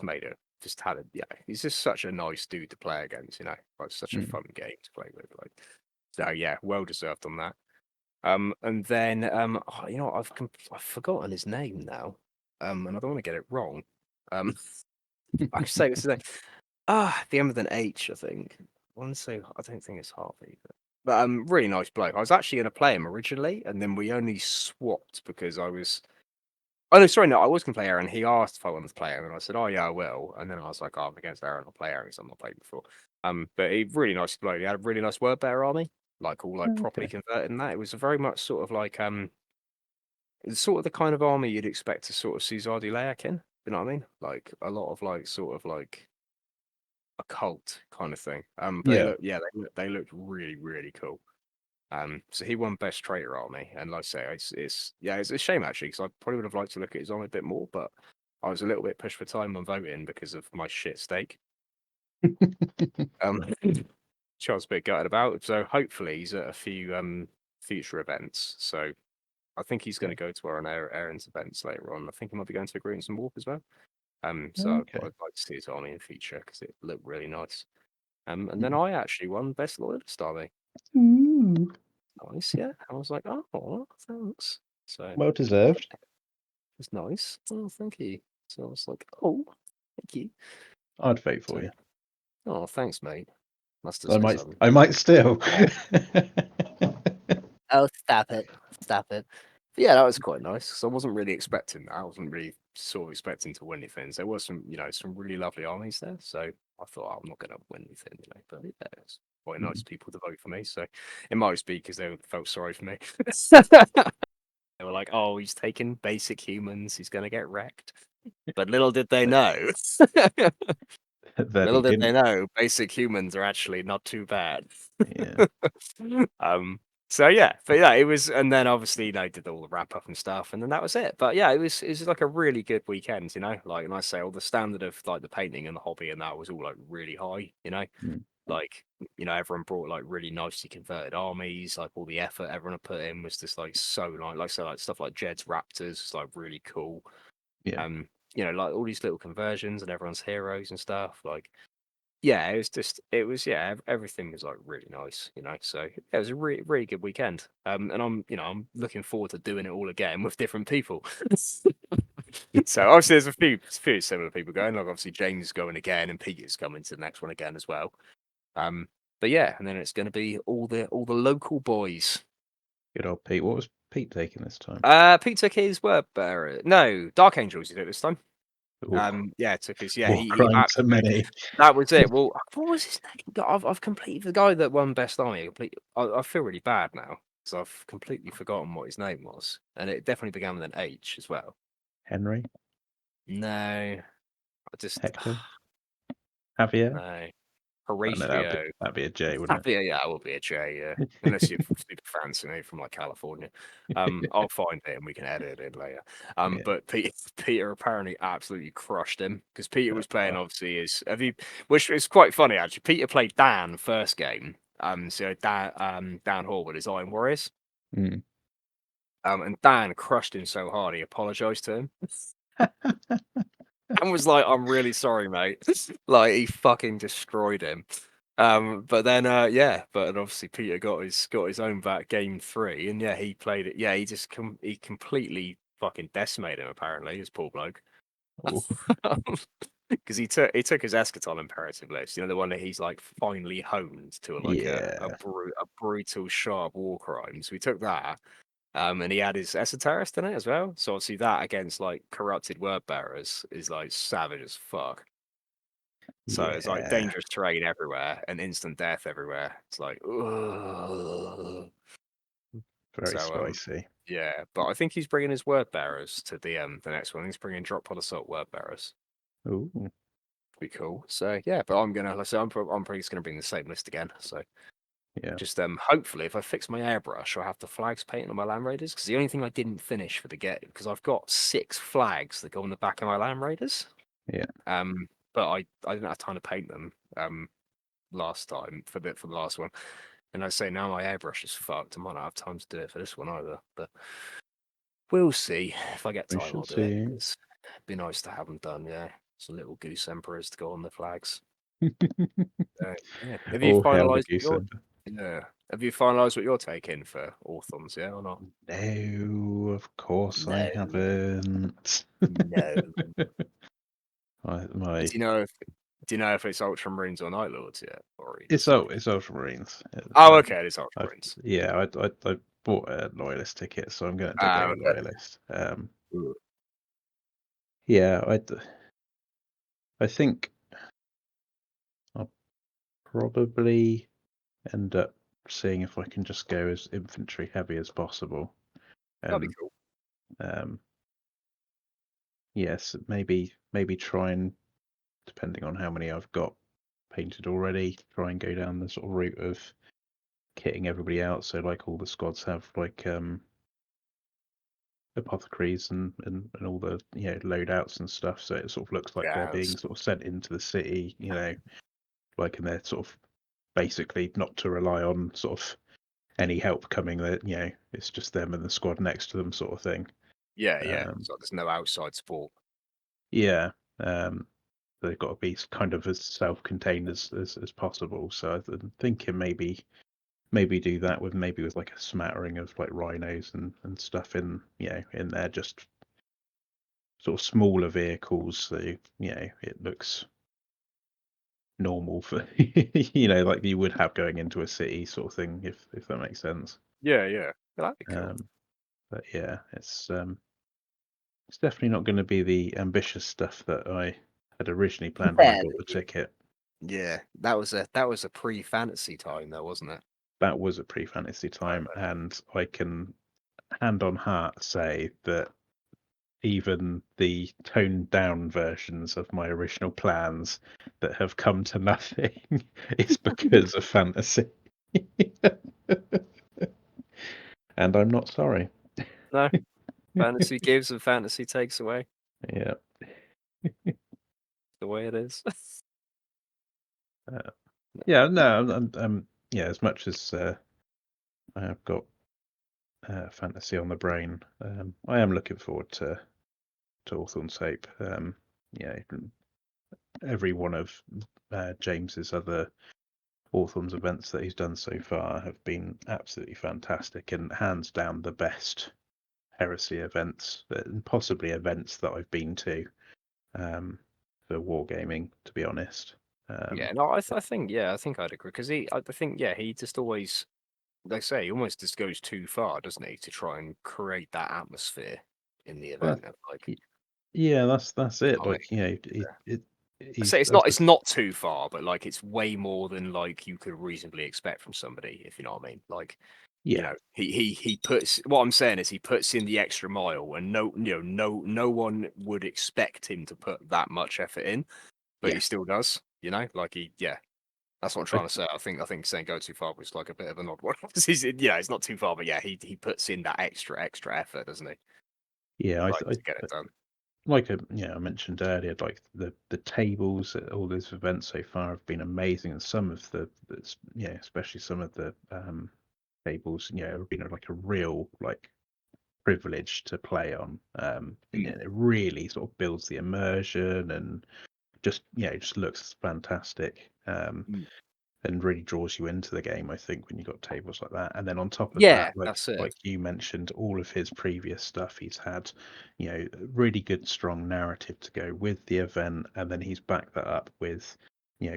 made it. Just had it. Yeah, he's just such a nice dude to play against. Like such a fun game to play with. Like, so yeah, well deserved on that. And then I've forgotten his name now. And I don't want to get it wrong. I should say this is the end with an H, I think. I want to say I don't think it's Harvey, but really nice bloke. I was actually going to play him originally, and then we only swapped because I was. Oh no, sorry, no, I was going to play Aaron. He asked if I wanted to play him, and I said, "Oh yeah, I will." And then I was like, "Oh, I'm against Aaron. I'll play Aaron because I've not played before." But he really nice bloke. He had a really nice word bearer army, like all like properly Okay. converted. And that it was very much sort of like it's sort of the kind of army you'd expect to sort of see Zardi Layak in. You know what I mean? Like a lot of like sort of like a cult kind of thing. But Yeah. they looked really really cool. So he won best traitor army, and like I say, it's a shame actually because I probably would have liked to look at his army a bit more, but I was a little bit pushed for time on voting because of my shit stake. Which I was a bit gutted about. So hopefully he's at a few future events. So I think he's going to go to Aaron's events later on. I think he might be going to Agreements and Warp as well. So Okay. I'd like to see his army in future because it looked really nice. And then I actually won Best Loyalist Army. Ooh. Nice, yeah. I was like, oh, thanks. So Well deserved. it's nice. Oh, thank you. So I was like, oh, thank you. I'd vote for So, you. oh, thanks, mate. That's I just because might still. Oh, stop it. Stop it. But yeah, that was quite nice. So I wasn't really expecting that. I wasn't really sort of expecting to win anything. There was some really lovely armies there. So I thought, I'm not going to win anything, But yeah, it's quite nice people to vote for me. So it might just be because they felt sorry for me. They were like, oh, he's taking basic humans. He's going to get wrecked. But little did they know. That Little he did they didn't. know, basic humans are actually not too bad. Yeah. So yeah, but yeah, it was, and then obviously did all the wrap up and stuff, and then that was it. But yeah, it was like a really good weekend, like, and I say, all the standard of like the painting and the hobby and that was all like really high, Mm. like everyone brought like really nicely converted armies, like all the effort everyone had put in was just like so like stuff like Jed's Raptors is like really cool. Yeah. Like all these little conversions and everyone's heroes and stuff, like. Yeah, everything was like really nice, So yeah, it was a really, really good weekend. And I'm looking forward to doing it all again with different people. So obviously there's a few similar people going, like obviously James is going again and Peter's coming to the next one again as well. But yeah, and then it's gonna be all the local boys. Good old Pete. What was Pete taking this time? Pete took his word bearer. No, Dark Angels he took this time. Ooh, Yeah, it took us. Yeah, war he crimes so absolutely. many. That was it. Well, what was his name? God, I've completely the guy that won Best Army. I feel really bad now because I've completely forgotten what his name was, and it definitely began with an H as well. Henry, No, I just Hector, Javier. no. Oh, no, Horatio. that'd be a J, wouldn't it? Yeah, it will be a J. Yeah, unless you're super fancy me from like California. I'll find it and we can edit it in later. Yeah. But Peter apparently absolutely crushed him because Peter was playing Oh, obviously which is quite funny actually. Peter played Dan first game. So Dan Hall with his Iron Warriors. mm. And Dan crushed him so hard he apologized to him and was like, "I'm really sorry, mate." Like he fucking destroyed him. But then yeah, but obviously Peter got his own back game 3, and yeah, he played it. Yeah, he completely fucking decimated him. Apparently, his poor bloke. Ooh, Because he took his Eschaton imperative list, the one that he's like finally honed to like yeah, a brutal sharp war crime. So he took that. And he had his esoterist in it as well. So obviously that against like corrupted word bearers is like savage as fuck. So it's like yeah. dangerous terrain everywhere and instant death everywhere. It's like, ugh. Very So spicy. yeah. But I think he's bringing his word bearers to the next one. He's bringing drop pod assault word bearers. Ooh, Be cool. So yeah. But I'm gonna. So I'm probably just gonna bring the same list again. So yeah. just hopefully if I fix my airbrush, I'll have the flags painted on my Land Raiders. Because the only thing I didn't finish for the get because I've got 6 flags that go on the back of my Land Raiders. Yeah. But I didn't have time to paint them last time for the last one. And I say now my airbrush is fucked. I might not have time to do it for this one either. But we'll see. If I get We time, I'll shall do it. see. It'd be nice to have them done. Yeah, some little goose emperors to go on the flags. Yeah. Have you Oh, hell, the finalised goose your? emperor. Yeah. Have you finalised what you're taking for Orthons? Yeah or not? No, of course I No. haven't. No. My Do you know if it's Ultramarines or Night Lords yet? Or are you it's just like, it's Ultramarines. oh, okay, it's Ultramarines. I bought a loyalist ticket, so I'm going to Ah, go okay. loyalist. Ooh. Yeah, I think I'll probably end up seeing if I can just go as infantry heavy as possible, That'd be and cool. yes, maybe try and, depending on how many I've got painted already, try and go down the sort of route of kitting everybody out. So like all the squads have like apothecaries and all the loadouts and stuff. So it sort of looks like they're Yeah, being sort of sent into the city, like, and they're sort of basically not to rely on sort of any help coming. That it's just them and the squad next to them, sort of thing. yeah. Um, So there's no outside support. yeah, they've got to be kind of as self-contained as possible. So I'm thinking maybe do that with like a smattering of like rhinos and stuff in there, just sort of smaller vehicles. So it looks normal for like you would have going into a city sort of thing, if that makes sense. Yeah. That'd be cool. But yeah, it's definitely not going to be the ambitious stuff that I had originally planned when I Yeah, bought the ticket. Yeah, that was a pre-fantasy time though, wasn't it? That was a pre-fantasy time, and I can hand on heart say that even the toned down versions of my original plans that have come to nothing is because of fantasy. And I'm not sorry. No, fantasy gives and fantasy takes away. Yeah. The way it is. Yeah, no, yeah, as much as I have got fantasy on the brain, I am looking forward to Hawthorne's Hope. Yeah, every one of James's other Hawthorne's events that he's done so far have been absolutely fantastic and hands down the best heresy events, and possibly events that I've been to for wargaming, to be honest. Yeah, no, I think I'd agree because I think he just always, like I say, he almost just goes too far, doesn't he, to try and create that atmosphere in the Well, event of like. Yeah, that's it. I mean, Like, you know, I say as I it's not too far, but like it's way more than like you could reasonably expect from somebody, if you know what I mean. Like, you yeah, know, he puts what I'm saying is he puts in the extra mile, and no one would expect him to put that much effort in, but yeah. he still does. You know, like that's what I'm I, trying to say. I think saying go too far was like a bit of an odd one. It's not too far, but yeah, he puts in that extra effort, doesn't he? yeah, Like to get it done. like I mentioned earlier, like the tables at all those events so far have been amazing, and some of especially some of the tables, have been like a real like privilege to play on. And Mm. it really sort of builds the immersion and just looks fantastic. Mm. And really draws you into the game, I think, when you've got tables like that. And then on top of that, Yeah, like that's it. like you mentioned, all of his previous stuff, he's had, really good, strong narrative to go with the event, and then he's backed that up with,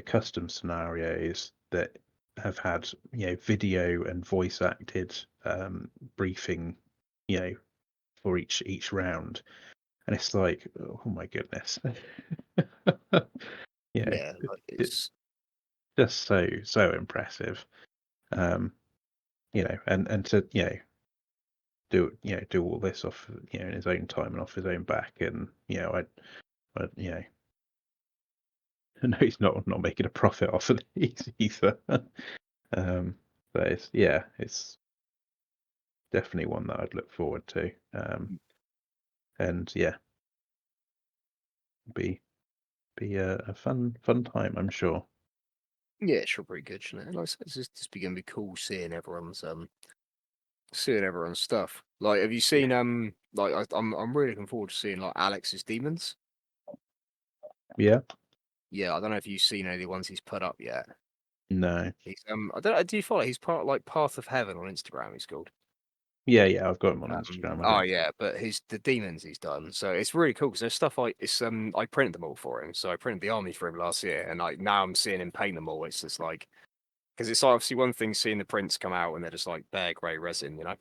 custom scenarios that have had, video and voice acted briefing, you know, for each round, and it's like, oh my goodness, you know, Yeah, like it's it's just so impressive. Um, and to do all this off in his own time and off his own back, and I I know he's not making a profit off of these either. But it's definitely one that I'd look forward to. And yeah, be a fun time, I'm sure. yeah, it's sure pretty good, shouldn't it? And like I said, it's just gonna be cool seeing everyone's stuff. Like, have you Yeah. seen like I'm really looking forward to seeing like Alex's demons. Yeah. Yeah, I don't know if you've seen any of the ones he's put up yet. No. He's I don't know, do you follow? He's part like Path of Heaven on Instagram. He's called. Yeah, I've got him on Instagram. I Oh don't. yeah, but the demons he's done. So it's really cool because there's stuff I printed them all for him. So I printed the army for him last year, and like now I'm seeing him paint them all. It's just like because it's obviously one thing seeing the prints come out and they're just like bare grey resin, you know.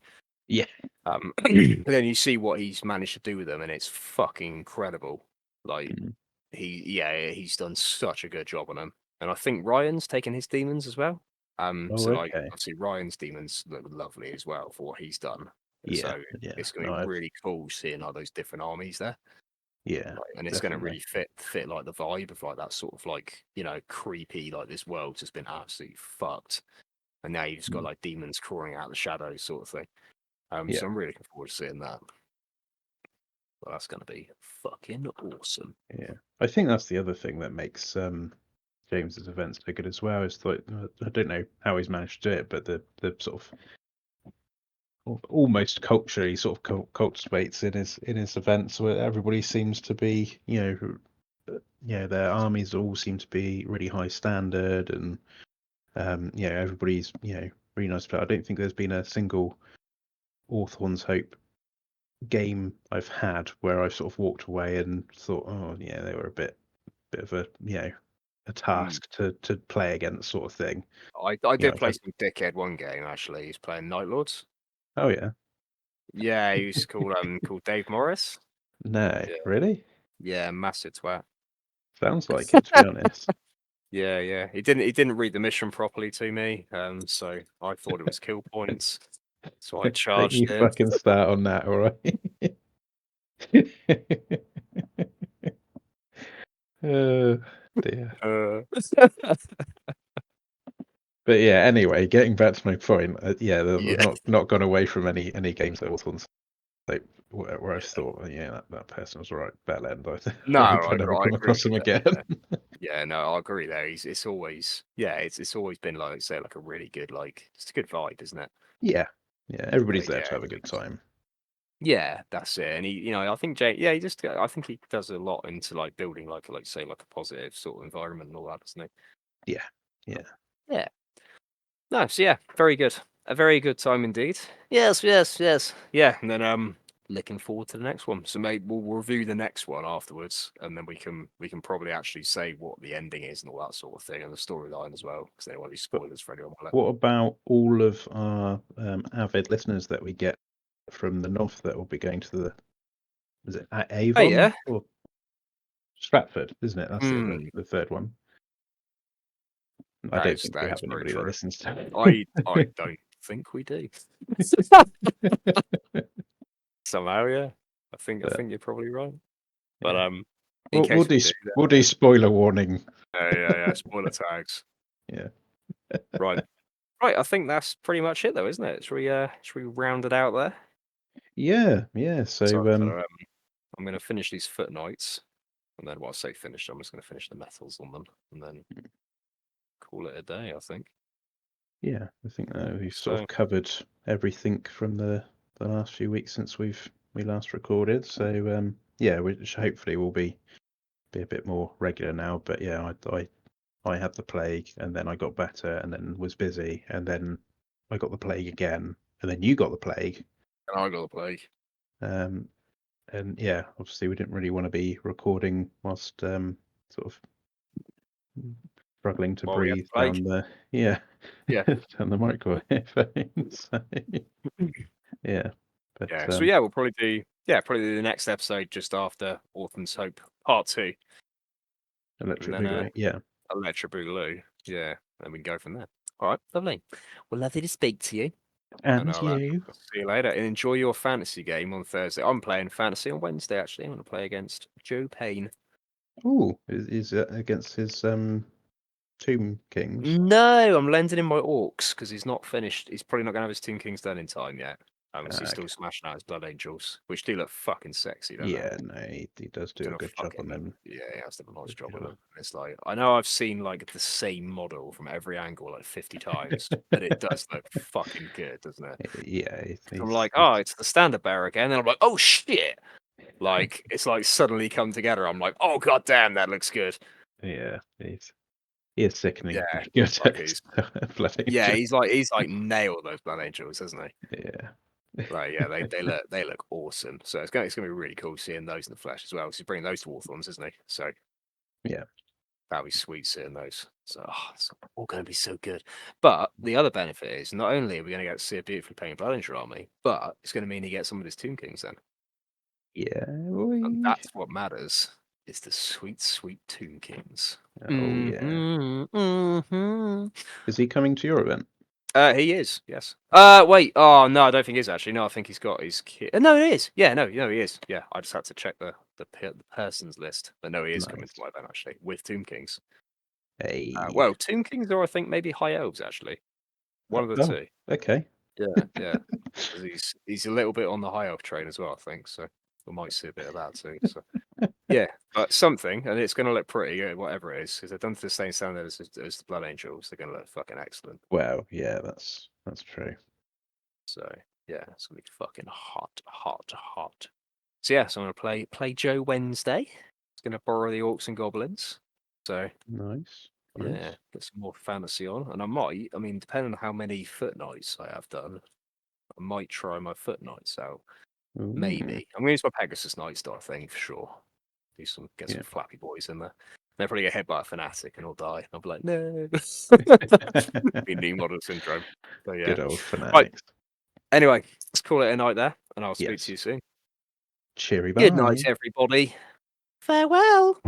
Yeah. But then you see what he's managed to do with them, and it's fucking incredible. Like Mm. he's done such a good job on them, and I think Ryan's taken his demons as well. Oh, So like okay. obviously Ryan's demons look lovely as well for what he's done. Yeah. So Yeah. it's gonna No, be really cool seeing all those different armies there. yeah, Like, and it's gonna definitely. really fit like the vibe of like that sort of like creepy like this world's just been absolutely fucked, and now you've just got Mm. like demons crawling out of the shadows sort of thing. Yeah. So I'm really looking forward to seeing that. Well, that's gonna be fucking awesome. Yeah, I think that's the other thing that makes James's events so good as well. Is like I don't know how he's managed to do it, but the sort of almost culture he sort of cultivates in his events, where everybody seems to be their armies all seem to be really high standard, and everybody's really nice. But I don't think there's been a single Hawthorne's Hope game I've had where I've sort of walked away and thought, oh yeah, they were a bit of a a task to play against, sort of thing. I did I've play had. some dickhead one game actually. He's playing Night Lords. Oh yeah, Yeah, he was called Dave Morris. no, Yeah, really yeah, massive twat. sounds like it, to be honest. Yeah. He didn't read the mission properly to me. So I thought it was kill points. So I Don't you charged him. fucking start on that, all right? Oh dear. Uh, But yeah, anyway, getting back to my point, yeah, I've not gone away from any games that Hawthorne's like where I thought, that person was right bell end. no, I hope I I never agree, I come agree across with him you there. again. Yeah. Yeah, no, I agree there. It's always it's always been like say like a really good like it's a good vibe, isn't it? Yeah, everybody's there to Yeah, have a good time. yeah, that's it. And I think Jay, yeah, I think he does a lot into like building like say like a positive sort of environment and all that, doesn't Yeah, yeah. he? Yeah. No, so yeah, very good. A very good time indeed. Yes. Yeah, and then looking forward to the next one. So maybe we'll review the next one afterwards, and then we can probably actually say what the ending is and all that sort of thing, and the storyline as well, because there won't be But spoilers for anyone. Will it? what about all of our avid listeners that we get from the north that will be going to is it Avon yeah. or Stratford? Isn't it? That's it. Hmm. The third one. I That don't is think we have very anybody that true. listens to it. I don't think we do. Somehow, yeah. I think But, you're probably right. But yeah. in We'll case we do, we'll do spoiler warning. yeah, spoiler tags. Yeah. Right. Right, I think that's pretty much it though, isn't it? Should we round it out there? Yeah, yeah. So So I'm gonna finish these foot knights, and then I say finished, I'm just gonna finish the metals on them and then call it a day, I think. yeah, I think we've sort So of covered everything from the last few weeks since we last recorded. So yeah, which hopefully will be a bit more regular now. But yeah, I had the plague, and then I got better, and then was busy, and then I got the plague again, and then you got the plague. and I got the plague. And yeah, obviously we didn't really want to be recording whilst sort of struggling to While we had breathe the plague. down the Yeah. down the microphone. So yeah, but Yeah. So yeah, we'll probably do the next episode just after Orphan's Hope Part 2. Electric And then Boogaloo, yeah. Electric Boogaloo. Yeah. And we can go from there. All right, lovely. Well, lovely to speak to you. And I'll you. see you later. And enjoy your fantasy game on Thursday. I'm playing fantasy on Wednesday, actually. I'm going to play against Joe Payne. Oh, is it against his Tomb Kings? No, I'm lending him my orcs because he's not finished. He's probably not going to have his Tomb Kings done in time yet. So he's still Okay. smashing out his Blood Angels, which do look fucking sexy, don't Yeah, no, he does do they? a good job on them. Yeah, he has done a nice For job on sure. them. It's like, I know I've seen like the same model from every angle like 50 times, but it does look fucking good, doesn't it? Yeah, I'm like, oh, it's the standard bearer again. And I'm like, oh shit. Like, it's like suddenly come together. I'm like, oh god damn, that looks good. yeah, he is sickening. Yeah, Good fuck, at he's Blood yeah, Angel. he's like nailed those Blood Angels, hasn't he? Yeah. Like, yeah, they look awesome. So it's gonna be really cool seeing those in the flesh as well. So he's bringing those to Hawthorns, isn't he? So Yeah. that'll be sweet seeing those. So it's all gonna be so good. But the other benefit is not only are we gonna get to see a beautifully painted Blood Angel army, but it's gonna mean he gets some of his Tomb Kings then. Yeah. And that's what matters. Is the sweet, sweet Tomb Kings. Oh yeah. Mm-hmm. Is he coming to your event? He is, yes. Wait. Oh no, I don't think he is actually. No, I think he's got his kid. No, he is. Yeah, no, he is. Yeah, I just had to check the person's list, but no, he is coming to Nice. my event actually with Tomb Kings. Hey. Well, Tomb Kings, or I think maybe High Elves actually. One of the two. Okay. Yeah. 'Cause he's a little bit on the High Elf train as well, I think. So we might see a bit of that too. So yeah, but something, and it's going to look pretty, whatever it is, because they're done to the same standard as the Blood Angels. They're going to look fucking excellent. Wow. Yeah, that's true. So yeah, it's gonna be fucking hot. So yeah, so I'm gonna play Joe Wednesday. It's gonna borrow the Orcs and Goblins. So Nice. yeah, get some more fantasy on, and I mean, depending on how many foot knights I have done, I might try my foot knights out. Ooh. Maybe I'm gonna use my Pegasus Knights though, I think for sure. Get some Yeah. flappy boys in there. They'll probably get hit by a fanatic and I'll die. I'll be like, no. Be new model syndrome. So yeah. Good old fanatics. Anyway, let's call it a night there, and I'll speak Yes. to you soon. Cheery bye. Good night, everybody. Farewell.